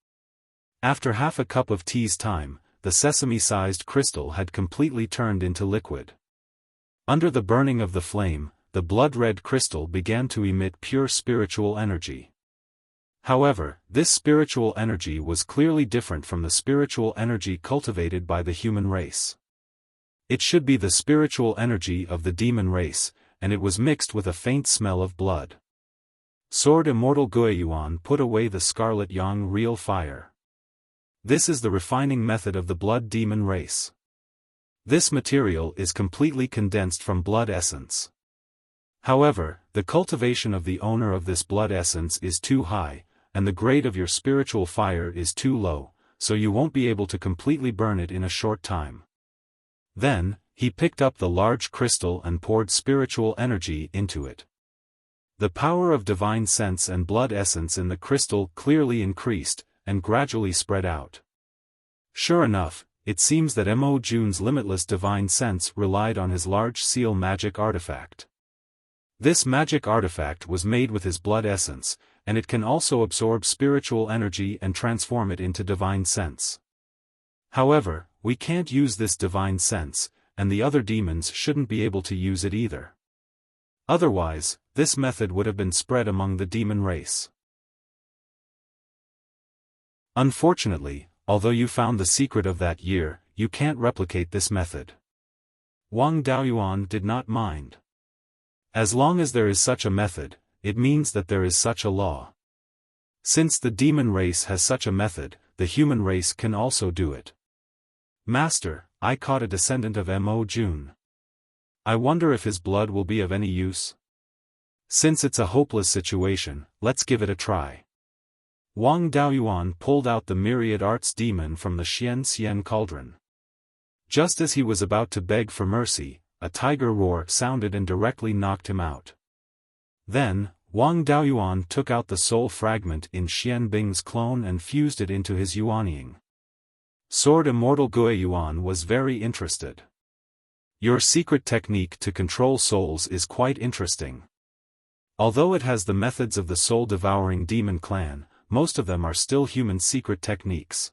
A: After half a cup of tea's time, the sesame-sized crystal had completely turned into liquid. Under the burning of the flame, the blood-red crystal began to emit pure spiritual energy. However, this spiritual energy was clearly different from the spiritual energy cultivated by the human race. It should be the spiritual energy of the demon race, and it was mixed with a faint smell of blood. Sword Immortal Guiyuan put away the scarlet yang real fire. This is the refining method of the blood demon race. This material is completely condensed from blood essence. However, the cultivation of the owner of this blood essence is too high, and the grade of your spiritual fire is too low, so you won't be able to completely burn it in a short time. Then, he picked up the large crystal and poured spiritual energy into it. The power of divine sense and blood essence in the crystal clearly increased, and gradually spread out. Sure enough, it seems that Mo Jun's limitless divine sense relied on his large seal magic artifact. This magic artifact was made with his blood essence, and it can also absorb spiritual energy and transform it into divine sense. However, we can't use this divine sense, and the other demons shouldn't be able to use it either. Otherwise, this method would have been spread among the demon race. Unfortunately, although you found the secret of that year, you can't replicate this method. Wang Daoyuan did not mind. As long as there is such a method, it means that there is such a law. Since the demon race has such a method, the human race can also do it. Master, I caught a descendant of Mo Jun. I wonder if his blood will be of any use? Since it's a hopeless situation, let's give it a try. Wang Daoyuan pulled out the myriad arts demon from the Xian cauldron. Just as he was about to beg for mercy, a tiger roar sounded and directly knocked him out. Then, Wang Daoyuan took out the soul fragment in Xian Bing's clone and fused it into his Yuanying. Sword Immortal Guiyuan was very interested. Your secret technique to control souls is quite interesting. Although it has the methods of the soul-devouring demon clan, most of them are still human secret techniques.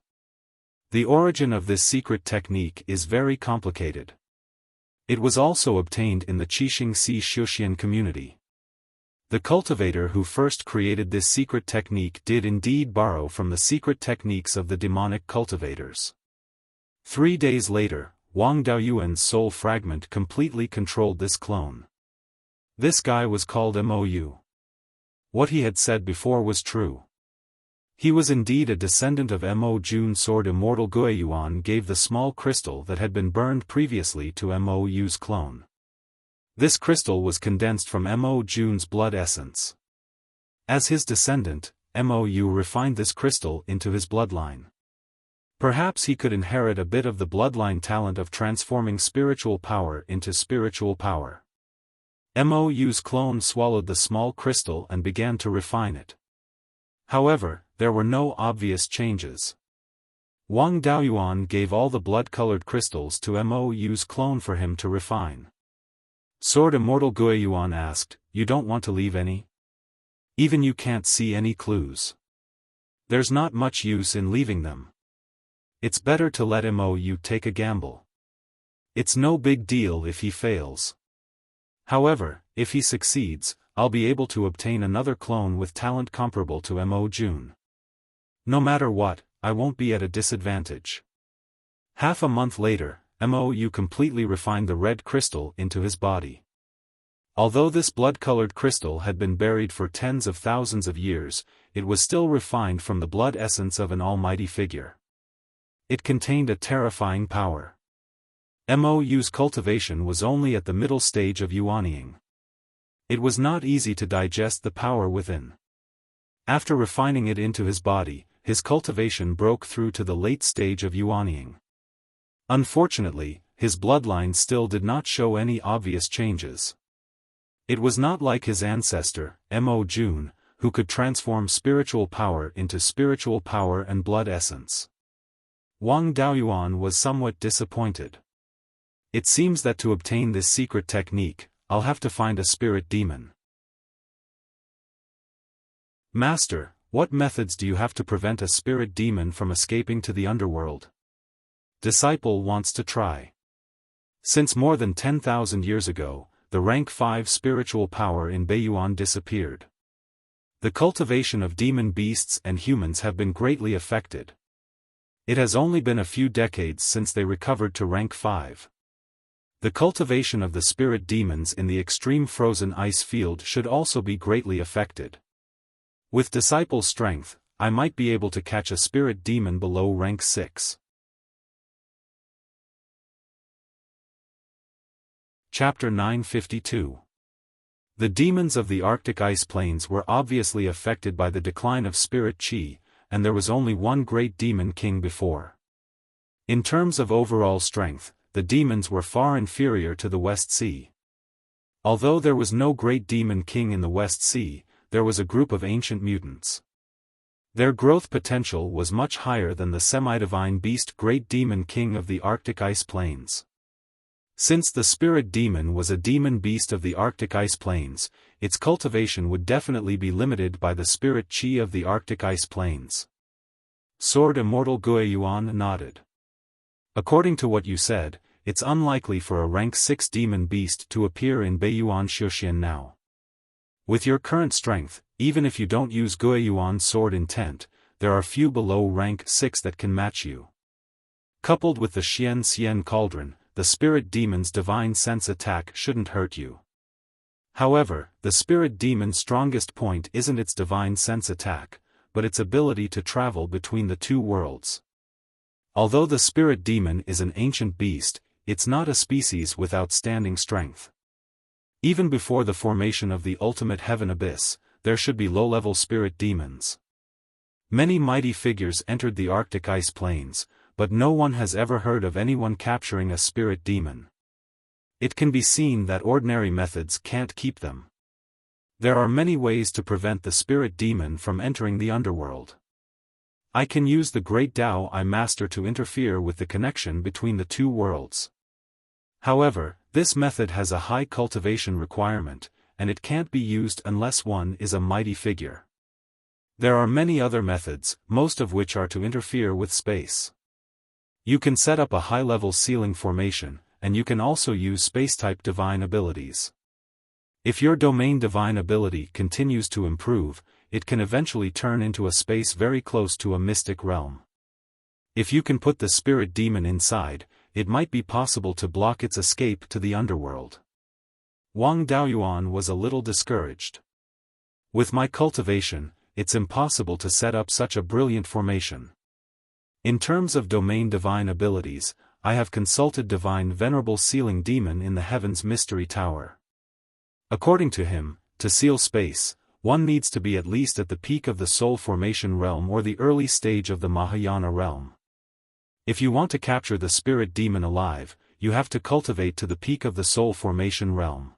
A: The origin of this secret technique is very complicated. It was also obtained in the Qixing Si Shuxian community. The cultivator who first created this secret technique did indeed borrow from the secret techniques of the demonic cultivators. 3 days later, Wang Daoyuan's soul fragment completely controlled this clone. This guy was called Mou. What he had said before was true. He was indeed a descendant of Mo Jun. Sword Immortal Guiyuan gave the small crystal that had been burned previously to Mou's clone. This crystal was condensed from Mo Jun's blood essence. As his descendant, Mou refined this crystal into his bloodline. Perhaps he could inherit a bit of the bloodline talent of transforming spiritual power into spiritual power. Mou's clone swallowed the small crystal and began to refine it. However, there were no obvious changes. Wang Daoyuan gave all the blood-colored crystals to Mou's clone for him to refine. Sword Immortal Guiyuan asked, "You don't want to leave any? Even you can't see any clues. There's not much use in leaving them. It's better to let Mou take a gamble. It's no big deal if he fails. However, if he succeeds, I'll be able to obtain another clone with talent comparable to Mo Jun. No matter what, I won't be at a disadvantage." Half a month later, Mou completely refined the red crystal into his body. Although this blood-colored crystal had been buried for tens of thousands of years, it was still refined from the blood essence of an almighty figure. It contained a terrifying power. Mou's cultivation was only at the middle stage of Yuanying. It was not easy to digest the power within. After refining it into his body, his cultivation broke through to the late stage of Yuanying. Unfortunately, his bloodline still did not show any obvious changes. It was not like his ancestor, Mo Jun, who could transform spiritual power into spiritual power and blood essence. Wang Daoyuan was somewhat disappointed. It seems that to obtain this secret technique, I'll have to find a spirit demon. Master, what methods do you have to prevent a spirit demon from escaping to the underworld? Disciple wants to try. Since more than 10,000 years ago, the rank 5 spiritual power in Beiyuan disappeared. The cultivation of demon beasts and humans have been greatly affected. It has only been a few decades since they recovered to rank 5. The cultivation of the spirit demons in the extreme frozen ice field should also be greatly affected. With disciple's strength, I might be able to catch a spirit demon below rank 6. Chapter 952. The demons of the Arctic ice plains were obviously affected by the decline of spirit chi, and there was only one great demon king before. In terms of overall strength, the demons were far inferior to the West Sea. Although there was no great demon king in the West Sea, there was a group of ancient mutants. Their growth potential was much higher than the semi-divine beast great demon king of the Arctic ice plains. Since the spirit demon was a demon beast of the Arctic ice plains, its cultivation would definitely be limited by the spirit chi of the Arctic ice plains. Sword Immortal Guiyuan nodded. According to what you said, it's unlikely for a rank 6 demon beast to appear in Beiyuan Shuxian now. With your current strength, even if you don't use Guiyuan's sword intent, there are few below rank 6 that can match you. Coupled with the Xian cauldron, the spirit demon's divine sense attack shouldn't hurt you. However, the spirit demon's strongest point isn't its divine sense attack, but its ability to travel between the two worlds. Although the spirit demon is an ancient beast, it's not a species with outstanding strength. Even before the formation of the ultimate heaven abyss, there should be low-level spirit demons. Many mighty figures entered the Arctic ice plains, but no one has ever heard of anyone capturing a spirit demon. It can be seen that ordinary methods can't keep them. There are many ways to prevent the spirit demon from entering the underworld. I can use the great Tao I master to interfere with the connection between the two worlds. However, this method has a high cultivation requirement, and it can't be used unless one is a mighty figure. There are many other methods, most of which are to interfere with space. You can set up a high-level ceiling formation, and you can also use space-type divine abilities. If your domain divine ability continues to improve, it can eventually turn into a space very close to a mystic realm. If you can put the spirit demon inside, it might be possible to block its escape to the underworld. Wang Daoyuan was a little discouraged. With my cultivation, it's impossible to set up such a brilliant formation. In terms of domain divine abilities, I have consulted Divine Venerable Sealing Demon in the Heaven's Mystery Tower. According to him, to seal space, one needs to be at least at the peak of the Soul Formation realm or the early stage of the Mahayana realm. If you want to capture the spirit demon alive, you have to cultivate to the peak of the Soul Formation realm.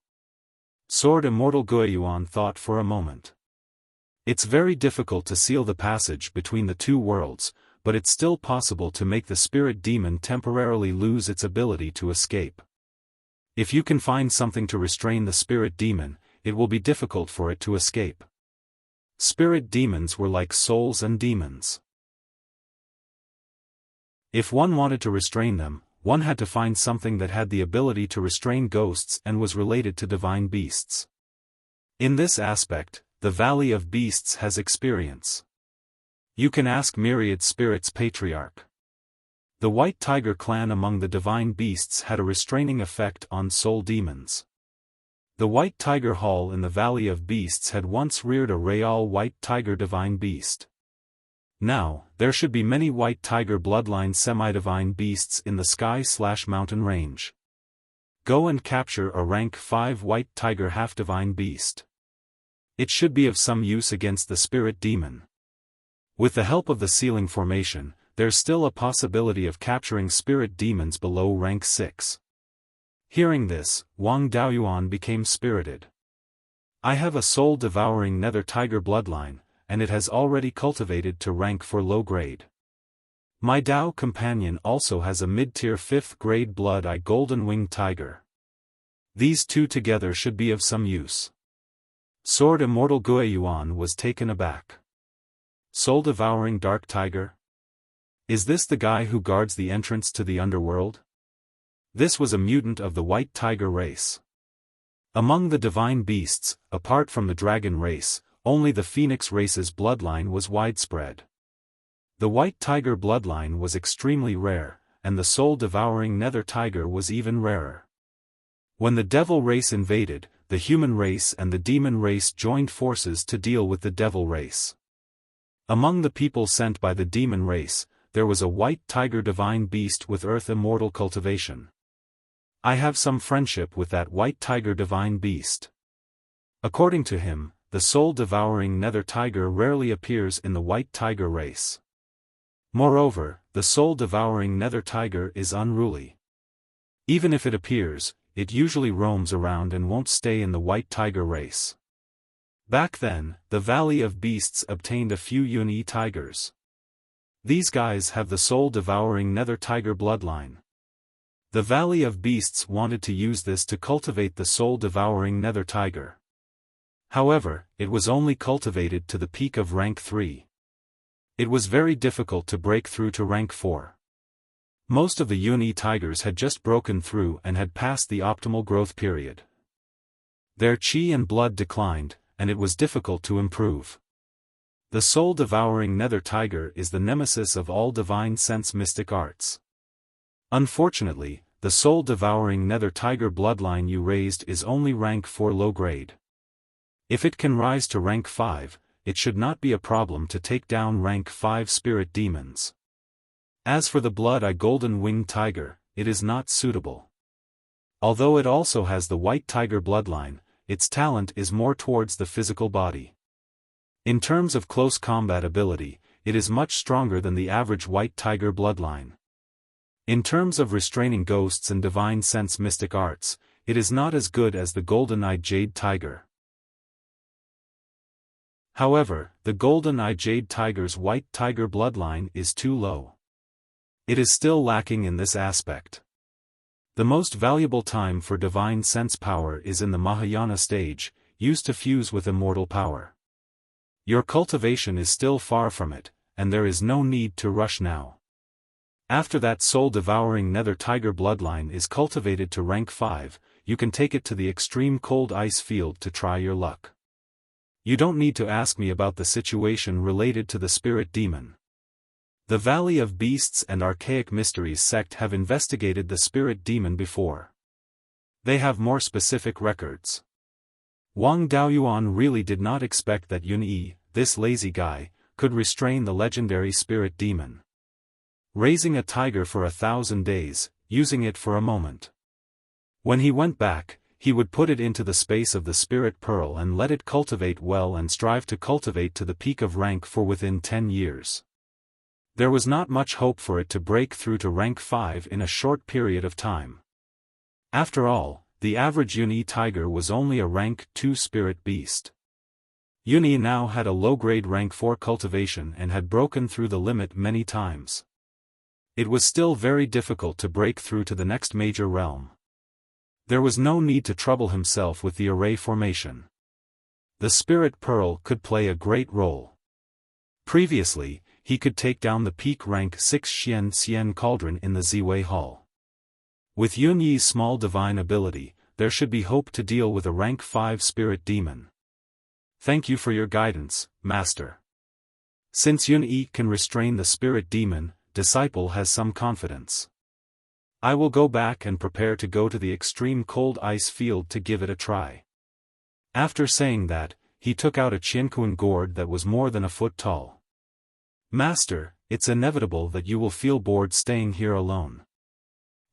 A: Sword Immortal Beiyuan thought for a moment. It's very difficult to seal the passage between the two worlds, but it's still possible to make the spirit demon temporarily lose its ability to escape. If you can find something to restrain the spirit demon, it will be difficult for it to escape. Spirit demons were like souls and demons. If one wanted to restrain them, one had to find something that had the ability to restrain ghosts and was related to divine beasts. In this aspect, the Valley of Beasts has experience. You can ask Myriad Spirits Patriarch. The White Tiger clan among the divine beasts had a restraining effect on soul demons. The White Tiger Hall in the Valley of Beasts had once reared a Real White Tiger divine beast. Now, there should be many White Tiger bloodline semi-divine beasts in the sky/mountain range. Go and capture a rank 5 White Tiger half-divine beast. It should be of some use against the spirit demon. With the help of the sealing formation, there's still a possibility of capturing spirit demons below rank 6. Hearing this, Wang Daoyuan became spirited. I have a soul-devouring nether tiger bloodline, and it has already cultivated to rank 4 low grade. My Dao companion also has a mid-tier 5th grade blood-eye golden-winged tiger. These two together should be of some use. Sword Immortal Beiyuan was taken aback. Soul-devouring dark tiger? Is this the guy who guards the entrance to the underworld? This was a mutant of the White Tiger race. Among the divine beasts, apart from the dragon race, only the Phoenix race's bloodline was widespread. The White Tiger bloodline was extremely rare, and the soul-devouring nether tiger was even rarer. When the devil race invaded, the human race and the demon race joined forces to deal with the devil race. Among the people sent by the demon race, there was a White Tiger divine beast with earth immortal cultivation. I have some friendship with that White Tiger divine beast. According to him, the soul-devouring nether tiger rarely appears in the White Tiger race. Moreover, the soul-devouring nether tiger is unruly. Even if it appears, it usually roams around and won't stay in the White Tiger race. Back then, the Valley of Beasts obtained a few Yun-Yi tigers. These guys have the soul-devouring nether tiger bloodline. The Valley of Beasts wanted to use this to cultivate the soul-devouring nether tiger. However, it was only cultivated to the peak of rank 3. It was very difficult to break through to rank 4. Most of the Yun-Yi tigers had just broken through and had passed the optimal growth period. Their chi and blood declined, and it was difficult to improve. The soul-devouring nether tiger is the nemesis of all divine sense mystic arts. Unfortunately, the soul-devouring nether tiger bloodline you raised is only rank 4 low grade. If it can rise to rank 5, it should not be a problem to take down rank 5 spirit demons. As for the blood-eye golden-winged tiger, it is not suitable. Although it also has the White Tiger bloodline, its talent is more towards the physical body. In terms of close combat ability, it is much stronger than the average White Tiger bloodline. In terms of restraining ghosts and divine sense mystic arts, it is not as good as the golden-eyed jade tiger. However, the golden-eyed jade tiger's white tiger bloodline is too low. It is still lacking in this aspect. The most valuable time for divine sense power is in the Mahayana stage, used to fuse with immortal power. Your cultivation is still far from it, and there is no need to rush now. After that soul-devouring nether tiger bloodline is cultivated to rank 5, you can take it to the extreme cold ice field to try your luck. You don't need to ask me about the situation related to the spirit demon. The Valley of Beasts and Archaic Mysteries sect have investigated the spirit demon before. They have more specific records. Wang Daoyuan really did not expect that Yun Yi, this lazy guy, could restrain the legendary spirit demon. Raising a tiger for 1,000 days, using it for a moment. When he went back, he would put it into the space of the spirit pearl and let it cultivate well and strive to cultivate to the peak of rank for within 10 years. There was not much hope for it to break through to rank 5 in a short period of time. After all, the average Yun Yi tiger was only a rank 2 spirit beast. Yun Yi now had a low-grade rank 4 cultivation and had broken through the limit many times. It was still very difficult to break through to the next major realm. There was no need to trouble himself with the array formation. The spirit pearl could play a great role. Previously, he could take down the peak rank 6 Xian cauldron in the Ziwei Hall. With Yun Yi's small divine ability, there should be hope to deal with a rank 5 spirit demon. Thank you for your guidance, Master. Since Yun Yi can restrain the spirit demon, disciple has some confidence. I will go back and prepare to go to the extreme cold ice field to give it a try. After saying that, he took out a Qiankuan gourd that was more than a foot tall. Master, it's inevitable that you will feel bored staying here alone.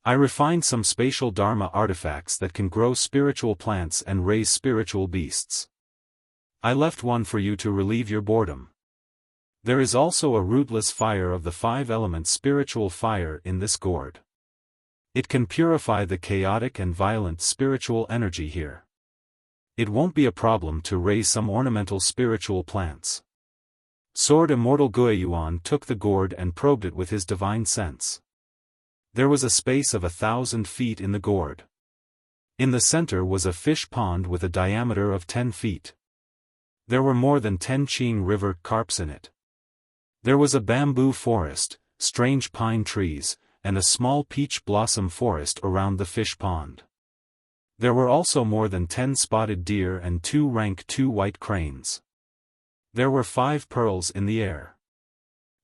A: I refined some spatial Dharma artifacts that can grow spiritual plants and raise spiritual beasts. I left one for you to relieve your boredom. There is also a rootless fire of the 5 elements spiritual fire in this gourd. It can purify the chaotic and violent spiritual energy here. It won't be a problem to raise some ornamental spiritual plants. Sword Immortal Guiyuan took the gourd and probed it with his divine sense. There was a space of 1,000 feet in the gourd. In the center was a fish pond with a diameter of 10 feet. There were more than 10 Qing River carps in it. There was a bamboo forest, strange pine trees, and a small peach blossom forest around the fish pond. There were also more than 10 spotted deer and 2 rank 2 white cranes. There were 5 pearls in the air.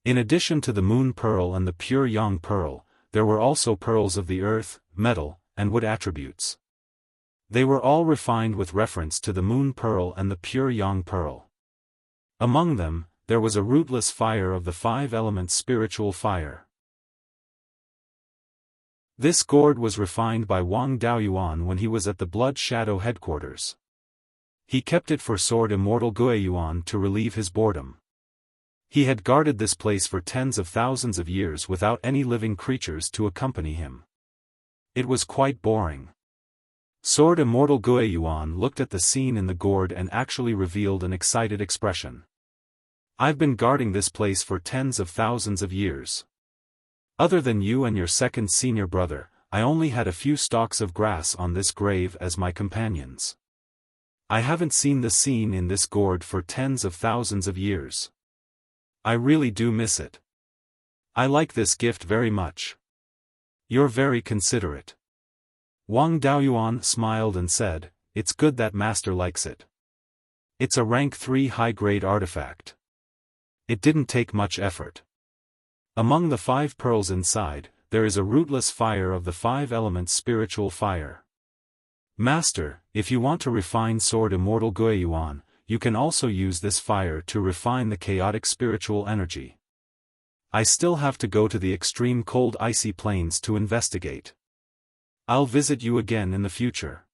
A: In addition to the moon pearl and the pure yang pearl, there were also pearls of the earth, metal, and wood attributes. They were all refined with reference to the moon pearl and the pure yang pearl. Among them, there was a rootless fire of the 5 elements spiritual fire. This gourd was refined by Wang Daoyuan when he was at the Blood Shadow headquarters. He kept it for Sword Immortal Guiyuan to relieve his boredom. He had guarded this place for tens of thousands of years without any living creatures to accompany him. It was quite boring. Sword Immortal Guiyuan looked at the scene in the gourd and actually revealed an excited expression. I've been guarding this place for tens of thousands of years. Other than you and your second senior brother, I only had a few stalks of grass on this grave as my companions. I haven't seen the scene in this gourd for tens of thousands of years. I really do miss it. I like this gift very much. You're very considerate. Wang Daoyuan smiled and said, it's good that Master likes it. It's a rank 3 high-grade artifact. It didn't take much effort. Among the 5 pearls inside, there is a rootless fire of the 5 elements spiritual fire. Master, if you want to refine Sword Immortal Guiyuan, you can also use this fire to refine the chaotic spiritual energy. I still have to go to the extreme cold icy plains to investigate. I'll visit you again in the future.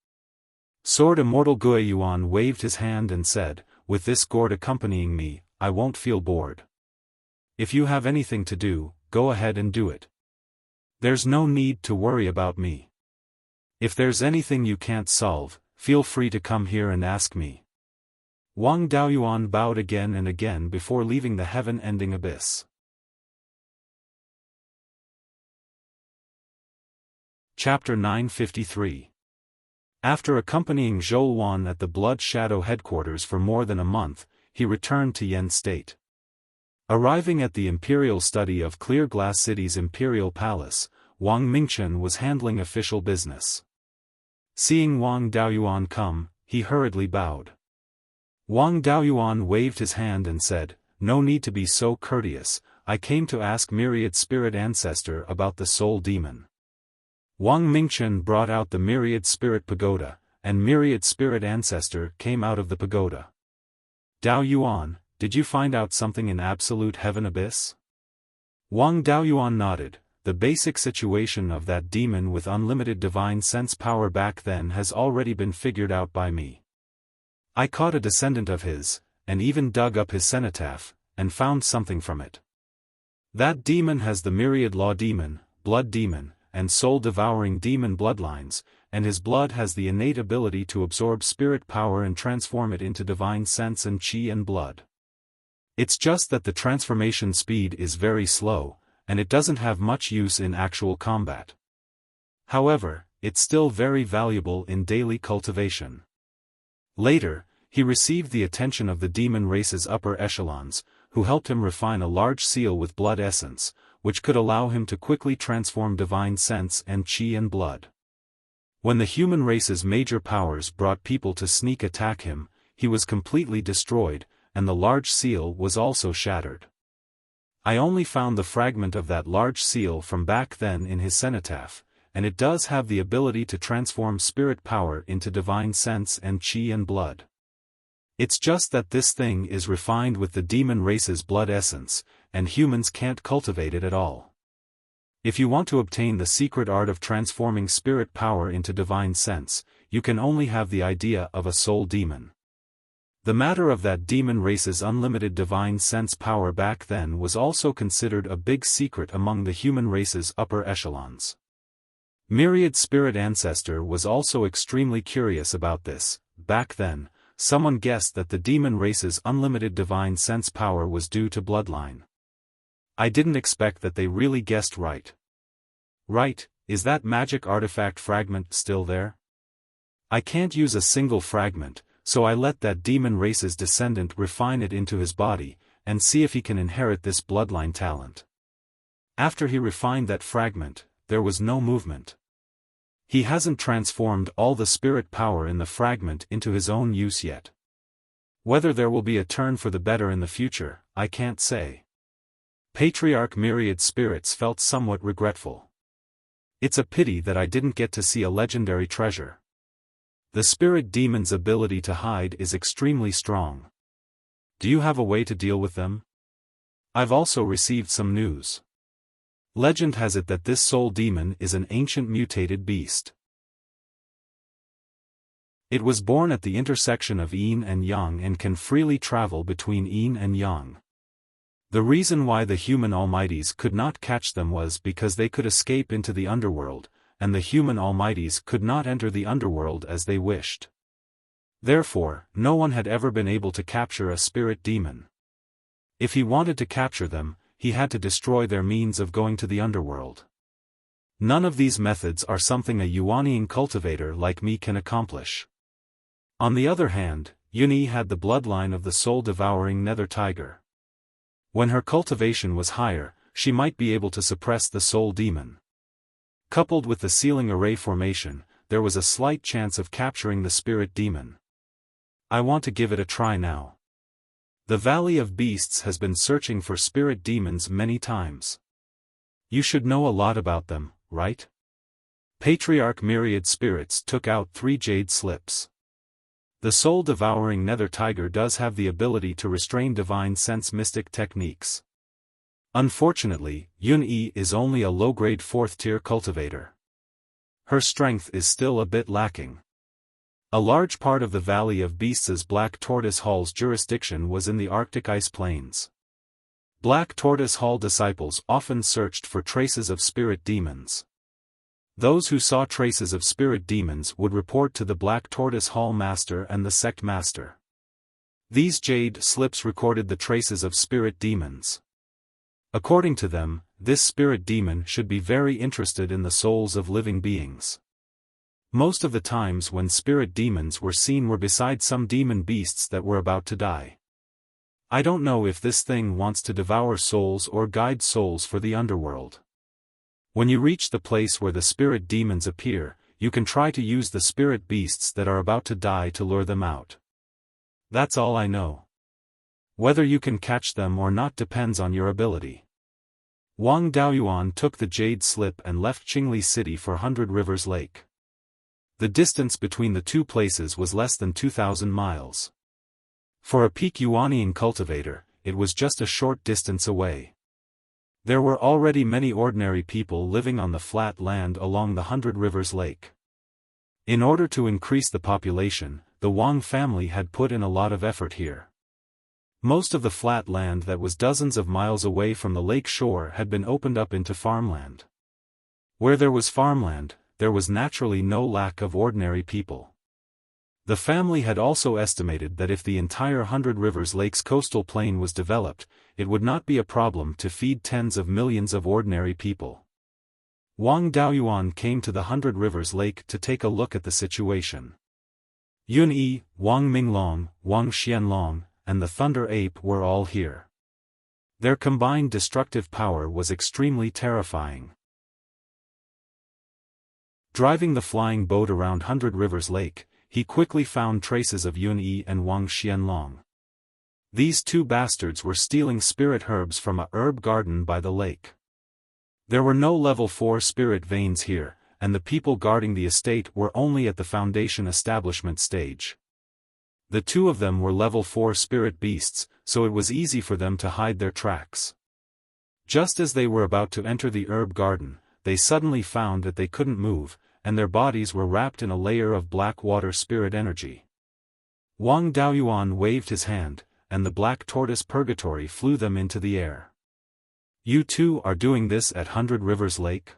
A: Sword Immortal Guiyuan waved his hand and said, with this gourd accompanying me, I won't feel bored. If you have anything to do, go ahead and do it. There's no need to worry about me. If there's anything you can't solve, feel free to come here and ask me. Wang Daoyuan bowed again and again before leaving the heaven-ending abyss. Chapter 953. After accompanying Zhou Wan at the Blood Shadow headquarters for more than a month, he returned to Yen State. Arriving at the Imperial Study of Clear Glass City's Imperial Palace, Wang Mingchen was handling official business. Seeing Wang Daoyuan come, he hurriedly bowed. Wang Daoyuan waved his hand and said, "No need to be so courteous, I came to ask Myriad Spirit Ancestor about the Soul Demon." Wang Mingchen brought out the Myriad Spirit Pagoda, and Myriad Spirit Ancestor came out of the pagoda. "Daoyuan, did you find out something in Absolute Heaven Abyss?" Wang Daoyuan nodded. "The basic situation of that demon with unlimited divine sense power back then has already been figured out by me. I caught a descendant of his, and even dug up his cenotaph, and found something from it. That demon has the Myriad Law Demon, Blood Demon, and Soul-Devouring Demon bloodlines, and his blood has the innate ability to absorb spirit power and transform it into divine sense and chi and blood. It's just that the transformation speed is very slow, and it doesn't have much use in actual combat. However, it's still very valuable in daily cultivation." Later, he received the attention of the demon race's upper echelons, who helped him refine a large seal with blood essence, which could allow him to quickly transform divine sense and chi and blood. When the human race's major powers brought people to sneak attack him, he was completely destroyed, and the large seal was also shattered. I only found the fragment of that large seal from back then in his cenotaph, and it does have the ability to transform spirit power into divine sense and chi and blood. It's just that this thing is refined with the demon race's blood essence, and humans can't cultivate it at all. If you want to obtain the secret art of transforming spirit power into divine sense, you can only have the idea of a soul demon. The matter of that demon race's unlimited divine sense power back then was also considered a big secret among the human race's upper echelons. Myriad Spirit Ancestor was also extremely curious about this. Back then, someone guessed that the demon race's unlimited divine sense power was due to bloodline. I didn't expect that they really guessed right. Right, is that magic artifact fragment still there? I can't use a single fragment, so I let that demon race's descendant refine it into his body, and see if he can inherit this bloodline talent. After he refined that fragment, there was no movement. He hasn't transformed all the spirit power in the fragment into his own use yet. Whether there will be a turn for the better in the future, I can't say. Patriarch Myriad Spirits felt somewhat regretful. It's a pity that I didn't get to see a legendary treasure. The spirit demon's ability to hide is extremely strong. Do you have a way to deal with them? I've also received some news. Legend has it that this soul demon is an ancient mutated beast. It was born at the intersection of yin and yang and can freely travel between yin and yang. The reason why the human almighties could not catch them was because they could escape into the underworld, and the human almighties could not enter the underworld as they wished. Therefore, no one had ever been able to capture a spirit demon. If he wanted to capture them, he had to destroy their means of going to the underworld. None of these methods are something a Yuanian cultivator like me can accomplish. On the other hand, Yunyi had the bloodline of the soul-devouring nether tiger. When her cultivation was higher, she might be able to suppress the soul demon. Coupled with the ceiling array formation, there was a slight chance of capturing the spirit demon. I want to give it a try now. The Valley of Beasts has been searching for spirit demons many times. You should know a lot about them, right? Patriarch Myriad Spirits took out 3 jade slips. The soul-devouring nether tiger does have the ability to restrain divine sense mystic techniques. Unfortunately, Yun-Yi is only a low-grade 4th-tier cultivator. Her strength is still a bit lacking. A large part of the Valley of Beasts' Black Tortoise Hall's jurisdiction was in the Arctic Ice Plains. Black Tortoise Hall disciples often searched for traces of spirit demons. Those who saw traces of spirit demons would report to the Black Tortoise Hall master and the sect master. These jade slips recorded the traces of spirit demons. According to them, this spirit demon should be very interested in the souls of living beings. Most of the times when spirit demons were seen were beside some demon beasts that were about to die. I don't know if this thing wants to devour souls or guide souls for the underworld. When you reach the place where the spirit demons appear, you can try to use the spirit beasts that are about to die to lure them out. That's all I know. Whether you can catch them or not depends on your ability. Wang Daoyuan took the jade slip and left Qingli City for 100 Rivers Lake. The distance between the two places was less than 2,000 miles. For a peak Yuanian cultivator, it was just a short distance away. There were already many ordinary people living on the flat land along the 100 Rivers Lake. In order to increase the population, the Wang family had put in a lot of effort here. Most of the flat land that was dozens of miles away from the lake shore had been opened up into farmland. Where there was farmland, there was naturally no lack of ordinary people. The family had also estimated that if the entire 100 Rivers Lake's coastal plain was developed, it would not be a problem to feed tens of millions of ordinary people. Wang Daoyuan came to the 100 Rivers Lake to take a look at the situation. Yun Yi, Wang Minglong, Wang Xianlong, and the Thunder Ape were all here. Their combined destructive power was extremely terrifying. Driving the flying boat around 100 Rivers Lake, he quickly found traces of Yun Yi and Wang Xianlong. These two bastards were stealing spirit herbs from a herb garden by the lake. There were no level 4 spirit veins here, and the people guarding the estate were only at the foundation establishment stage. The two of them were level 4 spirit beasts, so it was easy for them to hide their tracks. Just as they were about to enter the herb garden, they suddenly found that they couldn't move, and their bodies were wrapped in a layer of black water spirit energy. Wang Daoyuan waved his hand, and the black tortoise purgatory flew them into the air. You two are doing this at 100 Rivers Lake?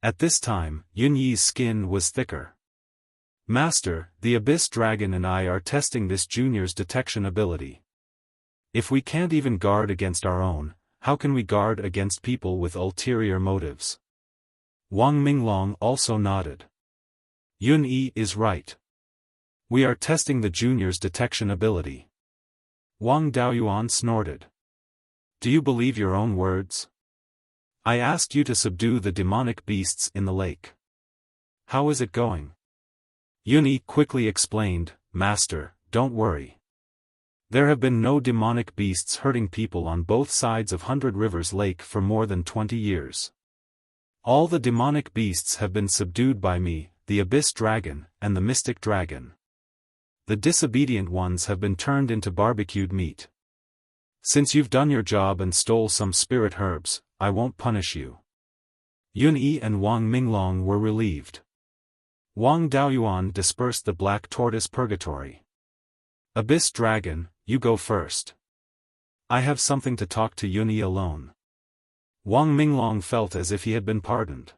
A: At this time, Yun Yi's skin was thicker. Master, the Abyss Dragon and I are testing this junior's detection ability. If we can't even guard against our own, how can we guard against people with ulterior motives? Wang Minglong also nodded. Yun Yi is right. We are testing the junior's detection ability. Wang Daoyuan snorted. Do you believe your own words? I asked you to subdue the demonic beasts in the lake. How is it going? Yun Yi quickly explained, Master, don't worry. There have been no demonic beasts hurting people on both sides of 100 Rivers Lake for more than 20 years. All the demonic beasts have been subdued by me, the Abyss Dragon, and the Mystic Dragon. The disobedient ones have been turned into barbecued meat. Since you've done your job and stole some spirit herbs, I won't punish you. Yun Yi and Wang Minglong were relieved. Wang Daoyuan dispersed the black tortoise purgatory. Abyss Dragon, you go first. I have something to talk to Yun Yi alone. Wang Minglong felt as if he had been pardoned.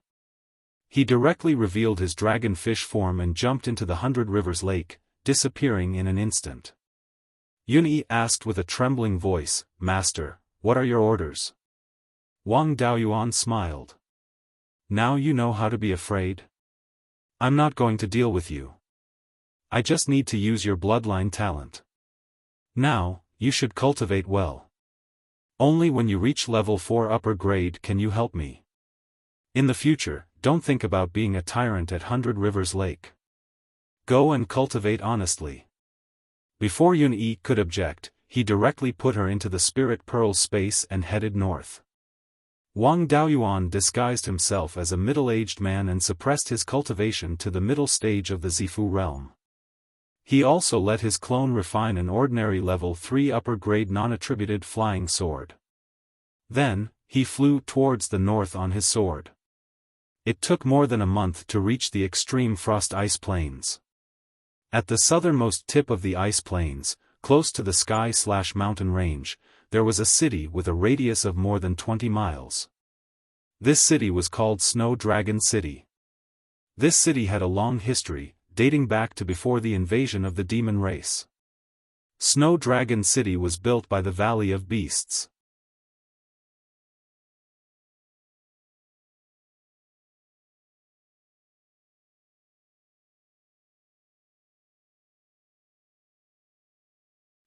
A: He directly revealed his dragon-fish form and jumped into the 100 Rivers Lake, disappearing in an instant. Yun Yi asked with a trembling voice, Master, what are your orders? Wang Daoyuan smiled. Now you know how to be afraid? I'm not going to deal with you. I just need to use your bloodline talent. Now, you should cultivate well. Only when you reach level 4 upper grade can you help me. In the future, don't think about being a tyrant at 100 Rivers Lake. Go and cultivate honestly. Before Yun Yi could object, he directly put her into the Spirit Pearl space and headed north. Wang Daoyuan disguised himself as a middle-aged man and suppressed his cultivation to the middle stage of the Zifu realm. He also let his clone refine an ordinary level 3 upper-grade non-attributed flying sword. Then, he flew towards the north on his sword. It took more than a month to reach the extreme frost ice plains. At the southernmost tip of the ice plains, close to the sky-slash-mountain range, there was a city with a radius of more than 20 miles. This city was called Snow Dragon City. This city had a long history, dating back to before the invasion of the demon race. Snow Dragon City was built by the Valley of Beasts.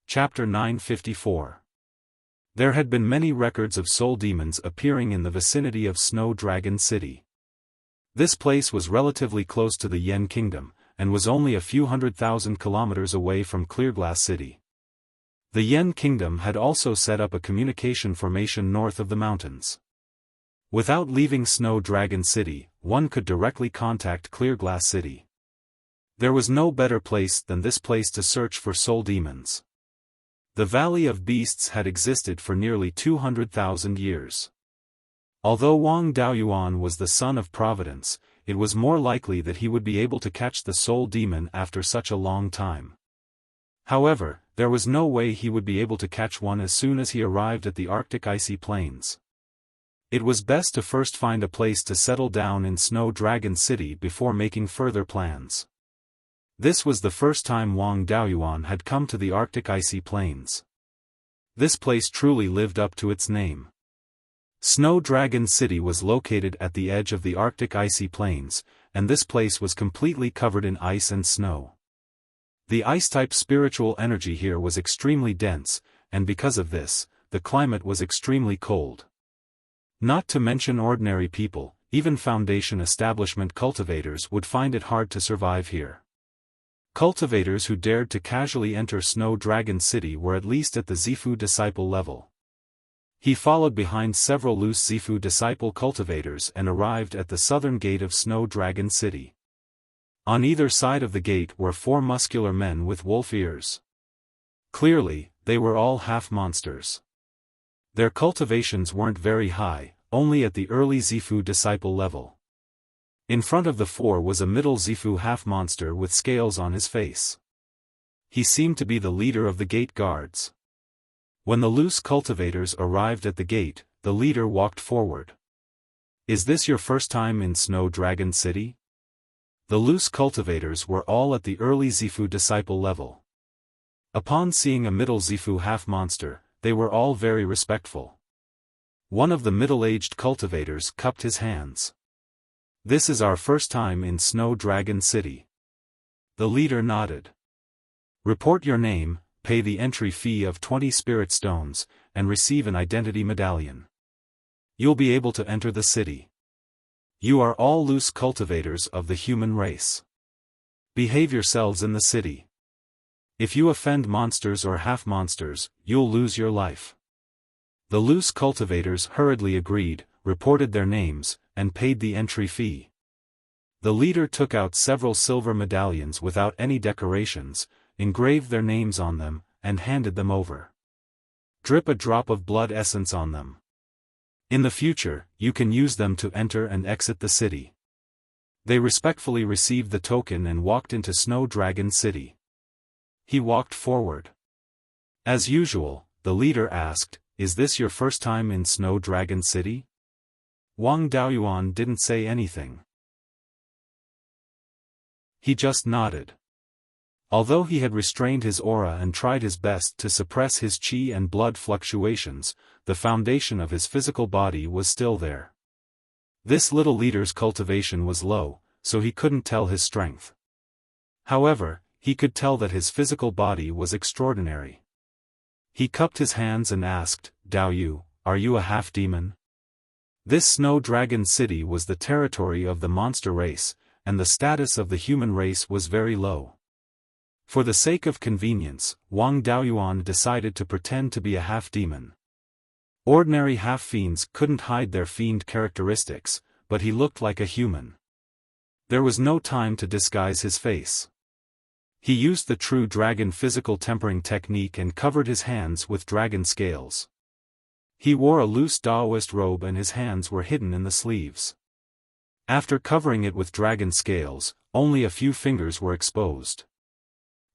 A: Chapter 954. There had been many records of soul demons appearing in the vicinity of Snow Dragon City. This place was relatively close to the Yen Kingdom, and was only a few 100,000 kilometers away from Clearglass City. The Yen Kingdom had also set up a communication formation north of the mountains. Without leaving Snow Dragon City, one could directly contact Clearglass City. There was no better place than this place to search for soul demons. The Valley of Beasts had existed for nearly 200,000 years. Although Wang Daoyuan was the son of Providence, it was more likely that he would be able to catch the soul demon after such a long time. However, there was no way he would be able to catch one as soon as he arrived at the Arctic icy plains. It was best to first find a place to settle down in Snow Dragon City before making further plans. This was the first time Wang Daoyuan had come to the Arctic icy plains. This place truly lived up to its name. Snow Dragon City was located at the edge of the Arctic icy plains, and this place was completely covered in ice and snow. The ice-type spiritual energy here was extremely dense, and because of this, the climate was extremely cold. Not to mention ordinary people, even Foundation establishment cultivators would find it hard to survive here. Cultivators who dared to casually enter Snow Dragon City were at least at the Zifu disciple level. He followed behind several loose Zifu disciple cultivators and arrived at the southern gate of Snow Dragon City. On either side of the gate were 4 muscular men with wolf ears. Clearly, they were all half-monsters. Their cultivations weren't very high, only at the early Zifu disciple level. In front of the 4 was a middle Zifu half-monster with scales on his face. He seemed to be the leader of the gate guards. When the loose cultivators arrived at the gate, the leader walked forward. "Is this your first time in Snow Dragon City?" The loose cultivators were all at the early Zifu disciple level. Upon seeing a middle Zifu half-monster, they were all very respectful. One of the middle-aged cultivators cupped his hands. "This is our first time in Snow Dragon City." The leader nodded. "Report your name, pay the entry fee of 20 spirit stones, and receive an identity medallion. You'll be able to enter the city. You are all loose cultivators of the human race. Behave yourselves in the city. If you offend monsters or half-monsters, you'll lose your life." The loose cultivators hurriedly agreed, reported their names, and paid the entry fee. The leader took out several silver medallions without any decorations, engraved their names on them, and handed them over. "Drip a drop of blood essence on them. In the future, you can use them to enter and exit the city." They respectfully received the token and walked into Snow Dragon City. He walked forward. As usual, the leader asked, "Is this your first time in Snow Dragon City?" Wang Daoyuan didn't say anything. He just nodded. Although he had restrained his aura and tried his best to suppress his qi and blood fluctuations, the foundation of his physical body was still there. This little leader's cultivation was low, so he couldn't tell his strength. However, he could tell that his physical body was extraordinary. He cupped his hands and asked, "Dao Yu, are you a half-demon?" This Snow Dragon City was the territory of the monster race, and the status of the human race was very low. For the sake of convenience, Wang Daoyuan decided to pretend to be a half-demon. Ordinary half-fiends couldn't hide their fiend characteristics, but he looked like a human. There was no time to disguise his face. He used the true dragon physical tempering technique and covered his hands with dragon scales. He wore a loose Daoist robe and his hands were hidden in the sleeves. After covering it with dragon scales, only a few fingers were exposed.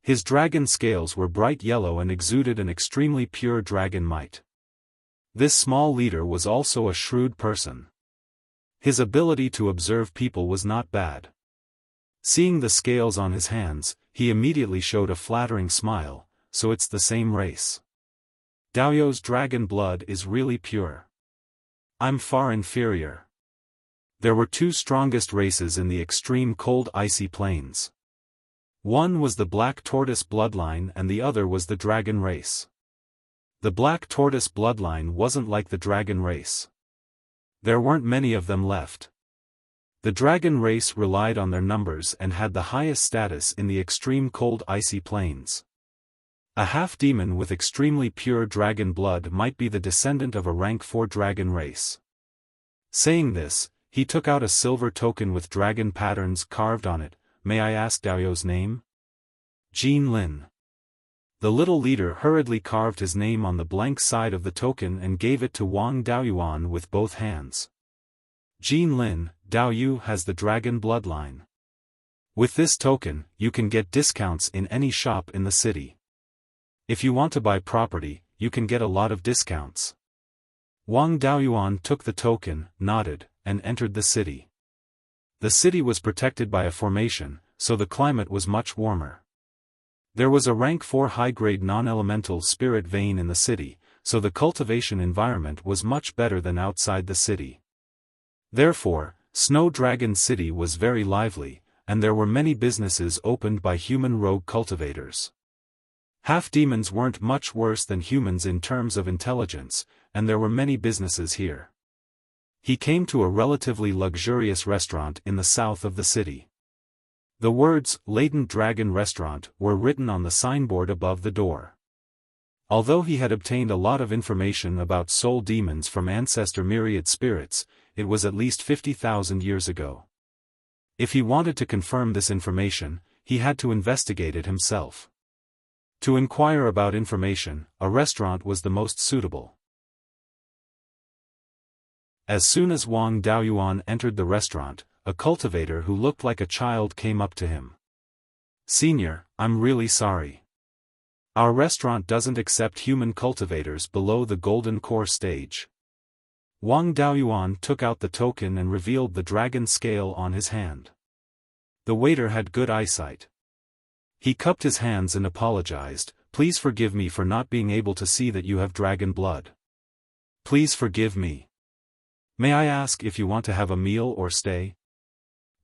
A: His dragon scales were bright yellow and exuded an extremely pure dragon might. This small leader was also a shrewd person. His ability to observe people was not bad. Seeing the scales on his hands, he immediately showed a flattering smile, so it's the same race. Daoyou's dragon blood is really pure. I'm far inferior. There were two strongest races in the extreme cold icy plains. One was the Black Tortoise bloodline and the other was the Dragon race. The Black Tortoise bloodline wasn't like the Dragon race. There weren't many of them left. The Dragon race relied on their numbers and had the highest status in the extreme cold icy plains. A half-demon with extremely pure dragon blood might be the descendant of a rank 4 dragon race. Saying this, he took out a silver token with dragon patterns carved on it. May I ask Daoyou's name? Jin Lin. The little leader hurriedly carved his name on the blank side of the token and gave it to Wang Daoyuan with both hands. Jin Lin, Daoyu has the dragon bloodline. With this token, you can get discounts in any shop in the city. If you want to buy property, you can get a lot of discounts. Wang Daoyuan took the token, nodded, and entered the city. The city was protected by a formation, so the climate was much warmer. There was a rank 4 high-grade non-elemental spirit vein in the city, so the cultivation environment was much better than outside the city. Therefore, Snow Dragon City was very lively, and there were many businesses opened by human rogue cultivators. Half-demons weren't much worse than humans in terms of intelligence, and there were many businesses here. He came to a relatively luxurious restaurant in the south of the city. The words, Latent Dragon Restaurant, were written on the signboard above the door. Although he had obtained a lot of information about soul demons from ancestor myriad spirits, it was at least 50,000 years ago. If he wanted to confirm this information, he had to investigate it himself. To inquire about information, a restaurant was the most suitable. As soon as Wang Daoyuan entered the restaurant, a cultivator who looked like a child came up to him. Senior, I'm really sorry. Our restaurant doesn't accept human cultivators below the golden core stage. Wang Daoyuan took out the token and revealed the dragon scale on his hand. The waiter had good eyesight. He cupped his hands and apologized, Please forgive me for not being able to see that you have dragon blood. Please forgive me. May I ask if you want to have a meal or stay?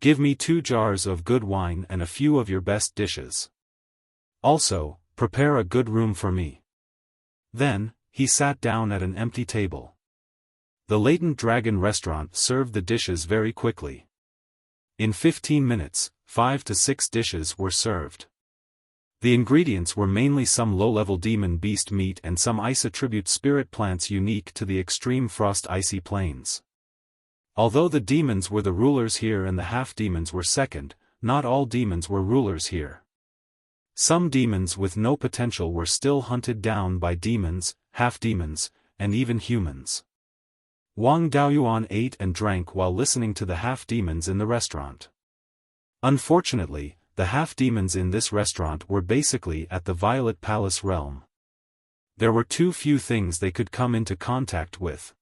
A: Give me 2 jars of good wine and a few of your best dishes. Also, prepare a good room for me. Then, he sat down at an empty table. The Latent Dragon restaurant served the dishes very quickly. In 15 minutes, 5 to 6 dishes were served. The ingredients were mainly some low-level demon beast meat and some ice attribute spirit plants unique to the extreme frost icy plains. Although the demons were the rulers here and the half-demons were second, not all demons were rulers here. Some demons with no potential were still hunted down by demons, half-demons, and even humans. Wang Daoyuan ate and drank while listening to the half-demons in the restaurant. Unfortunately, the half-demons in this restaurant were basically at the Violet Palace realm. There were too few things they could come into contact with.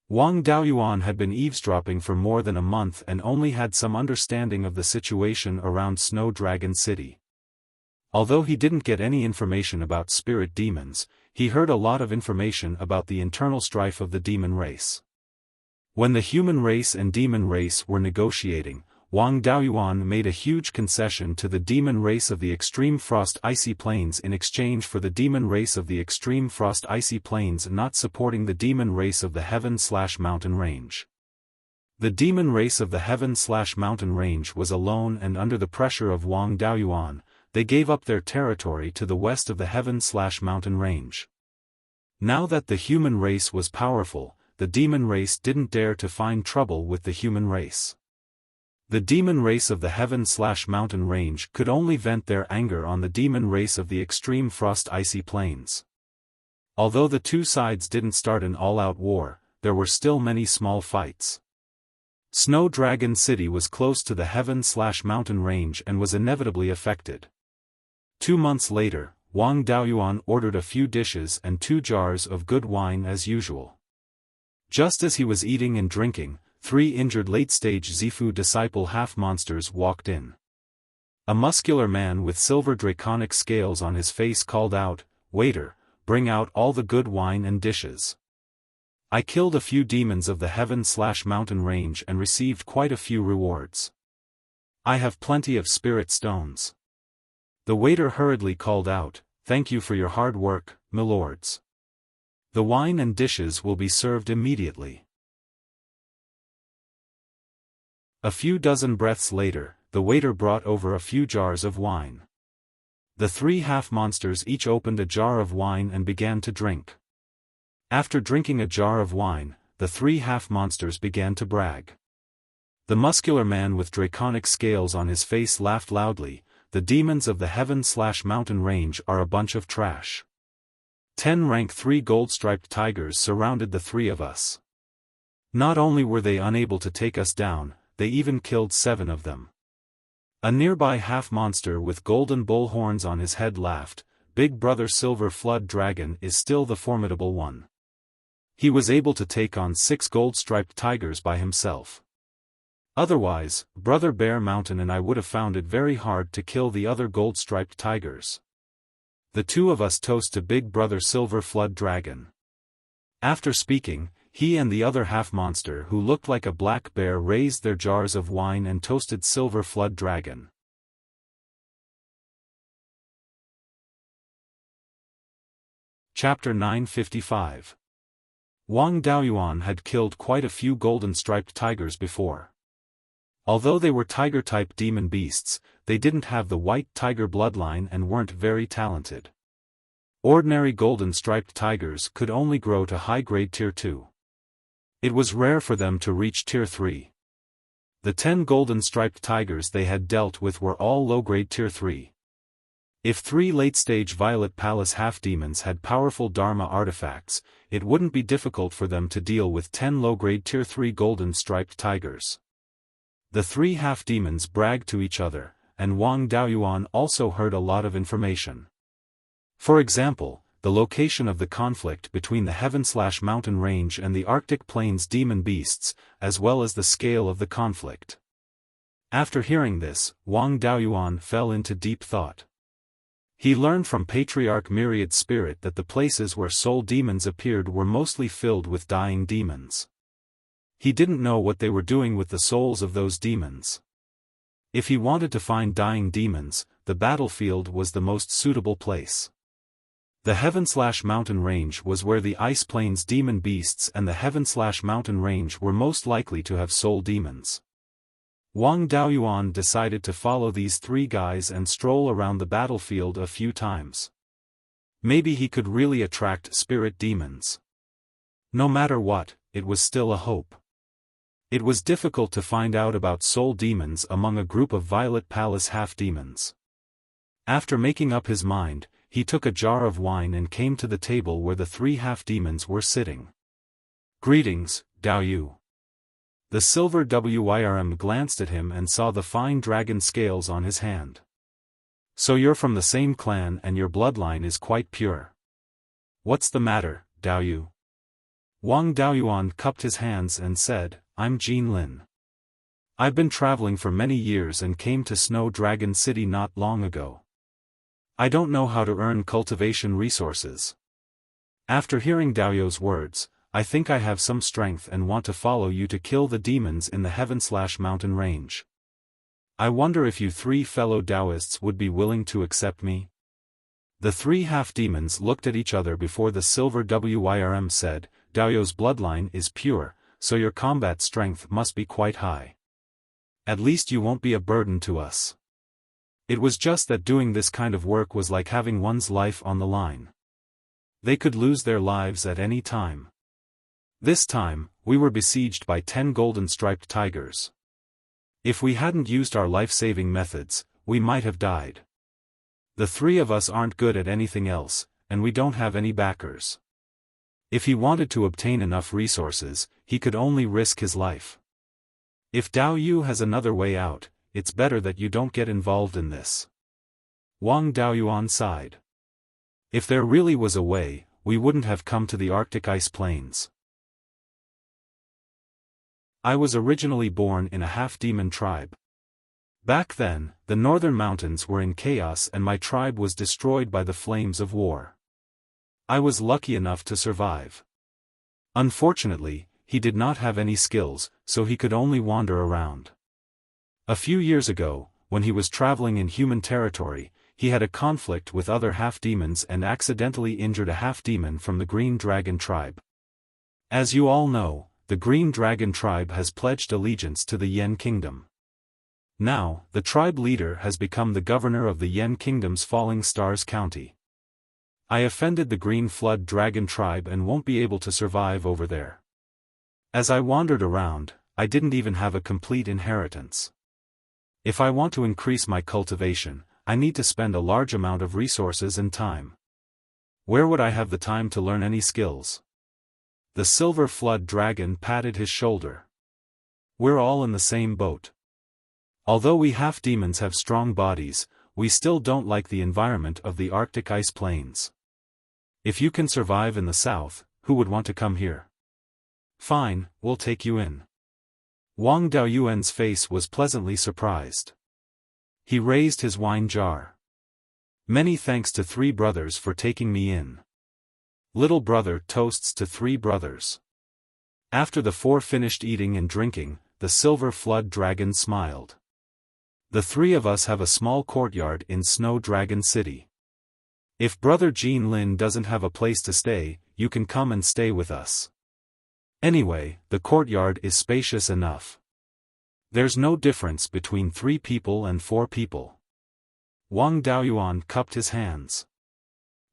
A: Wang Daoyuan had been eavesdropping for more than a month and only had some understanding of the situation around Snow Dragon City. Although he didn't get any information about spirit demons, he heard a lot of information about the internal strife of the demon race. When the human race and demon race were negotiating, Wang Daoyuan made a huge concession to the demon race of the extreme frost icy plains in exchange for the demon race of the extreme frost icy plains not supporting the demon race of the heaven/mountain range. The demon race of the heaven/mountain range was alone and under the pressure of Wang Daoyuan. They gave up their territory to the west of the heaven/mountain range. Now that the human race was powerful, the demon race didn't dare to find trouble with the human race. The demon race of the heaven/mountain range could only vent their anger on the demon race of the extreme frost icy plains. Although the two sides didn't start an all-out war, there were still many small fights. Snow Dragon City was close to the heaven/mountain range and was inevitably affected. 2 months later, Wang Daoyuan ordered a few dishes and 2 jars of good wine as usual. Just as he was eating and drinking, 3 injured late-stage Zifu disciple half-monsters walked in. A muscular man with silver draconic scales on his face called out, "Waiter, bring out all the good wine and dishes. I killed a few demons of the heaven/mountain range and received quite a few rewards. I have plenty of spirit stones." The waiter hurriedly called out, "Thank you for your hard work, milords. The wine and dishes will be served immediately." A few dozen breaths later, the waiter brought over a few jars of wine. The 3 half-monsters each opened a jar of wine and began to drink. After drinking a jar of wine, the 3 half-monsters began to brag. The muscular man with draconic scales on his face laughed loudly, "The demons of the heaven/mountain range are a bunch of trash. 10 rank 3 gold-striped tigers surrounded the 3 of us. Not only were they unable to take us down, they even killed 7 of them." A nearby half-monster with golden bull horns on his head laughed, "Big Brother Silver Flood Dragon is still the formidable one. He was able to take on 6 gold-striped tigers by himself. Otherwise, Brother Bear Mountain and I would have found it very hard to kill the other gold-striped tigers. The 2 of us toast to Big Brother Silver Flood Dragon." After speaking, he and the other half-monster who looked like a black bear raised their jars of wine and toasted Silver Flood Dragon. Chapter 955. Wang Daoyuan had killed quite a few golden-striped tigers before. Although they were tiger-type demon beasts, they didn't have the white tiger bloodline and weren't very talented. Ordinary golden-striped tigers could only grow to high-grade Tier 2. It was rare for them to reach Tier 3. The 10 golden-striped tigers they had dealt with were all low-grade Tier 3. If 3 late-stage Violet Palace half-demons had powerful Dharma artifacts, it wouldn't be difficult for them to deal with 10 low-grade Tier 3 golden-striped tigers. The 3 half-demons bragged to each other, and Wang Daoyuan also heard a lot of information. For example, the location of the conflict between the heaven/mountain range and the Arctic Plains demon beasts, as well as the scale of the conflict. After hearing this, Wang Daoyuan fell into deep thought. He learned from Patriarch Myriad Spirit that the places where soul demons appeared were mostly filled with dying demons. He didn't know what they were doing with the souls of those demons. If he wanted to find dying demons, the battlefield was the most suitable place. The heaven/mountain range was where the Ice Plains demon beasts and the heaven/mountain range were most likely to have soul demons. Wang Daoyuan decided to follow these 3 guys and stroll around the battlefield a few times. Maybe he could really attract spirit demons. No matter what, it was still a hope. It was difficult to find out about soul demons among a group of Violet Palace half-demons. After making up his mind, he took a jar of wine and came to the table where the 3 half-demons were sitting. "Greetings, Daoyu." The silver Wyrm glanced at him and saw the fine dragon scales on his hand. "So you're from the same clan and your bloodline is quite pure. What's the matter, Daoyu?" Wang Daoyuan cupped his hands and said, "I'm Jin Lin. I've been traveling for many years and came to Snow Dragon City not long ago. I don't know how to earn cultivation resources. After hearing Daoyu's words, I think I have some strength and want to follow you to kill the demons in the heaven/mountain range. I wonder if you 3 fellow Taoists would be willing to accept me?" The 3 half-demons looked at each other before the silver Wyrm said, "Daoyu's bloodline is pure, so your combat strength must be quite high. At least you won't be a burden to us." It was just that doing this kind of work was like having one's life on the line. They could lose their lives at any time. This time, we were besieged by 10 golden-striped tigers. If we hadn't used our life-saving methods, we might have died. The 3 of us aren't good at anything else, and we don't have any backers. If he wanted to obtain enough resources, he could only risk his life. If Daoyu has another way out, it's better that you don't get involved in this." Wang Daoyuan sighed. If there really was a way, we wouldn't have come to the Arctic ice plains. I was originally born in a half-demon tribe. Back then, the northern mountains were in chaos and my tribe was destroyed by the flames of war. I was lucky enough to survive. Unfortunately, he did not have any skills, so he could only wander around. A few years ago, when he was traveling in human territory, he had a conflict with other half-demons and accidentally injured a half-demon from the Green Dragon tribe. As you all know, the Green Dragon tribe has pledged allegiance to the Yen Kingdom. Now, the tribe leader has become the governor of the Yen Kingdom's Falling Stars County. I offended the Green Flood Dragon tribe and won't be able to survive over there. As I wandered around, I didn't even have a complete inheritance. If I want to increase my cultivation, I need to spend a large amount of resources and time. Where would I have the time to learn any skills? The Silver Flood Dragon patted his shoulder. We're all in the same boat. Although we half-demons have strong bodies, we still don't like the environment of the Arctic ice plains. If you can survive in the south, who would want to come here? Fine, we'll take you in. Wang Daoyuan's face was pleasantly surprised. He raised his wine jar. Many thanks to three brothers for taking me in. Little brother toasts to three brothers. After the four finished eating and drinking, the Silver Flood Dragon smiled. The three of us have a small courtyard in Snow Dragon City. If Brother Jean Lin doesn't have a place to stay, you can come and stay with us. Anyway, the courtyard is spacious enough. There's no difference between 3 people and 4 people. Wang Daoyuan cupped his hands.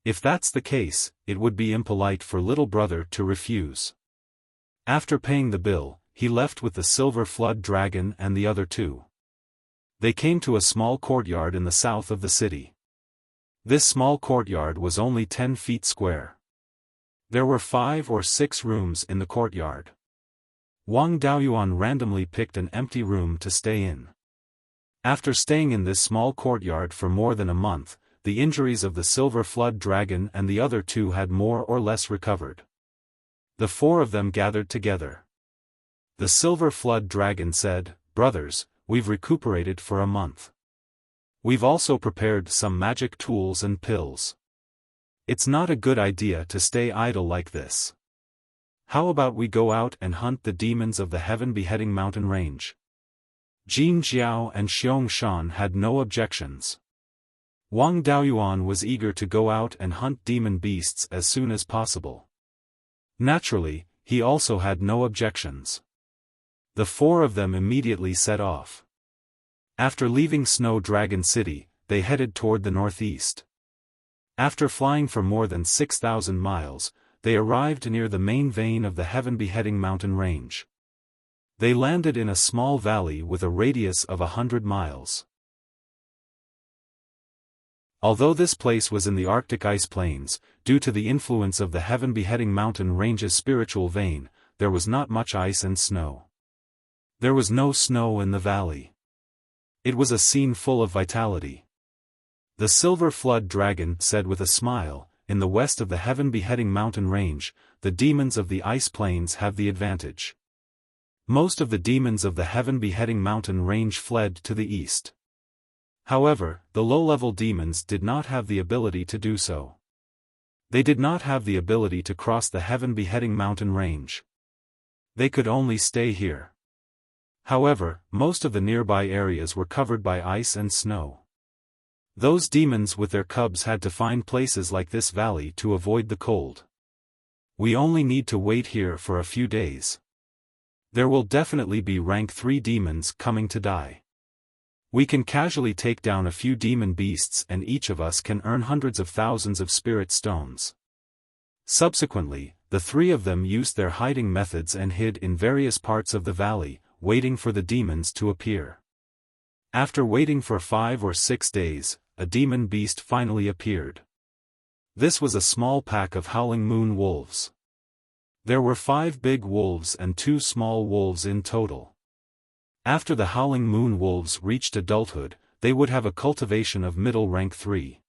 A: If that's the case, it would be impolite for little brother to refuse. After paying the bill, he left with the Silver Flood Dragon and the other 2. They came to a small courtyard in the south of the city. This small courtyard was only 10 feet square. There were 5 or 6 rooms in the courtyard. Wang Daoyuan randomly picked an empty room to stay in. After staying in this small courtyard for more than a month, the injuries of the Silver Flood Dragon and the other 2 had more or less recovered. The 4 of them gathered together. The Silver Flood Dragon said, "Brothers, we've recuperated for a month. We've also prepared some magic tools and pills. It's not a good idea to stay idle like this. How about we go out and hunt the demons of the Heaven-Beheading Mountain Range?" Jin Jiao and Xiong Shan had no objections. Wang Daoyuan was eager to go out and hunt demon beasts as soon as possible. Naturally, he also had no objections. The 4 of them immediately set off. After leaving Snow Dragon City, they headed toward the northeast. After flying for more than 6,000 miles, they arrived near the main vein of the Heaven-Beheading Mountain Range. They landed in a small valley with a radius of 100 miles. Although this place was in the Arctic ice plains, due to the influence of the Heaven-Beheading Mountain Range's spiritual vein, there was not much ice and snow. There was no snow in the valley. It was a scene full of vitality. The Silver Flood Dragon said with a smile, "In the west of the Heaven-Beheading Mountain Range, the demons of the ice plains have the advantage. Most of the demons of the Heaven-Beheading Mountain Range fled to the east. However, the low-level demons did not have the ability to do so. They did not have the ability to cross the Heaven-Beheading Mountain Range. They could only stay here. However, most of the nearby areas were covered by ice and snow. Those demons with their cubs had to find places like this valley to avoid the cold. We only need to wait here for a few days. There will definitely be rank 3 demons coming to die. We can casually take down a few demon beasts and each of us can earn hundreds of thousands of spirit stones." Subsequently, the 3 of them used their hiding methods and hid in various parts of the valley, waiting for the demons to appear. After waiting for 5 or 6 days, a demon beast finally appeared. This was a small pack of howling moon wolves. There were 5 big wolves and 2 small wolves in total. After the howling moon wolves reached adulthood, they would have a cultivation of middle rank 3.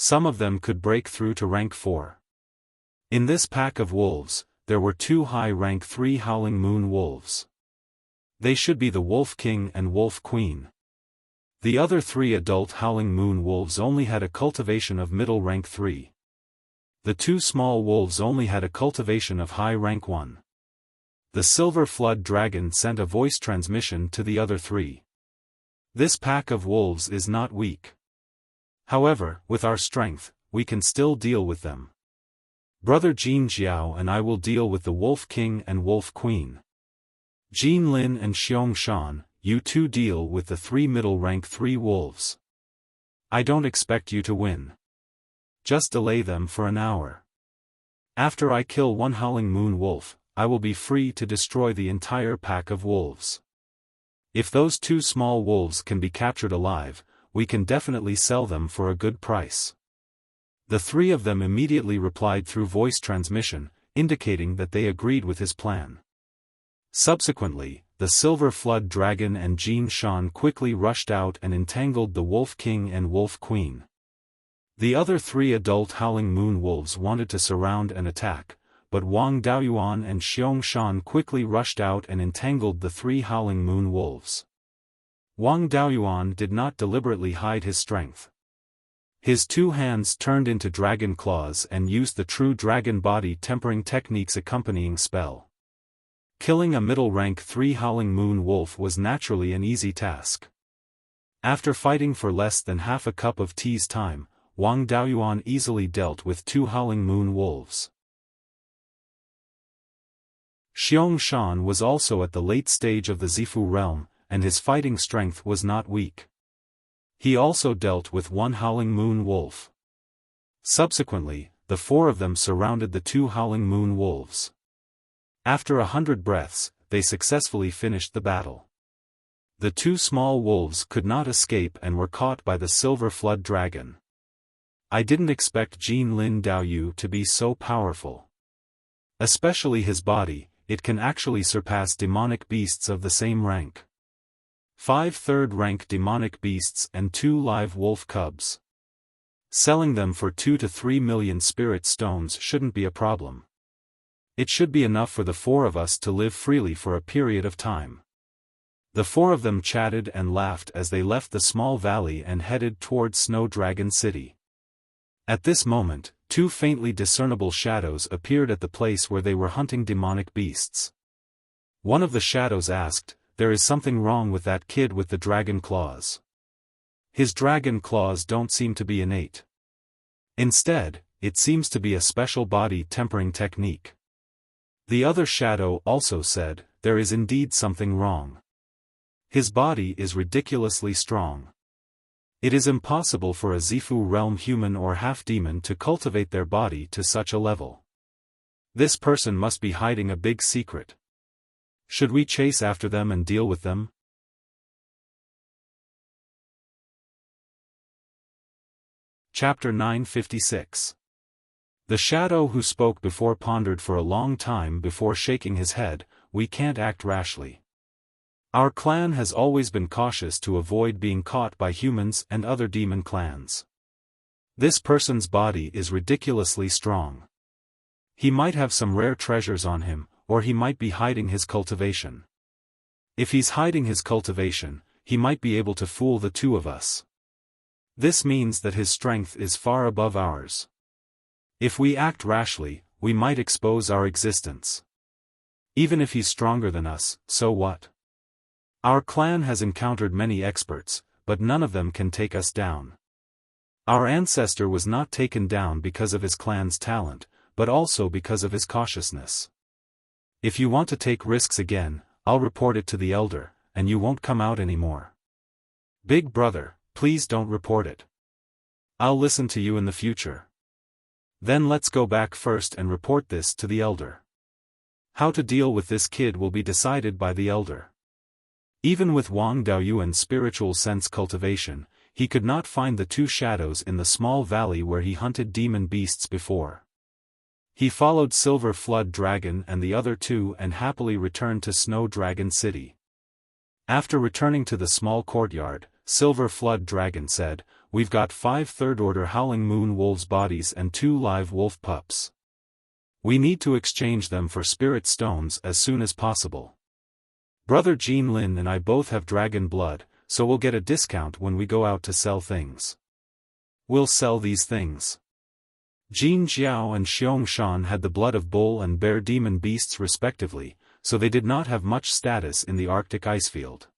A: Some of them could break through to rank 4. In this pack of wolves, there were 2 high rank 3 Howling Moon wolves. They should be the Wolf King and Wolf Queen. The other 3 adult Howling Moon wolves only had a cultivation of middle rank 3. The 2 small wolves only had a cultivation of high rank 1. The Silver Flood Dragon sent a voice transmission to the other 3. This pack of wolves is not weak. However, with our strength, we can still deal with them. Brother Jin Jiao and I will deal with the Wolf King and Wolf Queen. Jin Lin and Xiong Shan, you two deal with the 3 middle rank 3 wolves. I don't expect you to win. Just delay them for an hour. After I kill 1 Howling Moon wolf, I will be free to destroy the entire pack of wolves. If those 2 small wolves can be captured alive, we can definitely sell them for a good price. The 3 of them immediately replied through voice transmission, indicating that they agreed with his plan. Subsequently, the Silver Flood Dragon and Jin Shan quickly rushed out and entangled the Wolf King and Wolf Queen. The other 3 adult Howling Moon wolves wanted to surround and attack, but Wang Daoyuan and Xiong Shan quickly rushed out and entangled the 3 Howling Moon wolves. Wang Daoyuan did not deliberately hide his strength. His 2 hands turned into dragon claws and used the true dragon body tempering techniques accompanying spell. Killing a middle rank 3 Howling Moon wolf was naturally an easy task. After fighting for less than half a cup of tea's time, Wang Daoyuan easily dealt with 2 Howling Moon wolves. Xiong Shan was also at the late stage of the Zifu realm, and his fighting strength was not weak. He also dealt with 1 Howling Moon wolf. Subsequently, the 4 of them surrounded the 2 Howling Moon wolves. After 100 breaths, they successfully finished the battle. The 2 small wolves could not escape and were caught by the Silver Flood Dragon. I didn't expect Jin Lin Daoyu to be so powerful. Especially his body, it can actually surpass demonic beasts of the same rank. 5 third-rank demonic beasts and 2 live wolf cubs. Selling them for 2 to 3 million spirit stones shouldn't be a problem. It should be enough for the 4 of us to live freely for a period of time. The 4 of them chatted and laughed as they left the small valley and headed towards Snow Dragon City. At this moment, 2 faintly discernible shadows appeared at the place where they were hunting demonic beasts. One of the shadows asked, "There is something wrong with that kid with the dragon claws. His dragon claws don't seem to be innate. Instead, it seems to be a special body tempering technique." The other shadow also said, "There is indeed something wrong. His body is ridiculously strong. It is impossible for a Zifu realm human or half-demon to cultivate their body to such a level. This person must be hiding a big secret. Should we chase after them and deal with them?" Chapter 956. The shadow who spoke before pondered for a long time before shaking his head. "We can't act rashly. Our clan has always been cautious to avoid being caught by humans and other demon clans. This person's body is ridiculously strong. He might have some rare treasures on him, or he might be hiding his cultivation. If he's hiding his cultivation, he might be able to fool the 2 of us. This means that his strength is far above ours. If we act rashly, we might expose our existence. Even if he's stronger than us, so what? Our clan has encountered many experts, but none of them can take us down. Our ancestor was not taken down because of his clan's talent, but also because of his cautiousness. If you want to take risks again, I'll report it to the elder, and you won't come out anymore. Big brother, please don't report it. I'll listen to you in the future. Then let's go back first and report this to the elder. How to deal with this kid will be decided by the elder." Even with Wang Daoyuan's spiritual sense cultivation, he could not find the 2 shadows in the small valley where he hunted demon beasts before. He followed Silver Flood Dragon and the other 2 and happily returned to Snow Dragon City. After returning to the small courtyard, Silver Flood Dragon said, we've got 5 third-order Howling Moon wolves' bodies and 2 live wolf pups. We need to exchange them for spirit stones as soon as possible. Brother Jean Lin and I both have dragon blood, so we'll get a discount when we go out to sell things. We'll sell these things. Jin Jiao and Xiong Shan had the blood of bull and bear demon beasts respectively, so they did not have much status in the Arctic icefield.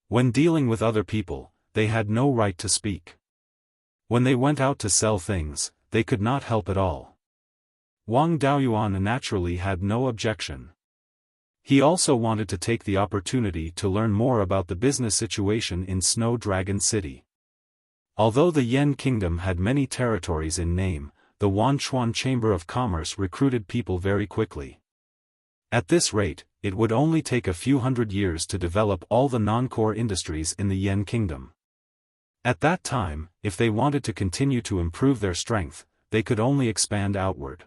A: When dealing with other people, they had no right to speak. When they went out to sell things, they could not help at all. Wang Daoyuan naturally had no objection. He also wanted to take the opportunity to learn more about the business situation in Snow Dragon City. Although the Yan Kingdom had many territories in name, the Wanchuan Chamber of Commerce recruited people very quickly. At this rate, it would only take a few hundred years to develop all the non-core industries in the Yan Kingdom. At that time, if they wanted to continue to improve their strength, they could only expand outward.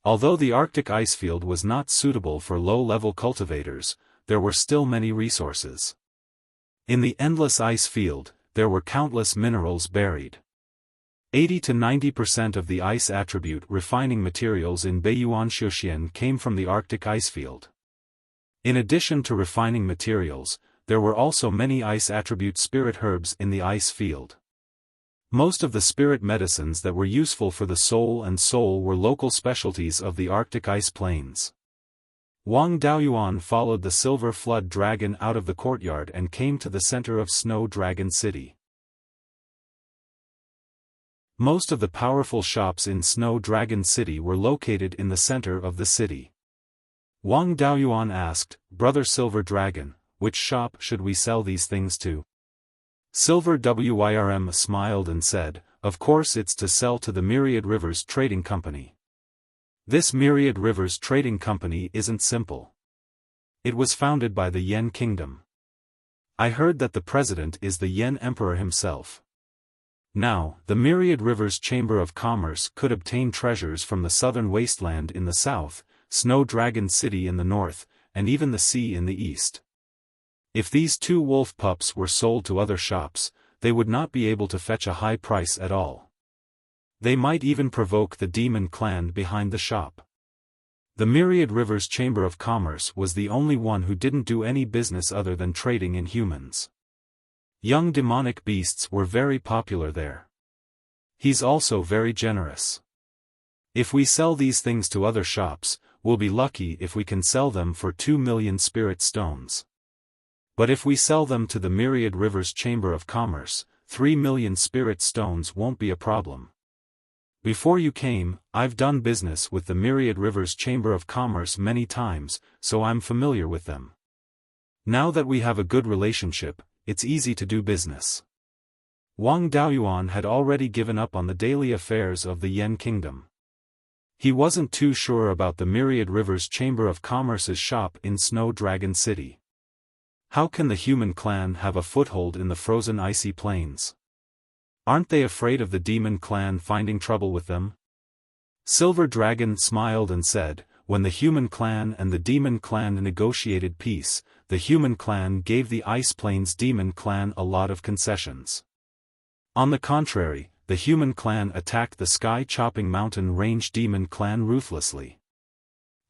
A: Although the Arctic icefield was not suitable for low-level cultivators, there were still many resources. In the endless ice field, there were countless minerals buried. 80 to 90% of the ice attribute refining materials in Beiyuan Xiuxian came from the Arctic icefield. In addition to refining materials, there were also many ice attribute spirit herbs in the ice field. Most of the spirit medicines that were useful for the soul were local specialties of the Arctic ice plains. Wang Daoyuan followed the silver flood dragon out of the courtyard and came to the center of Snow Dragon City. Most of the powerful shops in Snow Dragon City were located in the center of the city. Wang Daoyuan asked, "Brother Silver Dragon, which shop should we sell these things to?" Silver Wyrm smiled and said, "Of course it's to sell to the Myriad Rivers Trading Company." This Myriad Rivers Trading Company isn't simple. It was founded by the Yan Kingdom. I heard that the president is the Yan Emperor himself. Now, the Myriad Rivers Chamber of Commerce could obtain treasures from the southern wasteland in the south, Snow Dragon City in the north, and even the sea in the east. If these 2 wolf pups were sold to other shops, they would not be able to fetch a high price at all. They might even provoke the demon clan behind the shop. The Myriad Rivers Chamber of Commerce was the only one who didn't do any business other than trading in humans. Young demonic beasts were very popular there. He's also very generous. If we sell these things to other shops, we'll be lucky if we can sell them for 2 million spirit stones. But if we sell them to the Myriad Rivers Chamber of Commerce, 3 million spirit stones won't be a problem. Before you came, I've done business with the Myriad Rivers Chamber of Commerce many times, so I'm familiar with them. Now that we have a good relationship, it's easy to do business. Wang Daoyuan had already given up on the daily affairs of the Yan Kingdom. He wasn't too sure about the Myriad Rivers Chamber of Commerce's shop in Snow Dragon City. How can the human clan have a foothold in the frozen icy plains? Aren't they afraid of the demon clan finding trouble with them? Silver Dragon smiled and said, "When the human clan and the demon clan negotiated peace, the human clan gave the Ice Plains demon clan a lot of concessions. On the contrary, the human clan attacked the sky-chopping mountain range demon clan ruthlessly.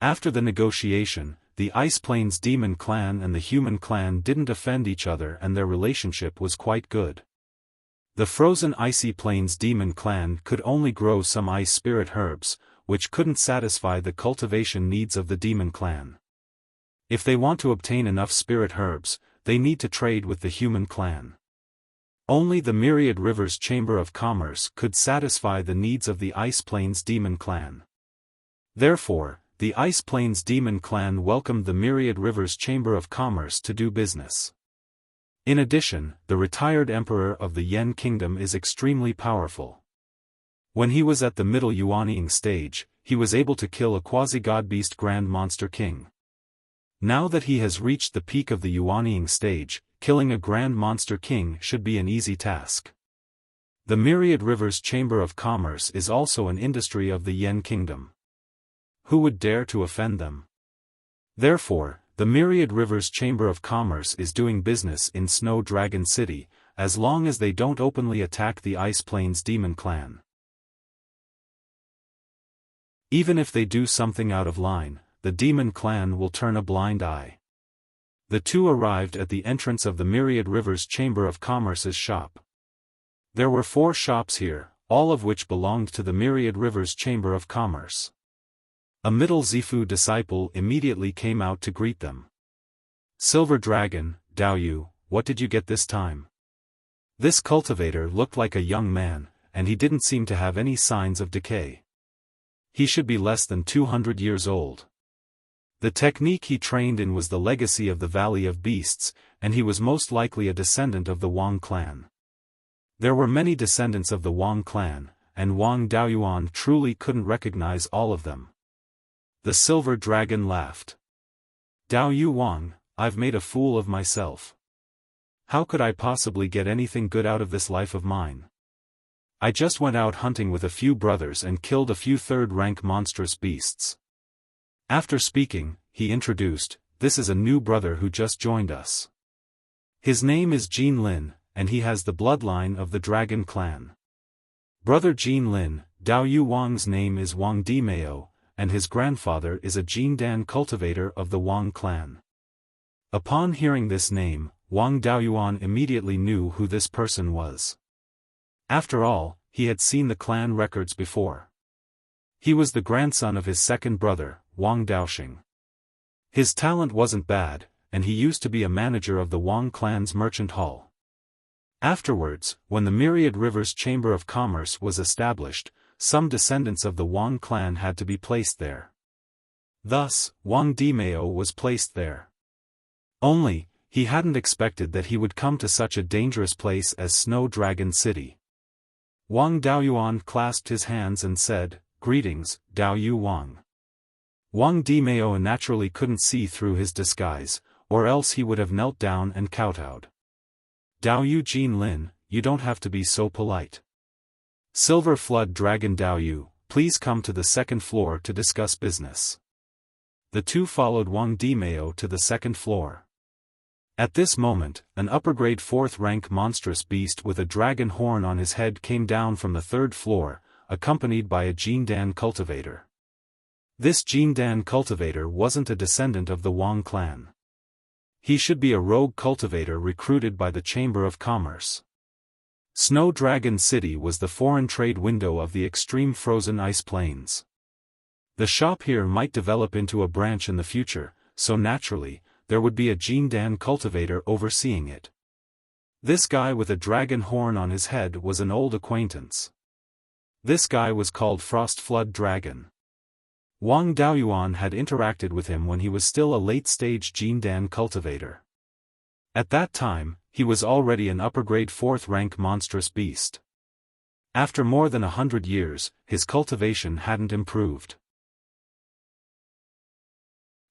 A: After the negotiation, the Ice Plains demon clan and the human clan didn't offend each other and their relationship was quite good. The frozen icy plains demon clan could only grow some ice spirit herbs, which couldn't satisfy the cultivation needs of the demon clan. If they want to obtain enough spirit herbs, they need to trade with the human clan. Only the Myriad Rivers Chamber of Commerce could satisfy the needs of the Ice Plains demon clan. Therefore, the Ice Plains demon clan welcomed the Myriad Rivers Chamber of Commerce to do business. In addition, the retired emperor of the Yan Kingdom is extremely powerful. When he was at the middle Yuanying stage, he was able to kill a quasi-god beast Grand Monster King. Now that he has reached the peak of the Yuanying stage, killing a Grand Monster King should be an easy task. The Myriad Rivers Chamber of Commerce is also an industry of the Yan Kingdom. Who would dare to offend them? Therefore, the Myriad Rivers Chamber of Commerce is doing business in Snow Dragon City, as long as they don't openly attack the Ice Plains Demon Clan. Even if they do something out of line, the Demon Clan will turn a blind eye. The two arrived at the entrance of the Myriad Rivers Chamber of Commerce's shop. There were 4 shops here, all of which belonged to the Myriad Rivers Chamber of Commerce. A middle Zifu disciple immediately came out to greet them. "Silver Dragon, Dao Yu, what did you get this time?" This cultivator looked like a young man, and he didn't seem to have any signs of decay. He should be less than 200 years old. The technique he trained in was the legacy of the Valley of Beasts, and he was most likely a descendant of the Wang clan. There were many descendants of the Wang clan, and Wang Daoyuan truly couldn't recognize all of them. The Silver Dragon laughed. "Dao Yu Wang, I've made a fool of myself. How could I possibly get anything good out of this life of mine? I just went out hunting with a few brothers and killed a few third-rank monstrous beasts." After speaking, he introduced, "This is a new brother who just joined us. His name is Jin Lin, and he has the bloodline of the Dragon Clan. Brother Jin Lin, Dao Yu Wang's name is Wang Dimeo, and his grandfather is a Jindan cultivator of the Wang clan." Upon hearing this name, Wang Daoyuan immediately knew who this person was. After all, he had seen the clan records before. He was the grandson of his second brother, Wang Daoxing. His talent wasn't bad, and he used to be a manager of the Wang clan's merchant hall. Afterwards, when the Myriad Rivers Chamber of Commerce was established, some descendants of the Wang clan had to be placed there. Thus, Wang Dimeo was placed there. Only, he hadn't expected that he would come to such a dangerous place as Snow Dragon City. Wang Daoyuan clasped his hands and said, "Greetings, Dao Yu Wang." Wang Dimeo naturally couldn't see through his disguise, or else he would have knelt down and kowtowed. "Dao Yu Jin Lin, you don't have to be so polite. Silver Flood Dragon Dao Yu, please come to the second floor to discuss business." The two followed Wang Dimeo to the second floor. At this moment, an upper-grade 4th-rank monstrous beast with a dragon horn on his head came down from the 3rd floor, accompanied by a Jindan cultivator. This Jindan cultivator wasn't a descendant of the Wang clan. He should be a rogue cultivator recruited by the Chamber of Commerce. Snow Dragon City was the foreign trade window of the extreme frozen ice plains. The shop here might develop into a branch in the future, so naturally, there would be a Jindan cultivator overseeing it. This guy with a dragon horn on his head was an old acquaintance. This guy was called Frost Flood Dragon. Wang Daoyuan had interacted with him when he was still a late-stage Jindan cultivator. At that time, he was already an upper-grade 4th-rank monstrous beast. After more than 100 years, his cultivation hadn't improved.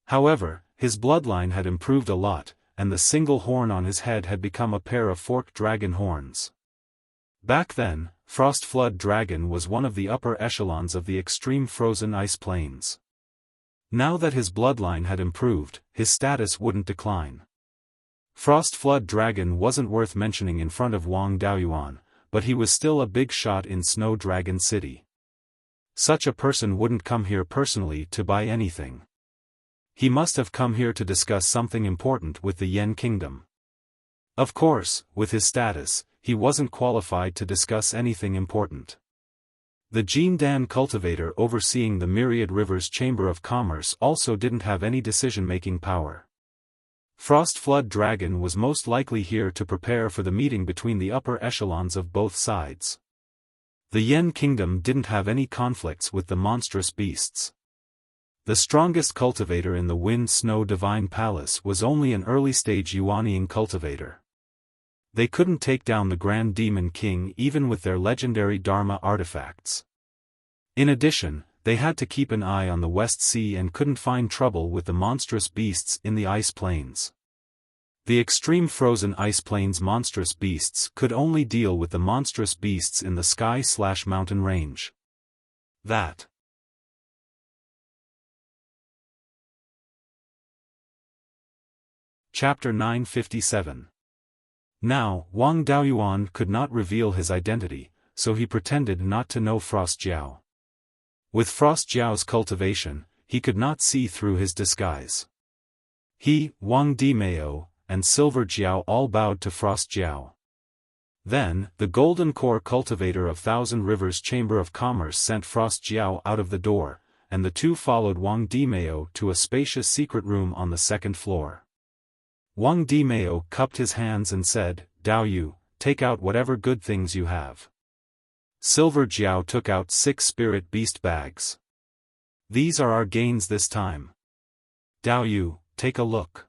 A: However, his bloodline had improved a lot, and the single horn on his head had become a pair of forked dragon horns. Back then, Frost Flood Dragon was one of the upper echelons of the extreme frozen ice plains. Now that his bloodline had improved, his status wouldn't decline. Frost Flood Dragon wasn't worth mentioning in front of Wang Daoyuan, but he was still a big shot in Snow Dragon City. Such a person wouldn't come here personally to buy anything. He must have come here to discuss something important with the Yen Kingdom. Of course, with his status, he wasn't qualified to discuss anything important. The Jindan cultivator overseeing the Myriad Rivers Chamber of Commerce also didn't have any decision-making power. Frost Flood Dragon was most likely here to prepare for the meeting between the upper echelons of both sides. The Yen Kingdom didn't have any conflicts with the monstrous beasts. The strongest cultivator in the Wind Snow Divine Palace was only an early-stage Yuanian cultivator. They couldn't take down the Grand Demon King even with their legendary Dharma artifacts. In addition, they had to keep an eye on the West Sea and couldn't find trouble with the monstrous beasts in the Ice Plains. The extreme frozen Ice Plains monstrous beasts could only deal with the monstrous beasts in the sky/mountain range. That. Chapter 957. Now, Wang Daoyuan could not reveal his identity, so he pretended not to know Frost Jiao. With Frost Jiao's cultivation, he could not see through his disguise. He, Wang Dimeo, and Silver Jiao all bowed to Frost Jiao. Then, the Golden Core cultivator of Thousand Rivers Chamber of Commerce sent Frost Jiao out of the door, and the two followed Wang Dimeo to a spacious secret room on the second floor. Wang Dimeo cupped his hands and said, "Dao Yu, take out whatever good things you have." Silver Jiao took out 6 spirit beast bags. "These are our gains this time. Dao Yu, take a look."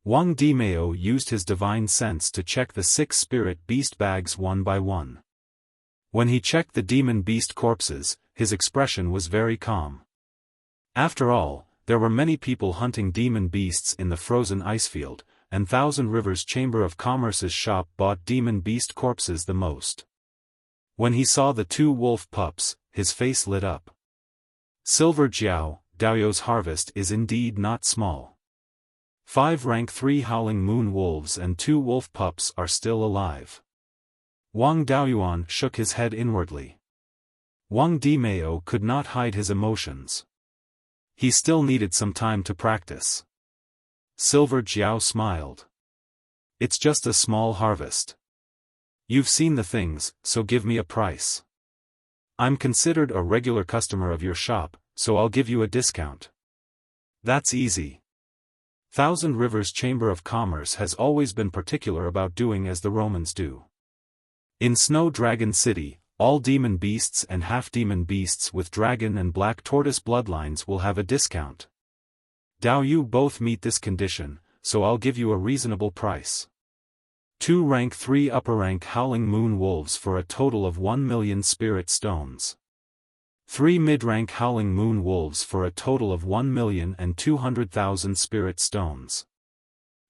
A: Wang Dimeo used his divine sense to check the 6 spirit beast bags one by one. When he checked the demon beast corpses, his expression was very calm. After all, there were many people hunting demon beasts in the frozen icefield, and Thousand Rivers Chamber of Commerce's shop bought demon beast corpses the most. When he saw the 2 wolf pups, his face lit up. Silver Jiao, Daoyu's harvest is indeed not small. 5 rank 3 howling moon wolves and 2 wolf pups are still alive. Wang Daoyuan shook his head inwardly. Wang Dimeo could not hide his emotions. He still needed some time to practice. Silver Jiao smiled. "It's just a small harvest. You've seen the things, so give me a price. I'm considered a regular customer of your shop, so I'll give you a discount." "That's easy." Thousand Rivers Chamber of Commerce has always been particular about doing as the Romans do. In Snow Dragon City, all demon beasts and half-demon beasts with dragon and black tortoise bloodlines will have a discount. Dao Yu both meet this condition, so I'll give you a reasonable price. 2 rank 3 upper rank howling moon wolves for a total of 1 million spirit stones. 3 mid-rank howling moon wolves for a total of 1,200,000 spirit stones.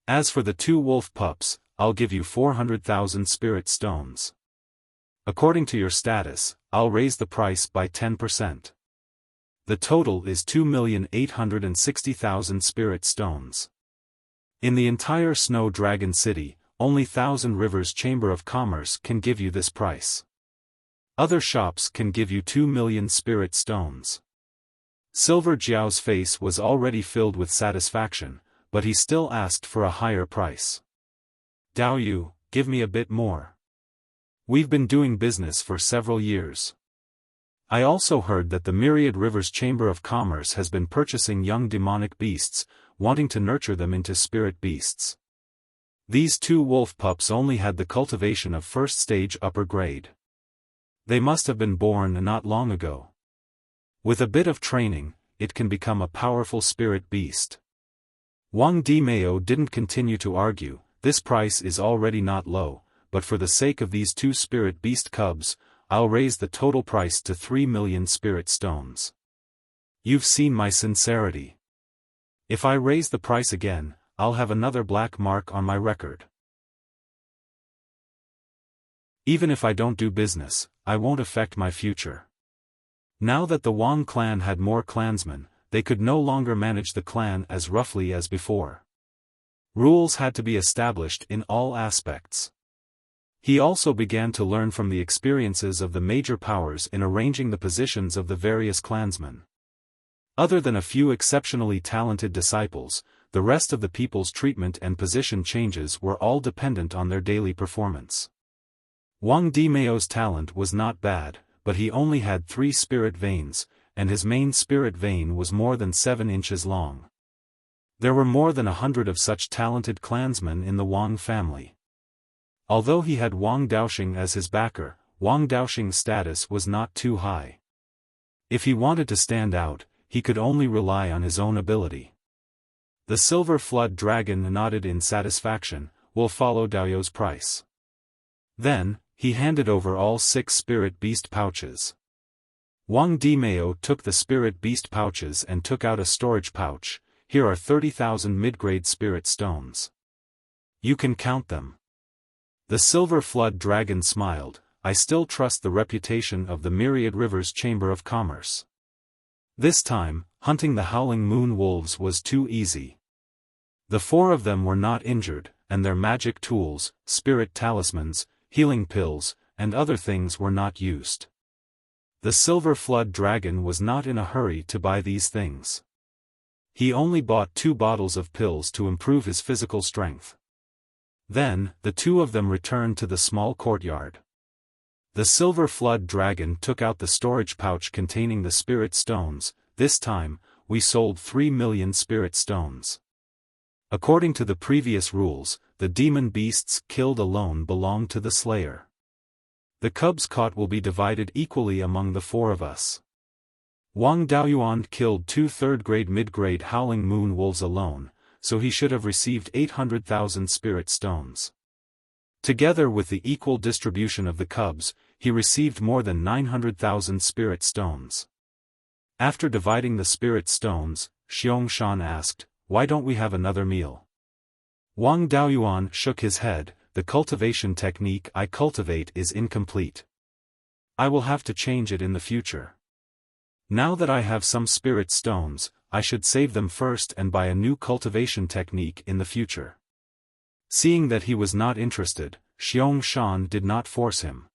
A: As for the 2 wolf pups, I'll give you 400,000 spirit stones. According to your status, I'll raise the price by 10%. The total is 2,860,000 spirit stones. In the entire Snow Dragon City, only Thousand Rivers Chamber of Commerce can give you this price. Other shops can give you 2 million spirit stones. Silver Jiao's face was already filled with satisfaction, but he still asked for a higher price. "Dao Yu, give me a bit more. We've been doing business for several years. I also heard that the Myriad Rivers Chamber of Commerce has been purchasing young demonic beasts, wanting to nurture them into spirit beasts. These 2 wolf pups only had the cultivation of first stage upper grade. They must have been born not long ago. With a bit of training, it can become a powerful spirit beast." Wang Dimeo didn't continue to argue, "This price is already not low, but for the sake of these 2 spirit beast cubs, I'll raise the total price to 3 million spirit stones. You've seen my sincerity. If I raise the price again, I'll have another black mark on my record. Even if I don't do business, I won't affect my future." Now that the Wang clan had more clansmen, they could no longer manage the clan as roughly as before. Rules had to be established in all aspects. He also began to learn from the experiences of the major powers in arranging the positions of the various clansmen. Other than a few exceptionally talented disciples, the rest of the people's treatment and position changes were all dependent on their daily performance. Wang Dimeo's talent was not bad, but he only had 3 spirit veins, and his main spirit vein was more than 7 inches long. There were more than 100 of such talented clansmen in the Wang family. Although he had Wang Daoxing as his backer, Wang Daoxing's status was not too high. If he wanted to stand out, he could only rely on his own ability. The Silver Flood Dragon nodded in satisfaction, "We'll follow Daoyu's price." Then, he handed over all 6 spirit beast pouches. Wang Dimeo took the spirit beast pouches and took out a storage pouch. "Here are 30,000 mid-grade spirit stones. You can count them." The Silver Flood Dragon smiled, "I still trust the reputation of the Myriad Rivers Chamber of Commerce. This time, hunting the Howling Moon Wolves was too easy. The 4 of them were not injured, and their magic tools, spirit talismans, healing pills, and other things were not used. The Silver Flood Dragon was not in a hurry to buy these things. He only bought 2 bottles of pills to improve his physical strength. Then, the 2 of them returned to the small courtyard. The Silver Flood Dragon took out the storage pouch containing the spirit stones. This time, we sold 3 million spirit stones. According to the previous rules, the demon beasts killed alone belong to the Slayer. The cubs caught will be divided equally among the 4 of us. Wang Daoyuan killed 2 third-grade mid-grade howling moon wolves alone, so he should have received 800,000 spirit stones. Together with the equal distribution of the cubs, he received more than 900,000 spirit stones. After dividing the spirit stones, Xiaofan asked, "Why don't we have another meal?" Wang Daoyuan shook his head. "The cultivation technique I cultivate is incomplete. I will have to change it in the future. Now that I have some spirit stones, I should save them first and buy a new cultivation technique in the future." Seeing that he was not interested, Xiaofan did not force him.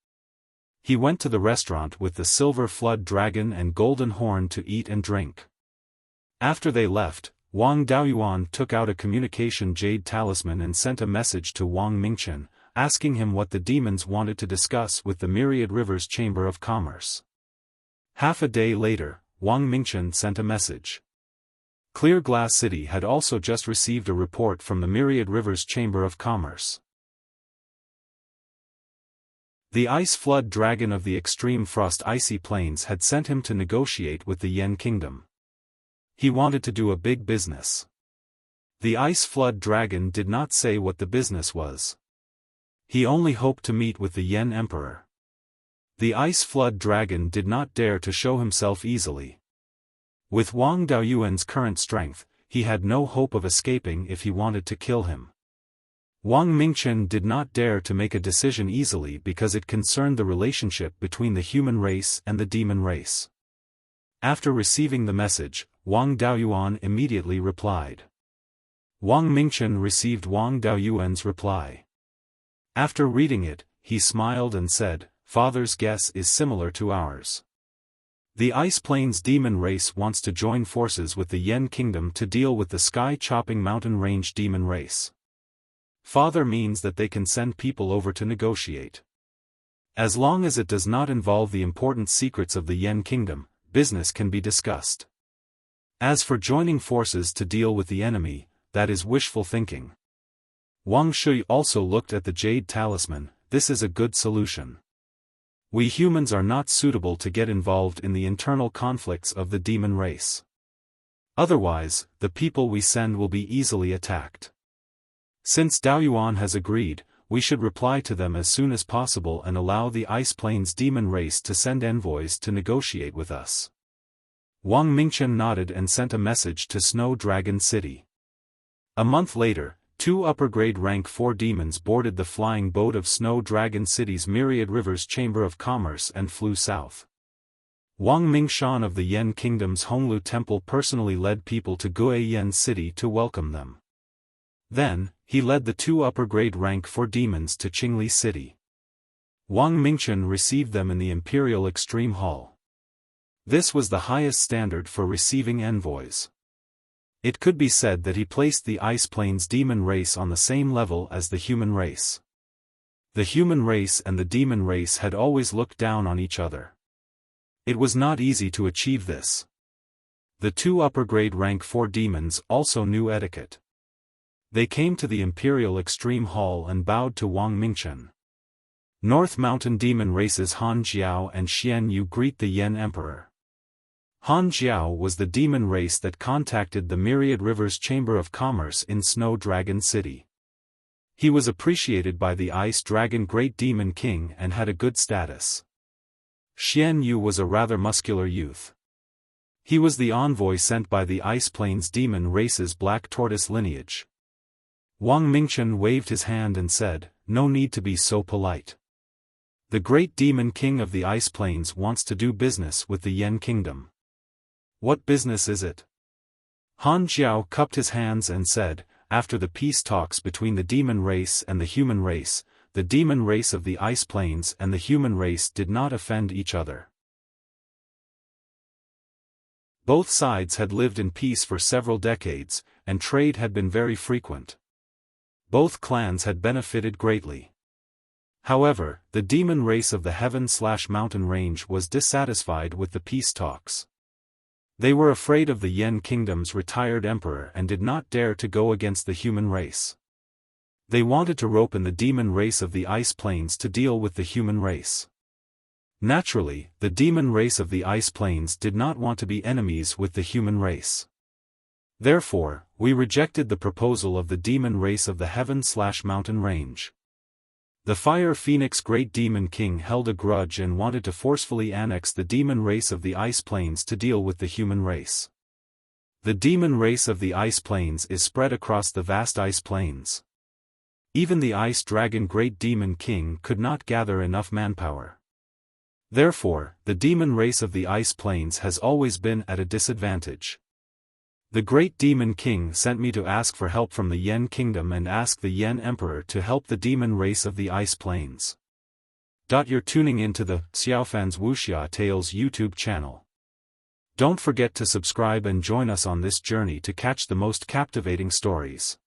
A: He went to the restaurant with the Silver Flood Dragon and Golden Horn to eat and drink. After they left, Wang Daoyuan took out a communication jade talisman and sent a message to Wang Mingchen, asking him what the demons wanted to discuss with the Myriad Rivers Chamber of Commerce. Half a day later, Wang Mingchen sent a message. Clear Glass City had also just received a report from the Myriad Rivers Chamber of Commerce. The Ice Flood Dragon of the Extreme Frost Icy Plains had sent him to negotiate with the Yen Kingdom. He wanted to do a big business. The Ice Flood Dragon did not say what the business was. He only hoped to meet with the Yen Emperor. The Ice Flood Dragon did not dare to show himself easily. With Wang Daoyuan's current strength, he had no hope of escaping if he wanted to kill him. Wang Mingchen did not dare to make a decision easily because it concerned the relationship between the human race and the demon race. After receiving the message, Wang Daoyuan immediately replied. Wang Mingchen received Wang Daoyuan's reply. After reading it, he smiled and said, "Father's guess is similar to ours. The Ice Plains demon race wants to join forces with the Yen Kingdom to deal with the sky-chopping mountain range demon race. Father means that they can send people over to negotiate. As long as it does not involve the important secrets of the Yen Kingdom, business can be discussed. As for joining forces to deal with the enemy, that is wishful thinking." Wang Shui also looked at the jade talisman. "This is a good solution. We humans are not suitable to get involved in the internal conflicts of the demon race. Otherwise, the people we send will be easily attacked. Since Daoyuan has agreed, we should reply to them as soon as possible and allow the Ice Plains demon race to send envoys to negotiate with us." Wang Mingchen nodded and sent a message to Snow Dragon City. A month later, 2 upper-grade rank 4 demons boarded the flying boat of Snow Dragon City's Myriad Rivers Chamber of Commerce and flew south. Wang Mingchen of the Yen Kingdom's Honglu Temple personally led people to Guiyan City to welcome them. Then, he led the 2 upper-grade rank 4 demons to Qingli City. Wang Mingchen received them in the Imperial Extreme Hall. This was the highest standard for receiving envoys. It could be said that he placed the Ice Plains demon race on the same level as the human race. The human race and the demon race had always looked down on each other. It was not easy to achieve this. The 2 upper-grade rank 4 demons also knew etiquette. They came to the Imperial Extreme Hall and bowed to Wang Mingchen. North Mountain demon races Han Jiao and Xian Yu greet the Yen Emperor. Han Jiao was the demon race that contacted the Myriad Rivers Chamber of Commerce in Snow Dragon City. He was appreciated by the Ice Dragon Great Demon King and had a good status. Xian Yu was a rather muscular youth. He was the envoy sent by the Ice Plains demon race's Black Tortoise lineage. Wang Mingchen waved his hand and said, "No need to be so polite. The Great Demon King of the Ice Plains wants to do business with the Yen Kingdom." "What business is it?" Han Jiao cupped his hands and said, after the peace talks between the demon race and the human race, the demon race of the ice plains and the human race did not offend each other. Both sides had lived in peace for several decades, and trade had been very frequent. Both clans had benefited greatly. However, the demon race of the heaven/mountain range was dissatisfied with the peace talks. They were afraid of the Yen Kingdom's retired emperor and did not dare to go against the human race. They wanted to rope in the demon race of the ice plains to deal with the human race. Naturally, the demon race of the ice plains did not want to be enemies with the human race. Therefore, we rejected the proposal of the demon race of the heaven/mountain range. The Fire Phoenix Great Demon King held a grudge and wanted to forcefully annex the demon race of the ice plains to deal with the human race. The demon race of the ice plains is spread across the vast ice plains. Even the Ice Dragon Great Demon King could not gather enough manpower. Therefore, the demon race of the ice plains has always been at a disadvantage. The Great Demon King sent me to ask for help from the Yen Kingdom and ask the Yen Emperor to help the demon race of the ice plains. You're tuning into the Xiaofan's Wuxia Tales YouTube channel. Don't forget to subscribe and join us on this journey to catch the most captivating stories.